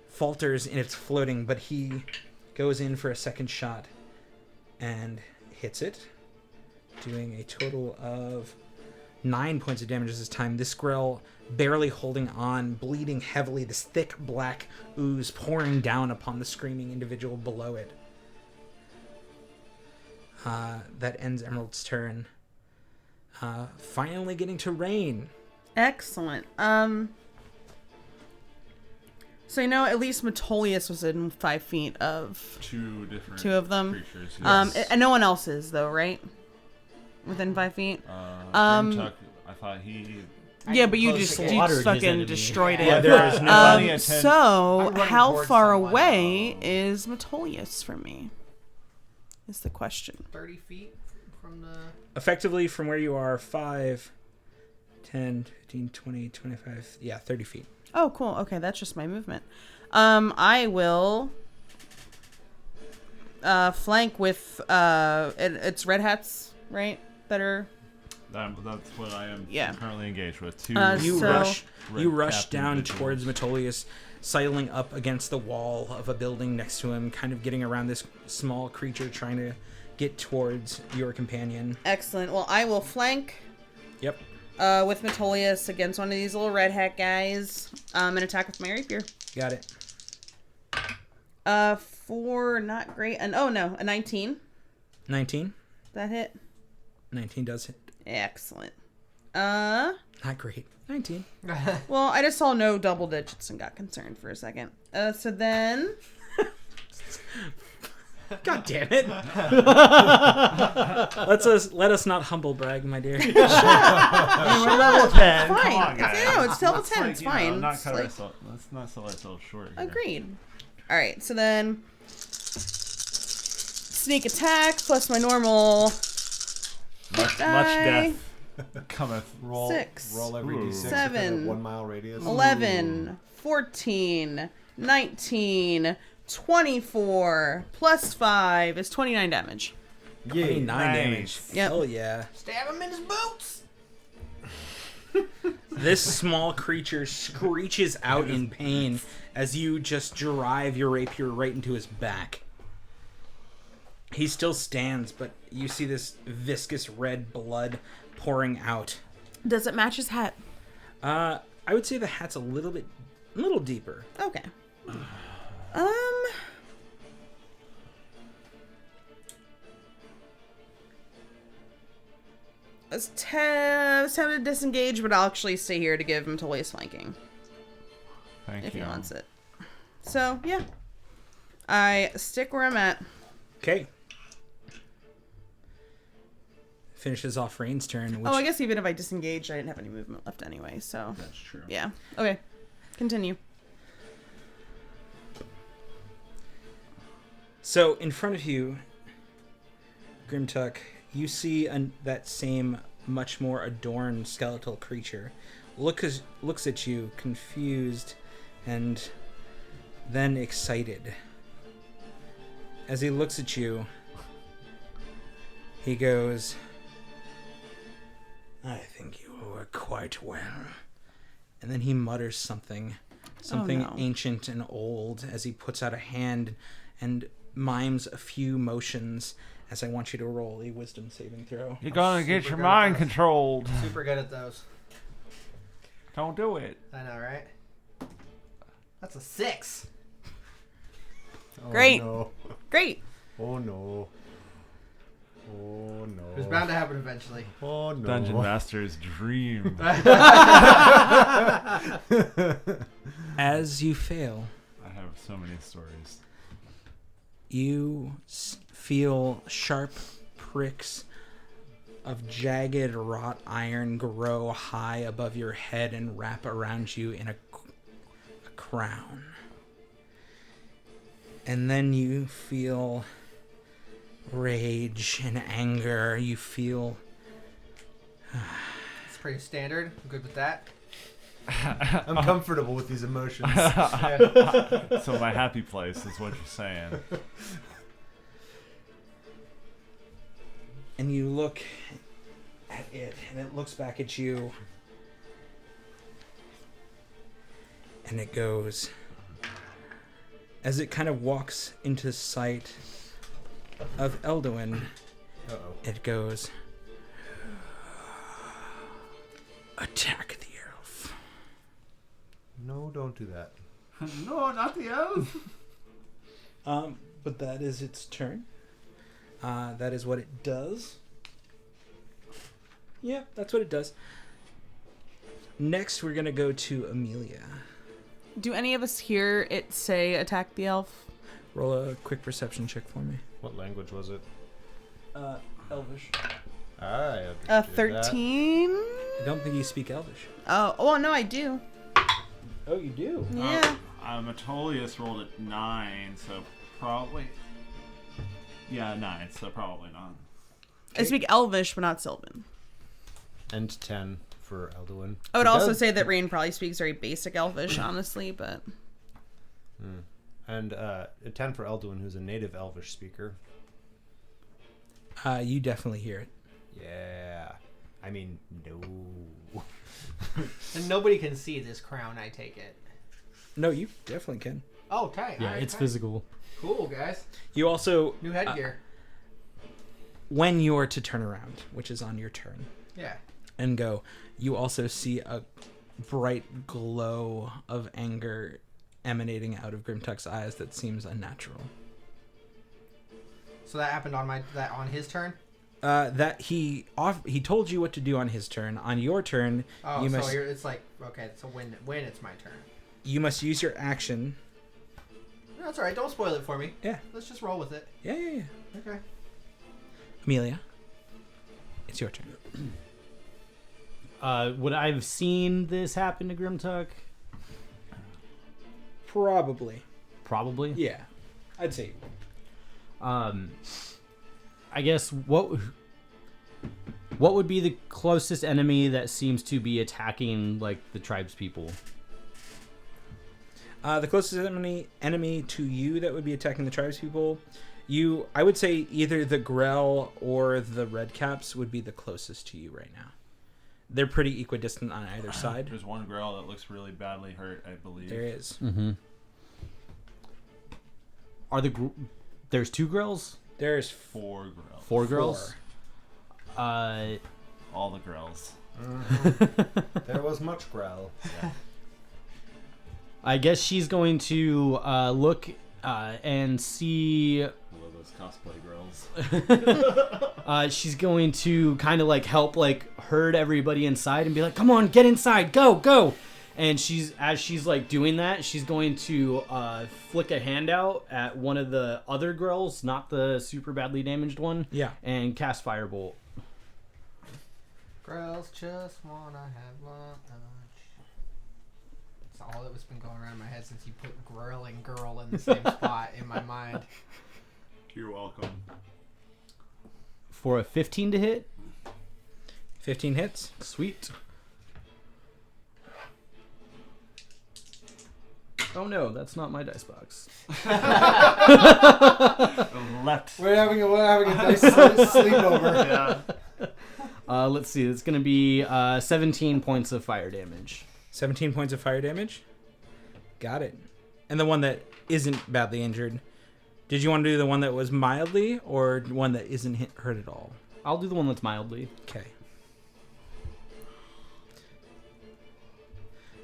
falters in its floating, but he goes in for a second shot and hits it, doing a total of 9 points of damage this time. This Grell barely holding on, bleeding heavily, this thick black ooze pouring down upon the screaming individual below it. That ends Emerald's turn. Finally getting to Rain. Excellent. So I know at least Metolius was in 5 feet of Two different two of them. creatures. Yes. And no one else is though, right? Within 5 feet. Grimtuck, I thought he. Yeah, but you close just to you watered his fucking enemy. destroyed Yeah, it. there is no. So I'm running how towards far someone. away is Metolius from me? Is the question. 30 feet from the... Effectively, from where you are, 5, 10, 15, 20, 25. Yeah, 30 feet. Oh, cool. Okay, that's just my movement. I will flank with it's red hats, right? That are That's what I am Yeah. currently engaged with. Two. You So- rush red-capped down individuals. towards Metolius, sidling up against the wall of a building next to him, kind of getting around this small creature, trying to get towards your companion. excellent. Well, I will flank Yep. with Metolius against one of these little red hat guys. And attack with my rapier. Got it. 4, not great. And oh no, a 19. 19. That hit. 19 does hit. Excellent. Not great. 19. Well, I just saw no double digits and got concerned for a second. So then, God damn it. Let us not humble brag, my dear. We're level 10. fine. Come on, guys. No, it's level Let's, 10. It's you know, fine. not It's cut like- ourselves. Let's not sell ourselves short here. Agreed. All right, so then sneak attack plus my normal Much die. death cometh. Roll 6, roll every Ooh. d6 within 7, a 1 mile radius. 11, 14, 19, 24 plus 5 is 29 damage. 29 Nice. damage. Yep. Hell yeah. Stab him in his boots! This small creature screeches out in pain as you just drive your rapier right into his back. He still stands, but you see this viscous red blood pouring out. Does it match his hat? I would say the hat's a little deeper. Okay. I was tempted to disengage, but I'll actually stay here to give him to waist flanking Thank if you. he wants it. So yeah, I stick where I'm at. Okay. Finishes off Rain's turn. Which, Oh, I guess even if I disengaged, I didn't have any movement left anyway. So That's true. yeah. Okay. Continue. So in front of you, Grimtuck, you see that same, much more adorned skeletal creature. Looks at you, confused, and then excited. As he looks at you, he goes, "I think you will work quite well." And then he mutters something no. ancient and old as he puts out a hand and mimes a few motions. As I want you to roll a wisdom saving throw. You're gonna get super your good at mind those. controlled. Super good at those. Don't do it. I know, right? That's a 6. Oh, Great. No. Great. Oh no. Oh no. It was bound to happen eventually. Oh no. Dungeon Master's dream. As you fail, I have so many stories. you feel sharp pricks of jagged wrought iron grow high above your head and wrap around you in a crown. And then you feel rage and anger. You feel It's pretty standard. I'm good with that. I'm comfortable with these emotions. So my happy place is what you're saying. and you look at it, and it looks back at you, and it goes, as it kind of walks into sight of Elwyn, Uh-oh. it goes, "Attack the elf." No, don't do that. No, not the elf. But that is its turn. That is what it does. Yeah, that's what it does. Next, we're gonna go to Amelia. Do any of us hear it say attack the elf? Roll a quick perception check for me. What language was it? Elvish. I A 13? I don't think you speak Elvish. Oh, no, I do. Oh, you do? Yeah. Metolius rolled at 9, so probably. Yeah, 9, so probably not. I speak Elvish, but not Sylvan. And 10 for Elwyn. I would also say that Rain probably speaks very basic Elvish, honestly, but... And a 10 for Elwyn, who's a native Elvish speaker. You definitely hear it. Yeah. I mean, no. And nobody can see this crown, I take it. No, you definitely can. Oh, tight. Yeah, Alright, it's tight. physical. Cool, guys. You also, New headgear. when you're to turn around, which is on your turn, Yeah. and go, you also see a bright glow of anger emanating out of Grimtuck's eyes that seems unnatural. So that happened on his turn? That he told you what to do on his turn. On your turn, Oh, you so must it's like, okay, so when it's my turn. you must use your action. No, that's alright. Don't spoil it for me. Yeah. Let's just roll with it. Yeah. Okay. Amelia, it's your turn. Would I have seen this happen to Grimtuck? Probably. Probably. Yeah, I'd say. I guess what would be the closest enemy that seems to be attacking like the tribe's people? The closest enemy to you that would be attacking the tribespeople, I would say either the Grell or the Redcaps would be the closest to you right now. They're pretty equidistant on either side. There's one girl that looks really badly hurt, I believe. There is. Mm-hmm. There's 2 girls? There's 4 girls. 4 girls? Four. All the girls. There was much growl. I guess she's going to look and see. One of those cosplay girls. She's going to kind of like help like herd everybody inside and be like, "Come on, get inside, go, go!" And as she's like doing that, she's going to flick a hand out at one of the other girls, not the super badly damaged one. Yeah. And cast Firebolt. Girls just wanna have lunch. It's all that was been going around in my head since you put grill and girl in the same spot in my mind. You're welcome. For a 15 to hit. 15 hits. Sweet. Oh no, that's not my dice box. Left. We're having a nice sleepover. Yeah. Let's see. It's going to be 17 points of fire damage. 17 points of fire damage. Got it. And the one that isn't badly injured. Did you want to do the one that was mildly or one that isn't hurt at all? I'll do the one that's mildly. Okay.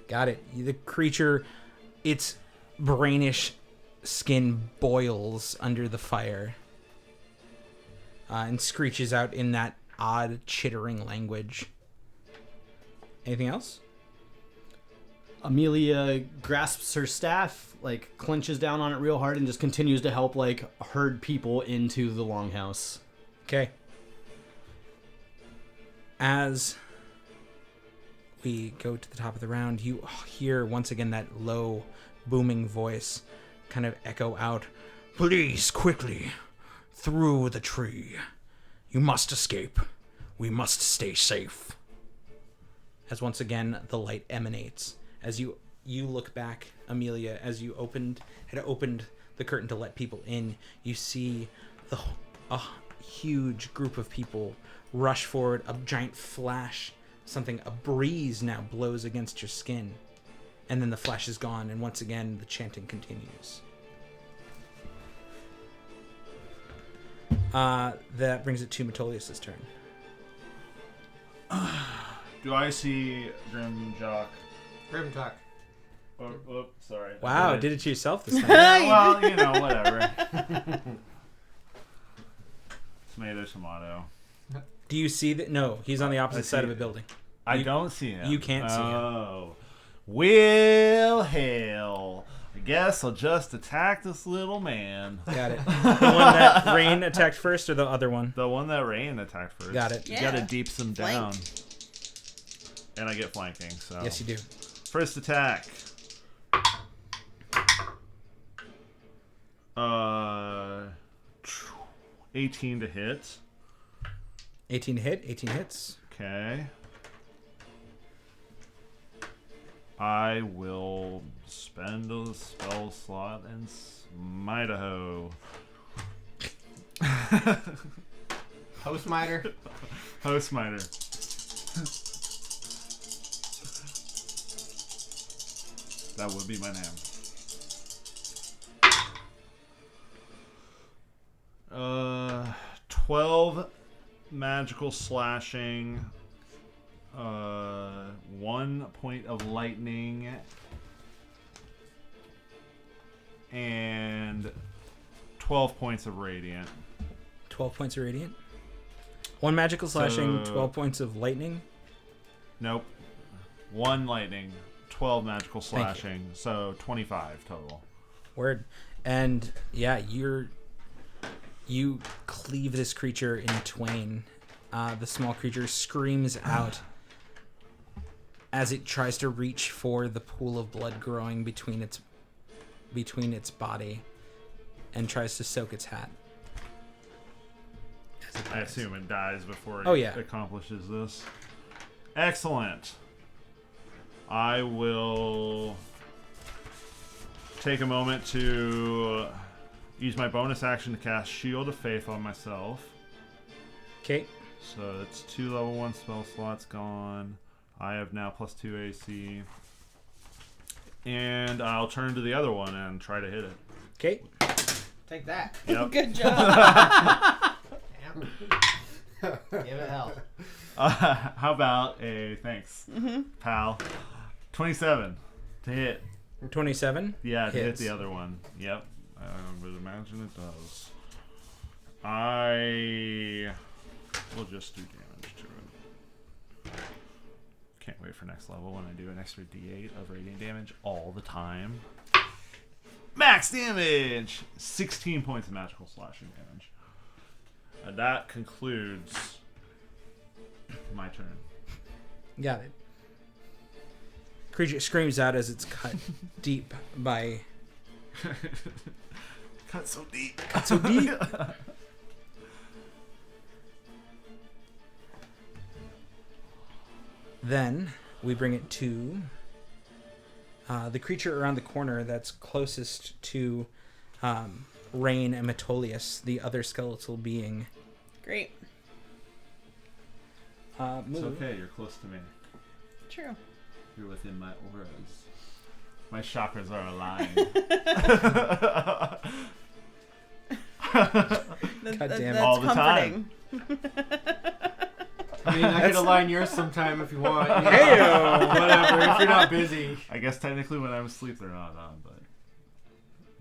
Got it. The creature, its brainish skin boils under the fire and screeches out in that odd chittering language. Anything else? Amelia grasps her staff, like clenches down on it real hard, and just continues to help like herd people into the longhouse. Okay. As we go to the top of the round, you hear once again that low, booming voice kind of echo out, "Please, quickly, through the tree. You must escape. We must stay safe." As once again, the light emanates. As you look back, Amelia, as you had opened the curtain to let people in, you see a huge group of people rush forward, a giant flash, a breeze now blows against your skin. And then the flash is gone, and once again, the chanting continues. That brings it to Metolius' turn. Do I see Grim Jock? Grim Talk. Oh, sorry. Wow, did it to yourself this time. Well, whatever. Tomato. Do you see that? No, he's on the opposite side of a building. I don't see him. You can't see him. Oh. Well, hell. I guess I'll just attack this little man. Got it. The one that Rain attacked first, or the other one? The one that Rain attacked first. Got it. You Yeah. gotta deep some down. Flank. And I get flanking, so. Yes, you do. First attack. 18 to hit. 18 to hit. 18 hits. Okay. I will spend a spell slot and Smite-a-ho. Postmiter. Postmiter. That would be my name. 12 magical slashing, 1 point of lightning, and 12 points of radiant. 12 points of radiant. 1 magical slashing, So- 12 points of lightning. Nope. 1 lightning, 12 magical Thank you. slashing, so 25 total. Word. And yeah, you cleave this creature in twain. The small creature screams out as it tries to reach for the pool of blood growing between its body and tries to soak its hat. I assume it dies before Oh, it yeah. accomplishes this. Excellent. I will take a moment to use my bonus action to cast Shield of Faith on myself. Okay. So it's 2 level 1 spell slots gone. I have now +2 AC. And I'll turn to the other one and try to hit it. Okay. Take that. Yep. Good job. Damn. Give it hell. How about a thanks, pal? 27 to hit. 27? Yeah, to hit Hits. the other one. Yep. I would imagine it does. I will just do damage to it. Can't wait for next level when I do an extra d8 of radiant damage all the time. Max damage! 16 points of magical slashing damage. And that concludes my turn. Got it. Creature screams out as it's cut deep by... Cut so deep. Cut so deep? Then we bring it to the creature around the corner that's closest to Rain and Metolius, the other skeletal being. Great. It's Move. okay, you're close to me. True. You're within my auras. My chakras are aligned. God damn it. That's All the comforting. I mean, I could align yours sometime if you want. You know, Heyo. whatever, if you're not busy. I guess technically when I'm asleep they're not on, but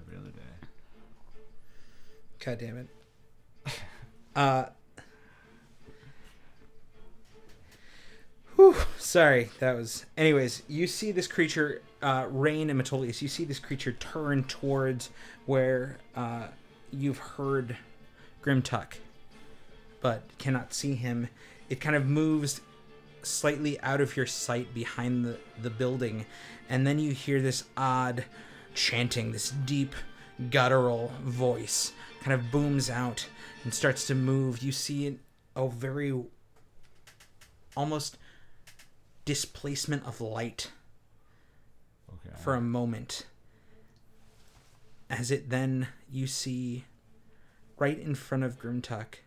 every other day. God damn it. Whew, sorry, that was... Anyways, you see this creature, Rain and Metolius, you see this creature turn towards where you've heard Grimtuck, but cannot see him. It kind of moves slightly out of your sight behind the building, and then you hear this odd chanting, this deep, guttural voice kind of booms out and starts to move. You see a very almost displacement of light Okay. for a moment, as it then you see right in front of Grimtuck.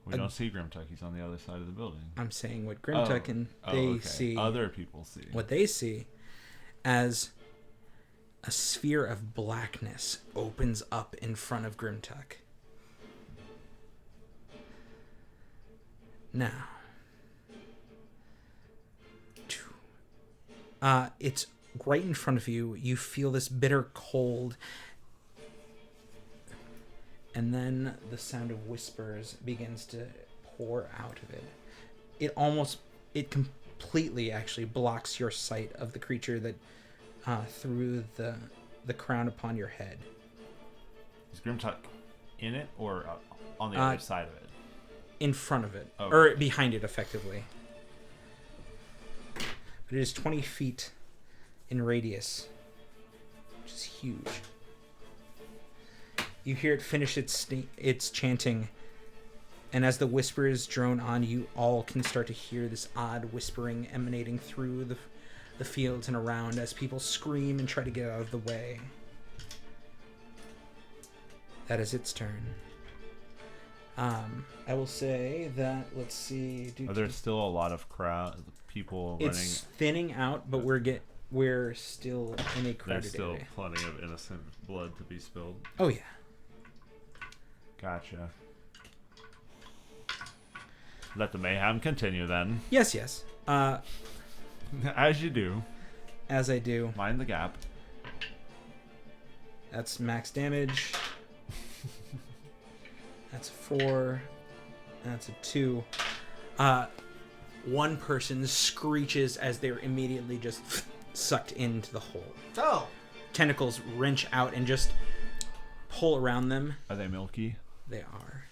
We don't see Grimtuck, he's on the other side of the building. I'm saying what Grimtuck and they see, Other people see. what they see as a sphere of blackness opens up in front of Grimtuck. Now, it's right in front of you. You feel this bitter cold, and then the sound of whispers begins to pour out of it. It completely actually blocks your sight of the creature that threw the crown upon your head. Is Grimtuck in it or on the other side of it? In front of it, Okay. or behind it, effectively. But it is 20 feet in radius, which is huge. You hear it finish its chanting, and as the whispers drone on, you all can start to hear this odd whispering emanating through the fields and around as people scream and try to get out of the way. That is its turn. I will say that, let's see. Are there still a lot of people It's running? thinning out, but we're still in a There's crowded still area. plenty of innocent blood to be spilled. Oh yeah. Gotcha. Let the mayhem continue then. Yes. As you do. As I do. Mind the gap. That's max damage. That's a 4. That's a 2. One person screeches as they're immediately just sucked into the hole. Oh, Tentacles wrench out and just pull around them. Are they milky? They are.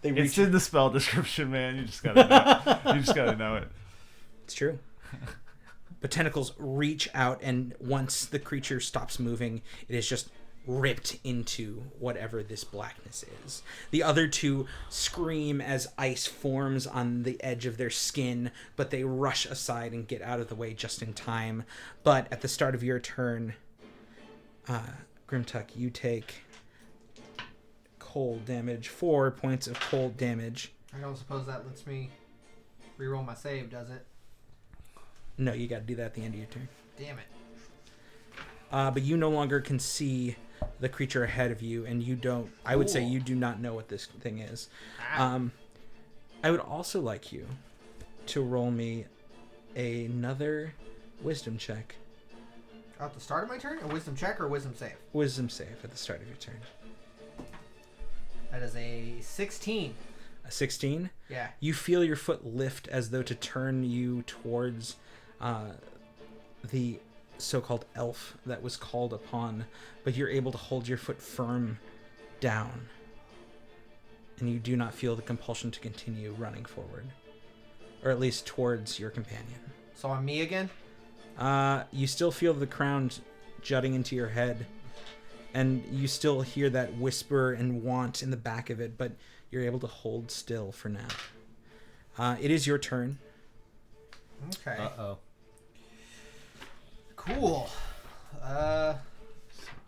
They It's reach. in the spell description, man. You just gotta know. You just gotta know it. It's true. But tentacles reach out, and once the creature stops moving, it is just ripped into whatever this blackness is. The other two scream as ice forms on the edge of their skin, but they rush aside and get out of the way just in time. But at the start of your turn, Grimtuck, you take cold damage, 4 points of cold damage. I don't suppose that lets me reroll my save, does it? No, you gotta do that at the end of your turn. Damn it. but you no longer can see the creature ahead of you, and you don't. I would say you do not know what this thing is. I would also like you to roll me another wisdom check. At the start of my turn? A wisdom check or a wisdom save? Wisdom save at the start of your turn. That is a 16. A 16? Yeah. You feel your foot lift as though to turn you towards the so-called elf that was called upon, but you're able to hold your foot firm down. And you do not feel the compulsion to continue running forward. Or at least towards your companion. So I'm me again? You still feel the crown jutting into your head, and you still hear that whisper and want in the back of it, but you're able to hold still for now. It is your turn. Okay. Uh-oh. Cool.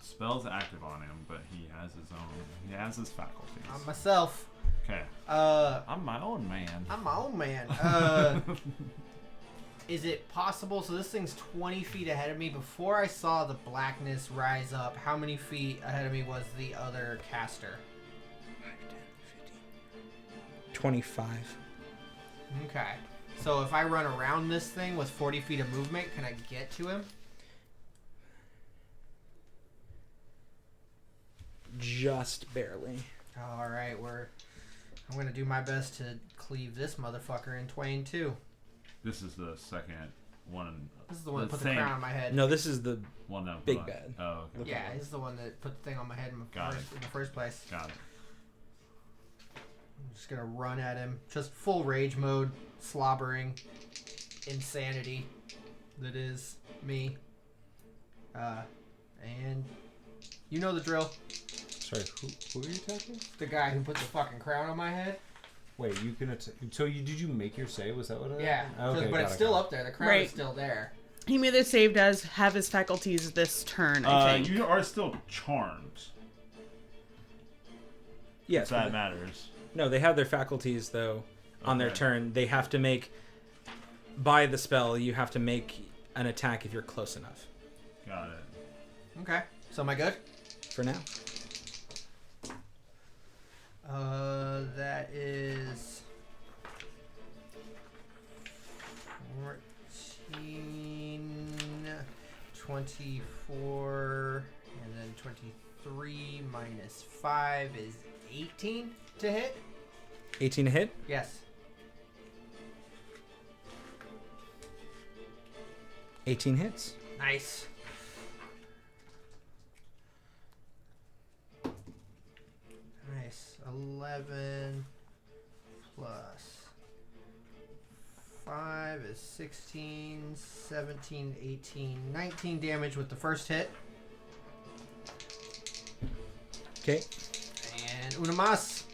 Spell's active on him, but he has his own. He has his faculties. I'm myself. Okay. I'm my own man. I'm my own man. Is it possible? So this thing's 20 feet ahead of me. Before I saw the blackness rise up, how many feet ahead of me was the other caster? 25. Okay. So if I run around this thing with 40 feet of movement, can I get to him? Just barely. All right, I'm gonna do my best to cleave this motherfucker in twain too. This is the second one. This is the one that put the crown on my head. No, this is the one that big bad. Oh, okay. Yeah, this is the one that put the thing on my head in the first place. Got it. I'm just gonna run at him, just full rage mode, slobbering, insanity. That is me. And you know the drill. Sorry, who are you attacking? The guy who put the fucking crown on my head. Wait, you can so did you make your save? Was that what it Yeah, okay, but it's still up there. The crown Right. is still there. He made the save does have his faculties this turn, I think. You are still charmed. Yes. If that matters. No, they have their faculties though on their turn. They have to make by the spell. You have to make an attack if you're close enough. Got it. Okay, so am I good? For now. That is 14, 24, and then 23 minus 5 is 18 to hit? 18 to hit? Yes. 18 hits. Nice. Nice. 11 plus 5 is 16, 17, 18, 19 damage with the first hit. Okay. And una mas.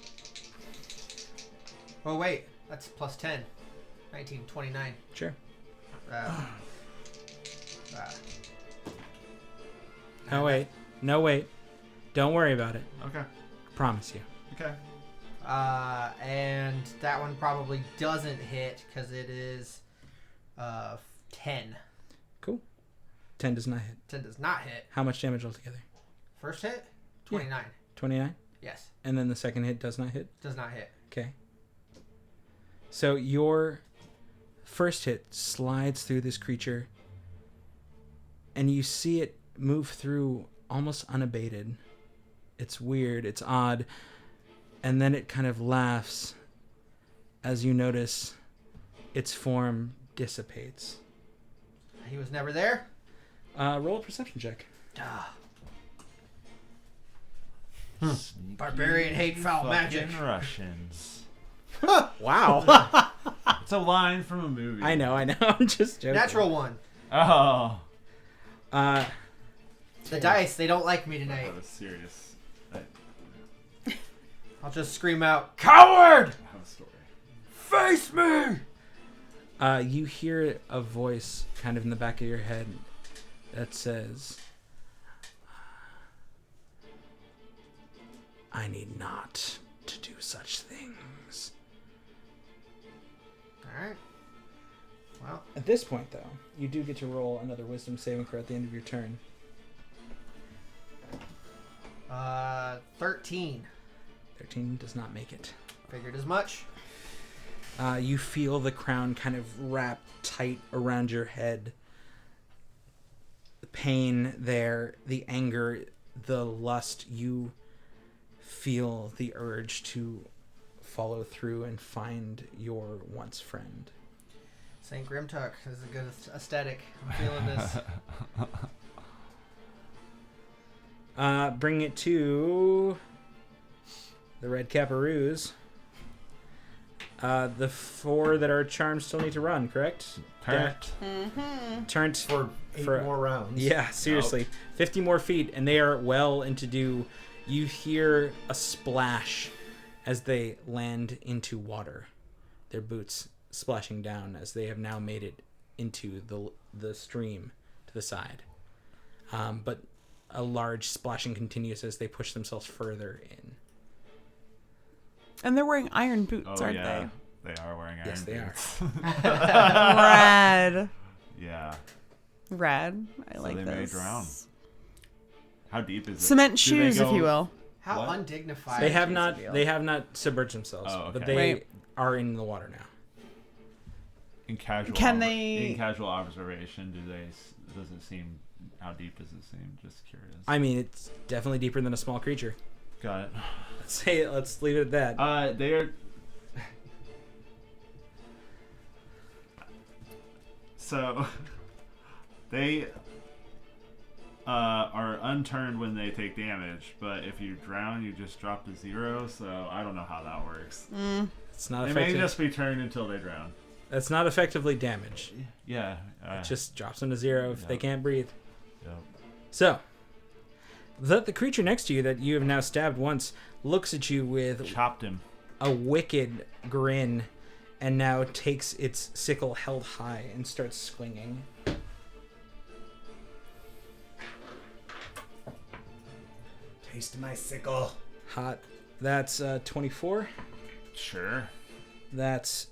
Oh, wait. That's plus 10. 19, 29. Sure. No, wait. Don't worry about it. Okay. Promise you. Okay. And that one probably doesn't hit because it is 10. Cool. 10 does not hit. 10 does not hit. How much damage altogether? First hit? 29. 29? Yes. And then the second hit does not hit? Does not hit. Okay. So your first hit slides through this creature, and you see it move through almost unabated. It's weird, it's odd, and then it kind of laughs as you notice its form dissipates. He was never there? Roll a perception check. Barbarian hate foul magic. Russians. Wow. It's a line from a movie. I know. I'm just joking. Natural one. Oh. The dice, they don't like me tonight. That was serious. I'll just scream out, "Coward! I have a story. Face me!" You hear a voice kind of in the back of your head that says, I need not to do such things. Alright. Well. At this point, though, you do get to roll another wisdom saving throw at the end of your turn. 13. 13 does not make it. Figured as much. You feel the crown kind of wrap tight around your head. The pain there, the anger, the lust. You feel the urge to follow through and find your once friend. St. Grimtuck is a good aesthetic. I'm feeling this. Bring it to the Red Caparoos. The 4 that are charmed still need to run, correct? Correct. Turned For 8 more rounds. Yeah, seriously. 50 more feet, and they are well into due. You hear a splash as they land into water. Their boots splashing down as they have now made it into the stream to the side. But a large splashing continues as they push themselves further in. And they're wearing iron boots, aren't yeah. They are wearing iron Yes, they are. boots. they? Rad. Yeah. Rad. I So like they this. may drown. How deep is it? Cement Do shoes, they if you go- will. How What? undignified. They have Jeez, not. deal. They have not submerged themselves, Oh, but okay. they Right. are in the water now. In casual, Can they- in casual observation, does it seem? How deep does it seem? Just curious. I mean, it's definitely deeper than a small creature. Got it. Let's leave it at that. They are. So, they are unturned when they take damage, but if you drown, you just drop to 0. So I don't know how that works. It's not They may effective. just be turned until they drown. That's not effectively damage. Yeah. It just drops them to 0 if they Yep. can't breathe. Yep. So, the creature next to you that you have now stabbed once looks at you with Chopped him. a wicked grin and now takes its sickle held high and starts swinging. Taste my sickle. Hot. That's 24. Sure. That's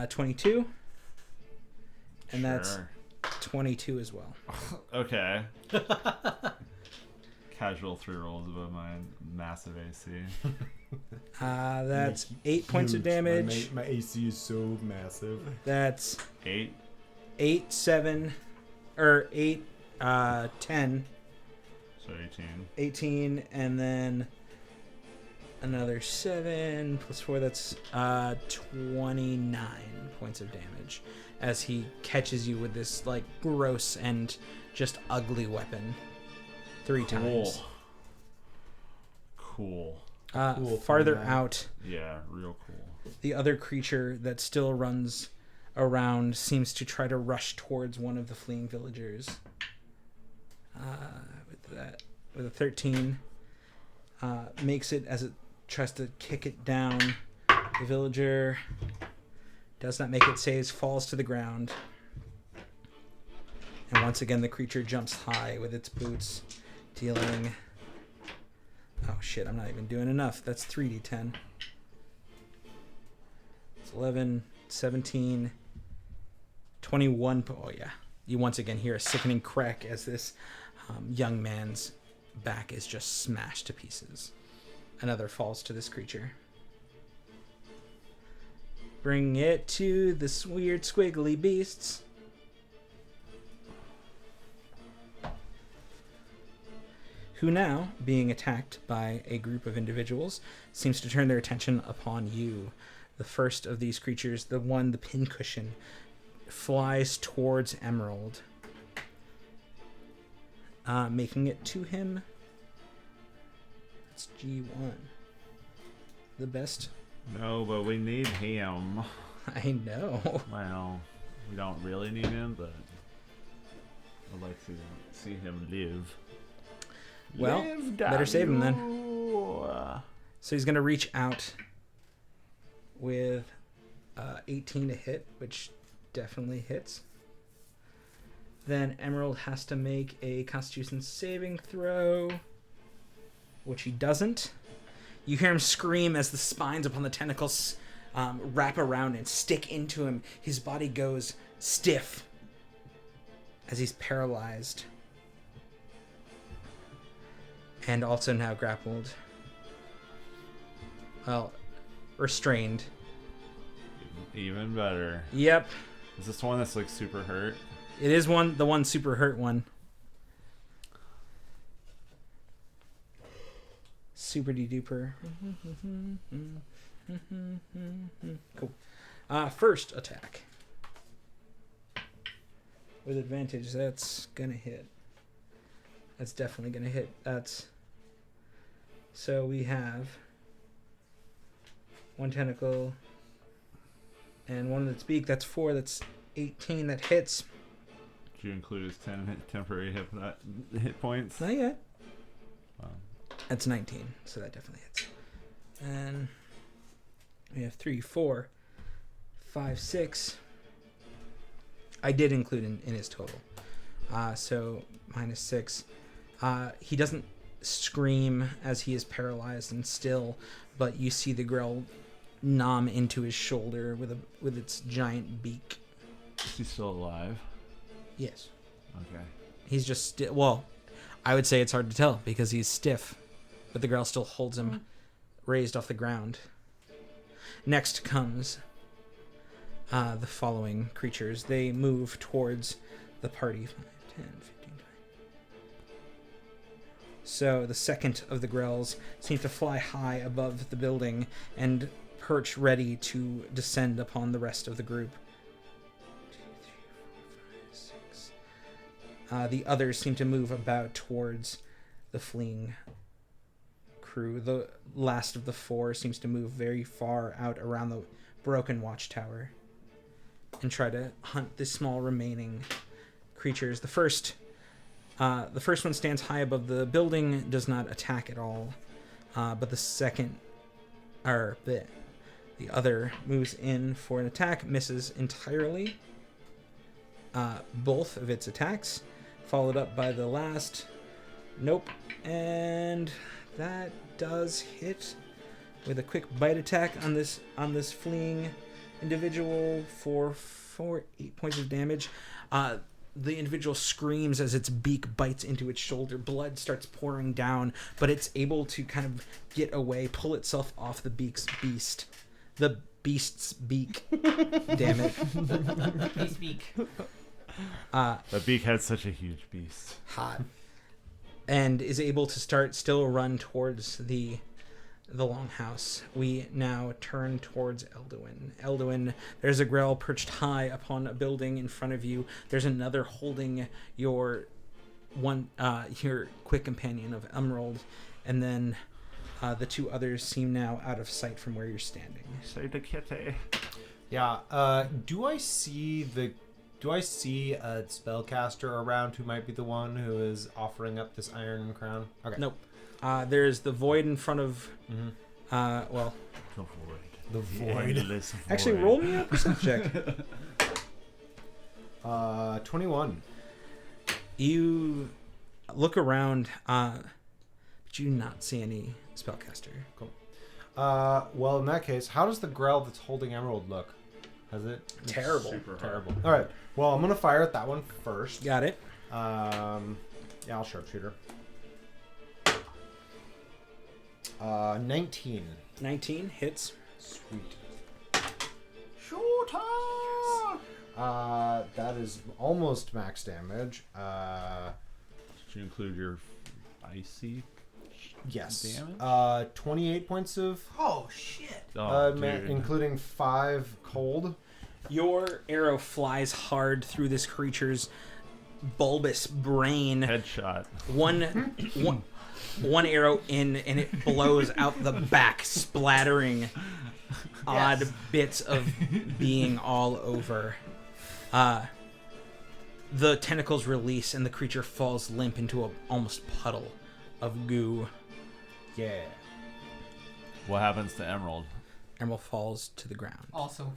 22. And that's Sure. 22 as well. Okay. Casual 3 rolls above my massive AC. That's 8 points of damage. My AC is so massive. That's 8. 8, 7, or 8, 10, So 18. 18, and then another 7 plus 4. That's 29 points of damage as he catches you with this like gross and just ugly weapon 3 times. Cool. Cool, Farther 29. out, Yeah, real cool. the other creature that still runs around seems to try to rush towards one of the fleeing villagers. With a 13, makes it as it tries to kick it down. The villager does not make it, saves, falls to the ground. And once again, the creature jumps high with its boots, dealing... Oh shit, I'm not even doing enough. That's 3d10. It's 11, 17, 21. Oh yeah. You once again hear a sickening crack as this young man's back is just smashed to pieces. Another falls to this creature. Bring it to this weird squiggly beasts. Who now, being attacked by a group of individuals, seems to turn their attention upon you. The first of these creatures, the pincushion, flies towards Emerald, making it to him. It's G1. The best. No, but we need him. I know. Well, we don't really need him, but I'd like to see him live. Well, Live, better save him then. W. So he's going to reach out with 18 to hit, which definitely hits. Then Emerald has to make a Constitution saving throw, which he doesn't. You hear him scream as the spines upon the tentacles wrap around and stick into him. His body goes stiff as he's paralyzed. and also now grappled. Well, restrained. Even better. Yep. Is this one that's like super hurt? It is the one super hurt one. Super duper. Cool. First attack. With advantage, that's gonna hit. That's definitely gonna hit. So we have one tentacle and one of its beak. That's 4. That's 18. That hits. Did you include his 10 temporary hit points? Not yet. Wow. That's 19, so that definitely hits. And we have 3, 4, 5, 6. I did include in his total. So minus 6. He doesn't scream as he is paralyzed and still, but you see the grill nom into his shoulder with its giant beak. Is he still alive? Yes. Okay. He's just well, I would say it's hard to tell because he's stiff, but the girl still holds him raised off the ground. Next comes the following creatures. They move towards the party. 5, 10, 15, 20. So the second of the grells seem to fly high above the building and perch ready to descend upon the rest of the group. 2, 3, 4, 5, 6. The others seem to move about towards the fleeing crew. The last of the 4 seems to move very far out around the broken watchtower and try to hunt the small remaining creatures. The first one stands high above the building, does not attack at all, but the other moves in for an attack, misses entirely. Both of its attacks, followed up by the last. Nope. And that does hit with a quick bite attack on this fleeing individual for 8 points of damage. The individual screams as its beak bites into its shoulder. Blood starts pouring down, but it's able to kind of get away, pull itself off the beast's beak. Damn it. Beast beak. The beak had such a huge beast. Hot. And is able to still run towards the longhouse. We now turn towards Elwyn. Elwyn, there's a grell perched high upon a building in front of you. There's another holding your quick companion of Emerald, and then the 2 others seem now out of sight from where you're standing. Say the kitty. Yeah. Do I see a spellcaster around who might be the one who is offering up this iron crown? Okay. Nope. There's the void in front of. The void. The void. Endless void. Actually, roll me a perception check. 21. You look around, but you do not see any spellcaster. Cool. Well, in that case, how does the grell that's holding Emerald look? Has it? Terrible. Super Terrible. All right. Well, I'm gonna fire at that one first. Got it. Yeah, I'll sharpshooter. 19. 19 hits. Sweet. Shooter! That is almost max damage. Did you include your icy? Yes. Damage? 28 points of, Oh shit! Dude. including 5 cold. Your arrow flies hard through this creature's bulbous brain. Headshot. One arrow in, and it blows out the back, splattering odd bits of being all over. The tentacles release, and the creature falls limp into a almost puddle of goo. Yeah. What happens to Emerald? Emerald falls to the ground. Also,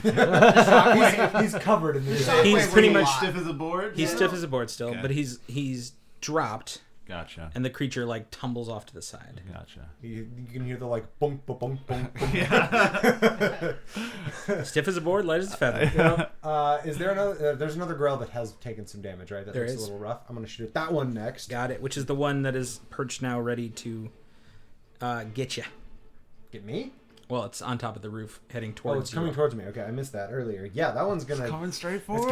He's covered in the He's pretty much stiff as a board. He's stiff as a board still, Okay. but he's dropped. Gotcha. And the creature like tumbles off to the side. Gotcha. You can hear the like bunk, bunk, bunk, bunk. Stiff as a board, light as a feather. Is there another? There's another grell that has taken some damage, right? That There looks is. a little rough. I'm gonna shoot at that one next. Got it. Which is the one that is perched now, ready to get you. Get me? Well, it's on top of the roof, heading Oh, towards it's coming you. towards me. Okay, I missed that earlier. Yeah, that one's gonna. Coming straight for It's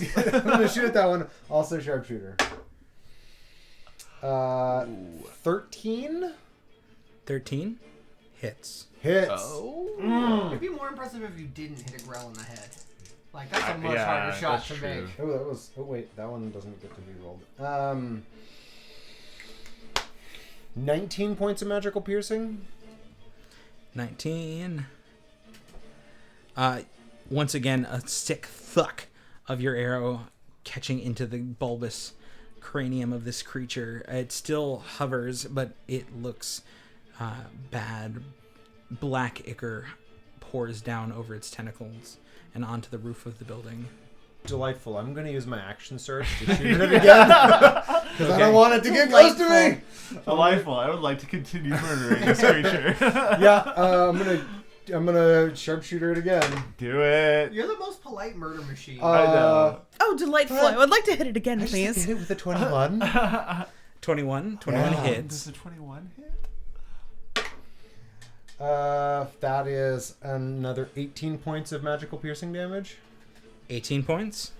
us. coming. I'm gonna shoot at that one. Also sharpshooter. 13 13 hits. hits. It'd be more impressive if you didn't hit a grell in the head. Like, that's a much harder shot that's to true. make. Oh, that was. Oh wait, that one doesn't get to be rolled. 19 points of magical piercing. 19. Once again, a sick thuck of your arrow catching into the bulbous cranium of this creature. It still hovers, but it looks bad. Black ichor pours down over its tentacles and onto the roof of the building. Delightful. I'm going to use my action surge to shoot it again. Because I don't want it to get close to me. Delightful. I would like to continue murdering this creature. Yeah, I'm gonna sharpshooter it again. Do it. You're the most polite murder machine. I know. Oh, delightful. I would like to hit it again, I just please. hit it with a 21. 21 Yeah. hits. Does a 21 hit? That is another 18 points of magical piercing damage. 18 points.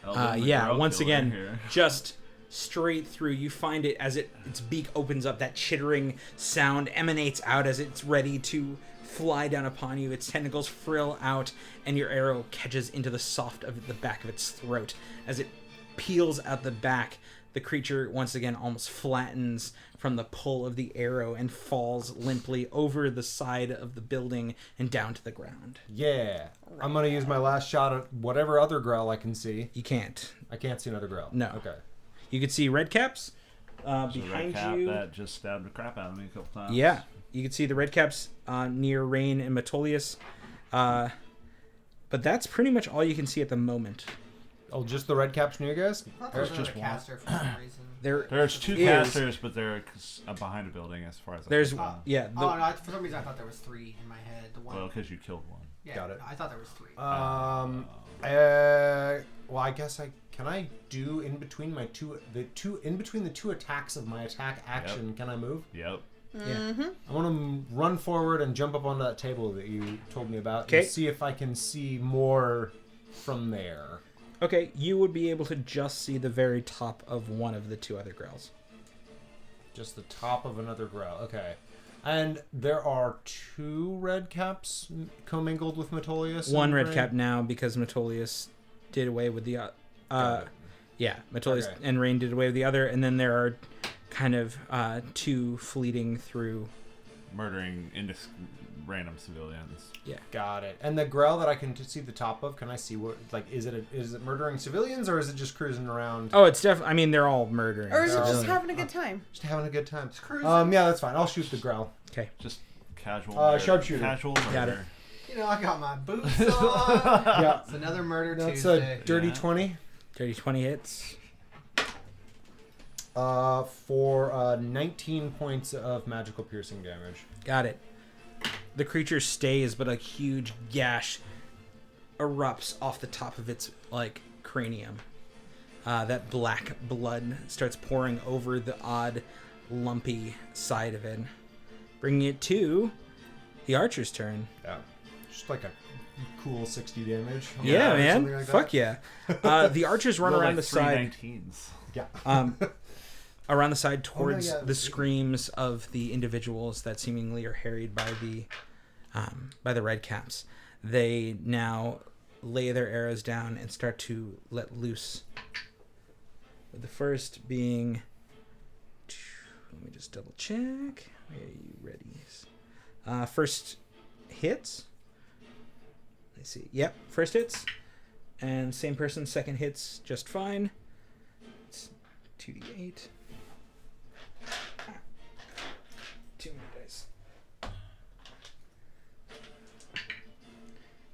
Elwyn, the Yeah, girl once killer again, here. just straight through. You find it as its beak opens up, that chittering sound emanates out as it's ready to fly down upon you. Its tentacles frill out, and your arrow catches into the soft of the back of its throat. As it peels out the back, the creature once again almost flattens from the pull of the arrow and falls limply over the side of the building and down to the ground. Yeah. I'm gonna use my last shot at whatever other growl I can see. You can't. I can't see another growl. No. Okay. You could see Redcaps There's a behind red cap you. that just stabbed the crap out of me a couple times. Yeah, you can see the Redcaps near Rain and Metolius. But that's pretty much all you can see at the moment. Oh, just the red caps near you guys? I thought there was There's another just one. caster for some reason. There's two is- casters, but they're behind a building as far as There's I can tell. yeah. Oh, no, for some reason I thought there was 3 in my head. The one. Well, because you killed one. Yeah, Got it. no, I thought there was 3. Well, I guess can I do in between the two attacks of my attack action? Can I move? Yep. Yeah. I want to run forward and jump up onto that table that you told me about Okay. and see if I can see more from there. Okay, you would be able to just see the very top of one of the two other growls. Just the top of another growl. Okay. And there are 2 red caps commingled with Metolius. One and red Rain? cap now because Metolius did away with the Got it. yeah, Metolius Okay. and Rain did away with the other, and then there are kind of 2 fleeting through. Murdering random civilians. Got it. And the growl that I can see the top of, can I see what? Like, is it murdering civilians or is it just cruising around? Oh, it's definitely. I mean, they're all murdering. Or is it just civilians. having a good time? Just having a good time. cruising. Yeah, that's fine. I'll shoot the growl. Just casual. Sharpshooter. Casual murder. Got it. You know, I got my boots on. Yeah. It's another murder That's Tuesday. a dirty Yeah. 20 Dirty 20 hits. for 19 points of magical piercing damage. Got it. The creature stays, but a huge gash erupts off the top of its cranium. That black blood starts pouring over the odd, lumpy side of it, bringing it to the archer's turn. Yeah. Just like a cool 60 damage. Yeah, or man. something like Fuck that. yeah. The archers run Roll around like the side. 319s. Yeah. Around the side towards yeah, the screams of the individuals that seemingly are harried by the red caps. They now lay their arrows down and start to let loose. With the first being, let me just double check. Are you ready? First hits. Let's see. Yep, first hits. And same person, second hits just fine. It's 2d8. 2 more dice.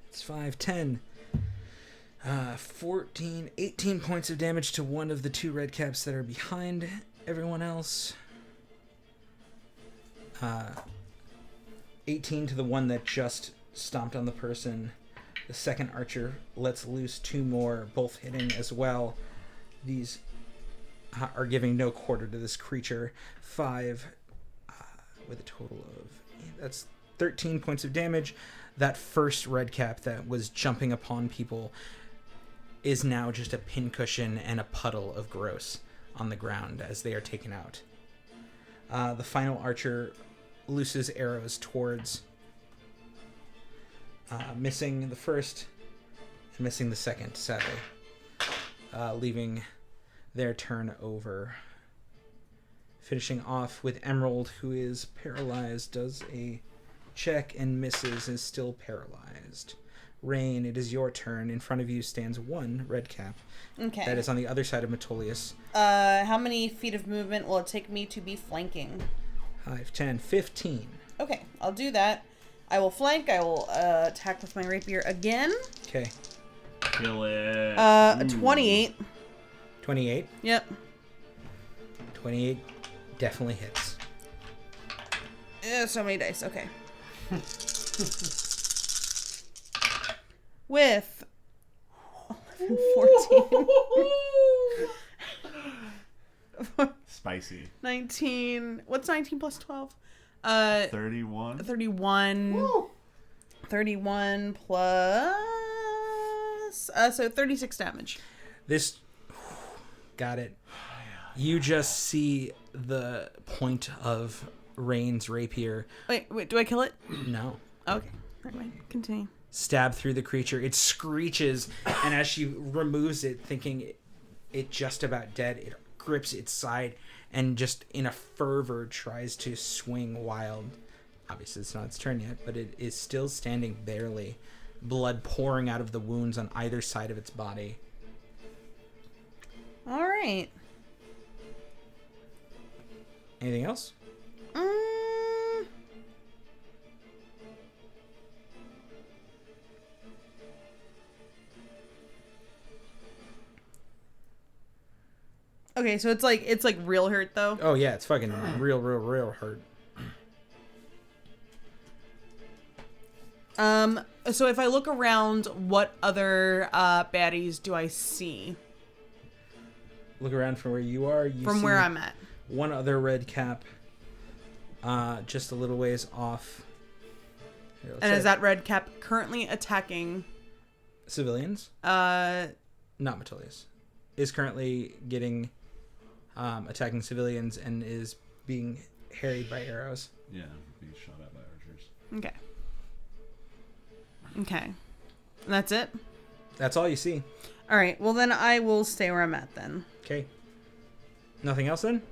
It's 5, 10. 18 points of damage to one of the 2 red caps that are behind everyone else. 18 to the one that just stomped on the person. The second archer lets loose 2 more, both hitting as well. These are giving no quarter to this creature. 5 with a total of... That's 13 points of damage. That first red cap that was jumping upon people is now just a pincushion and a puddle of gross on the ground as they are taken out. The final archer looses arrows towards missing the first and missing the second, sadly, leaving their turn over. Finishing off with Emerald, who is paralyzed, does a check and misses, is still paralyzed. Rain, it is your turn. In front of you stands 1 red cap. Okay. That is on the other side of Metolius. How many feet of movement will it take me to be flanking? 5, 10, 15. Okay, I'll do that. I will flank. I will attack with my rapier again. Okay. Kill it. 28. 28. Yep. 28 definitely hits. So many dice. Okay. With 14. Spicy. 19. What's 19 plus 12? 31. 31. Woo! 31 plus... so 36 damage. This... Got it. You just see the point of Rain's rapier. Wait, do I kill it? No. Okay. Never mind. Continue. Stab through the creature. It screeches, and as she removes it, thinking it just about dead, it grips its side and just in a fervor tries to swing wild. Obviously, it's not its turn yet, but it is still standing barely, blood pouring out of the wounds on either side of its body. All right. Anything else? Okay, so it's like real hurt though. Oh yeah, it's fucking real hurt. So if I look around, what other baddies do I see? Look around from where you are. From where I'm at. One other red cap, just a little ways off. Here, And is that red cap currently attacking civilians? Uh, Not Metolius. Is currently getting attacking civilians and is being harried by arrows. Yeah, being shot at by archers. okay. Okay. And that's it? That's all you see. All right. Well, then I will stay where I'm at then. Okay. Nothing else then?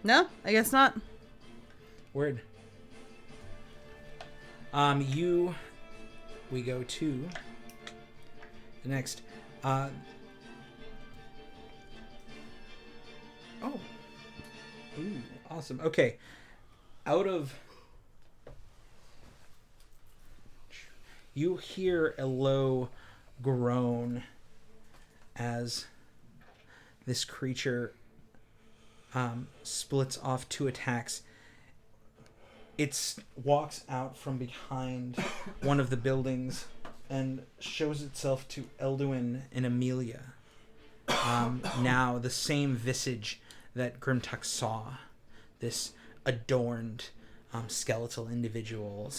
No, I guess not. Word. We go to the next. Ooh, awesome. Okay. Out of... You hear a low groan as this creature splits off 2 attacks. It walks out from behind one of the buildings and shows itself to Elwyn and Amelia. Now the same visage that Grimtuck saw. This adorned skeletal individual,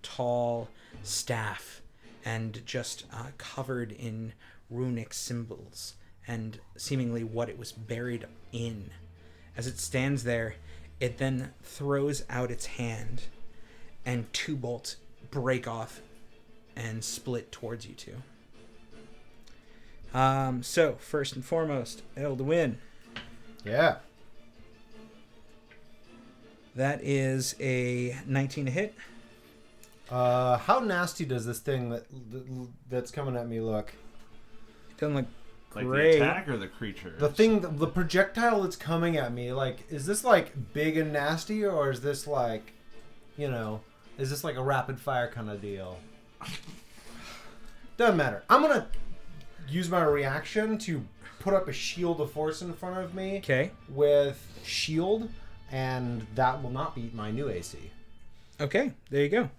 tall staff, and just covered in runic symbols and seemingly what it was buried in. As it stands there, it then throws out its hand and 2 bolts break off and split towards you two. So first and foremost, Elwyn. Yeah. That is a 19 to hit. How nasty does this thing that's coming at me look? It doesn't look Like great. the attack or the creature? The projectile that's coming at me, like, is this like big and nasty, or is this like, is this like a rapid fire kind of deal? Doesn't matter. I'm gonna use my reaction to put up a shield of force in front of me. Okay. With shield, and that will not beat my new AC. Okay, there you go.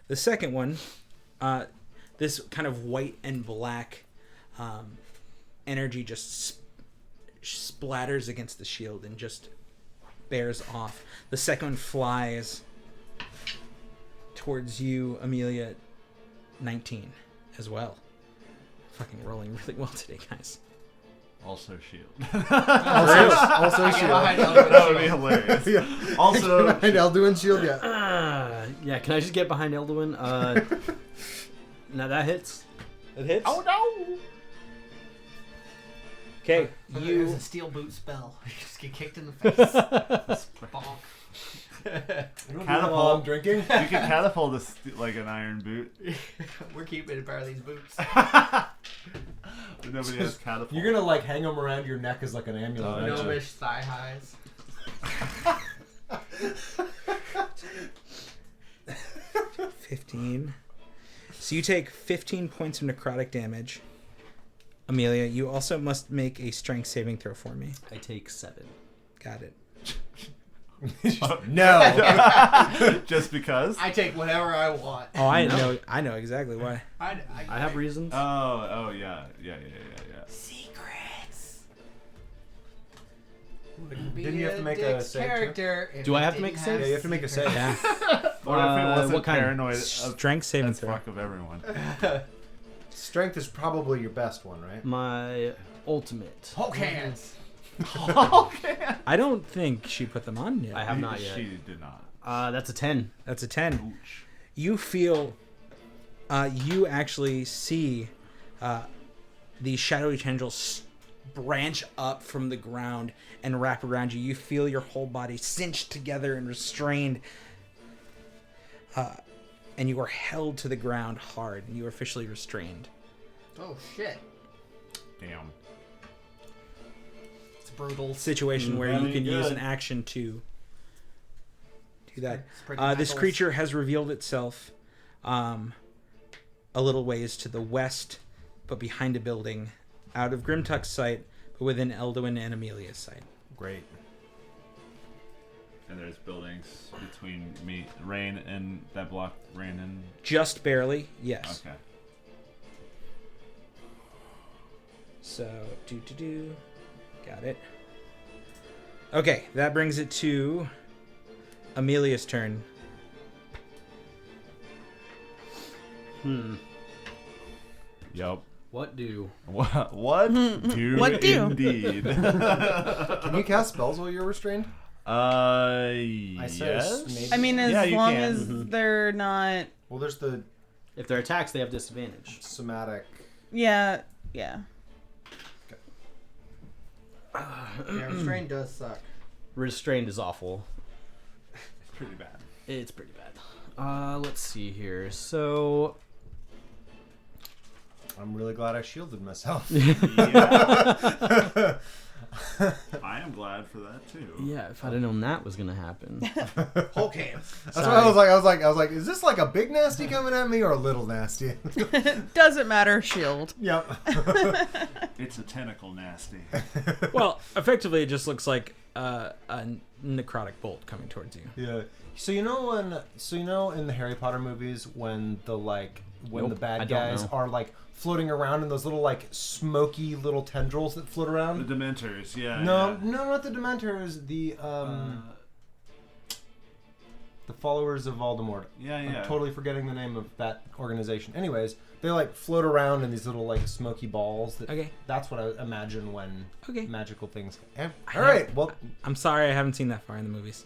The second one, this kind of white and black energy just splatters against the shield and just bears off. The second one flies towards you, Amelia. 19 as well. Fucking rolling really well today, guys. Also shield. Also shield. That would be hilarious. Yeah. Also, behind Elduin's shield, yeah. Yeah, can I just get behind Elduin? Now that hits. It hits. Oh no! Okay, There's you. a steel boot spell. You just get kicked in the face. Bonk. While I'm drinking. You can catapult this like an iron boot. We're keeping it part of these boots. But nobody has catapult. You're gonna like hang them around your neck as like an amulet. aren't you? Gnomish thigh highs. 15. So you take 15 points of necrotic damage. Amelia, you also must make a strength saving throw for me. I take 7. Got it. No. Just because? I take whatever I want. Oh, I know exactly why. I have reasons. Oh yeah. Secrets. Didn't you have to make a save too? character if Do I it have to didn't make a save? Yeah, you have to make a save. Yeah. What if it wasn't what kind? paranoid of Strength saving as throw. fuck of everyone? Strength is probably your best one, right? My ultimate. Hulk hands. I don't think she put them on yet. I have not yet. She did not. That's a 10. That's a 10. Ooch. You feel, you actually see these shadowy tendrils branch up from the ground and wrap around you. You feel your whole body cinched together and restrained. And you are held to the ground hard. And you are officially restrained. Oh shit. Damn. It's brutal. Situation where that you ain't can use good. an action to do that. It's pretty This knuckles. creature has revealed itself a little ways to the west, but behind a building, out of Grimtuck's sight, but within Elduin and Amelia's sight. Great. And there's buildings between me, Rain, and that block Rain and. Just barely, yes. Okay. So, got it. Okay, that brings it to Amelia's turn. Yup. What do? What? What do? What do? Indeed. Can you cast spells while you're restrained? I said yes. maybe. I mean, as Yeah, you long can. as they're not. Well, there's the If they're attacks, they have disadvantage. somatic. Yeah. Yeah, restraint does suck. Restrained is awful. Pretty bad. It's pretty bad. Let's see here. So I'm really glad I shielded myself. I am glad for that too. yeah, if I'd have known that was gonna happen. Hulk hands. That's what I was like, is this like a big nasty coming at me or a little nasty? Doesn't matter. Shield. Yep. It's a tentacle nasty. Well, effectively, it just looks like a necrotic bolt coming towards you. Yeah. So you know in the Harry Potter movies when the Nope, the bad I don't guys know. are like floating around in those little like smoky little tendrils that float around? The Dementors, yeah. No, yeah. not the Dementors. The followers of Voldemort. Yeah, I'm yeah. totally forgetting the name of that organization. Anyways, they like float around in these little like smoky balls. Okay. That's what I imagine when Okay. magical things. All I right. have- Well. I'm sorry I haven't seen that far in the movies.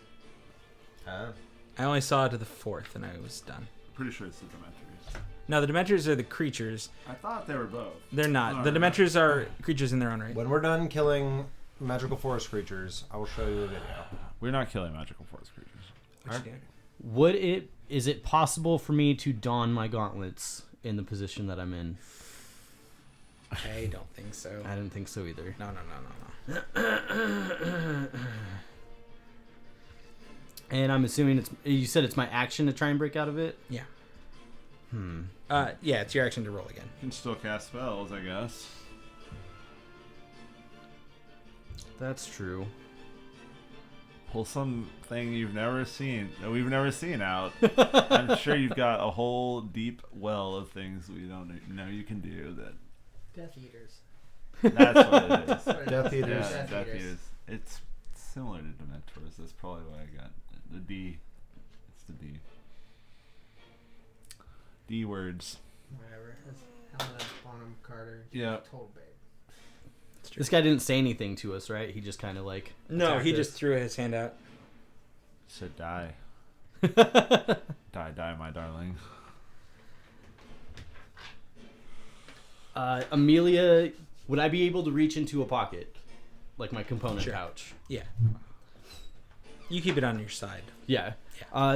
Ah. I only saw to the 4th and I was done. Pretty sure it's the Dementors. No, the Dementors are the creatures. I thought they were both. They're not. Oh, The no. Dementors are creatures in their own right. When we're done killing magical forest creatures, I will show you a video. We're not killing magical forest creatures. What you do? Is it possible for me to don my gauntlets in the position that I'm in? I don't think so. I didn't think so either. No. And I'm assuming you said it's my action to try and break out of it? Yeah. Yeah, it's your action to roll again. You can still cast spells, I guess. That's true. Pull something you've never seen, that we've never seen out. I'm sure you've got a whole deep well of things we don't know you can do. Death Eaters. That's what it is. Death Eaters. Yeah, Death Death Eaters. Eaters. It's similar to Dementors. That's probably why I got the D. It's the D. D words. Whatever. That's Helena Bonham Carter. Yeah. Total babe. This guy didn't say anything to us, right? He just kind of like. No, attacked he us. just threw his hand out. Said die. Die, my darling. Amelia, would I be able to reach into a pocket, like my component Sure. pouch? Yeah. You keep it on your side. Yeah.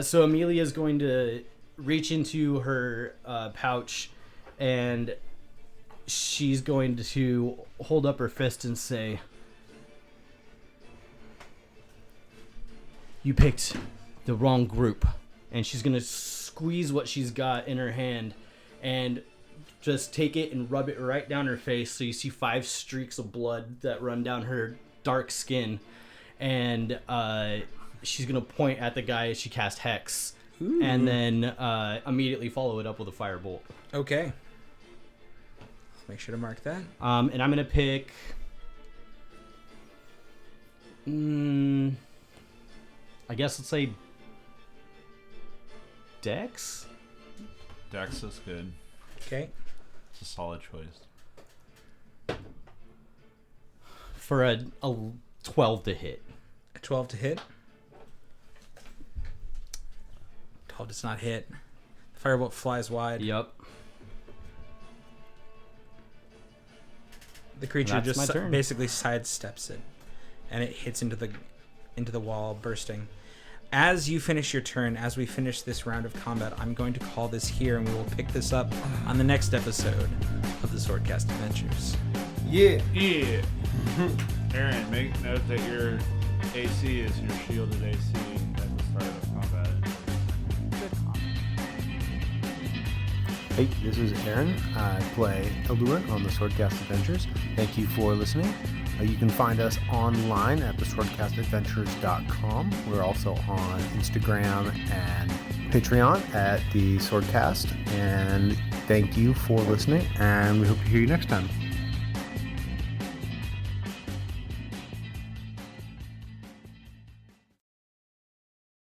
So Amelia's going to reach into her pouch, and she's going to hold up her fist and say, "You picked the wrong group." And she's going to squeeze what she's got in her hand and just take it and rub it right down her face, so you see 5 streaks of blood that run down her dark skin. And she's going to point at the guy as she casts Hex. Ooh. And then immediately follow it up with a firebolt. Okay. Make sure to mark that. And I'm going to pick... I guess let's say... Dex? Dex is good. Okay. It's a solid choice. For a 12 to hit. A 12 to hit. 12 does not hit. The firebolt flies wide. Yep. The creature That's just my turn. basically sidesteps it, and it hits into the wall, bursting. As you finish your turn, as we finish this round of combat, I'm going to call this here, and we will pick this up on the next episode of the Swordcast Adventures. Yeah. Yeah. Aaron, make note that your AC is your shielded AC at the start of combat. Hey, this is Aaron. I play Elwyn on the Swordcast Adventures. Thank you for listening. You can find us online at theswordcastadventures.com. We're also on Instagram and Patreon at the Swordcast. And thank you for listening, and we hope to hear you next time.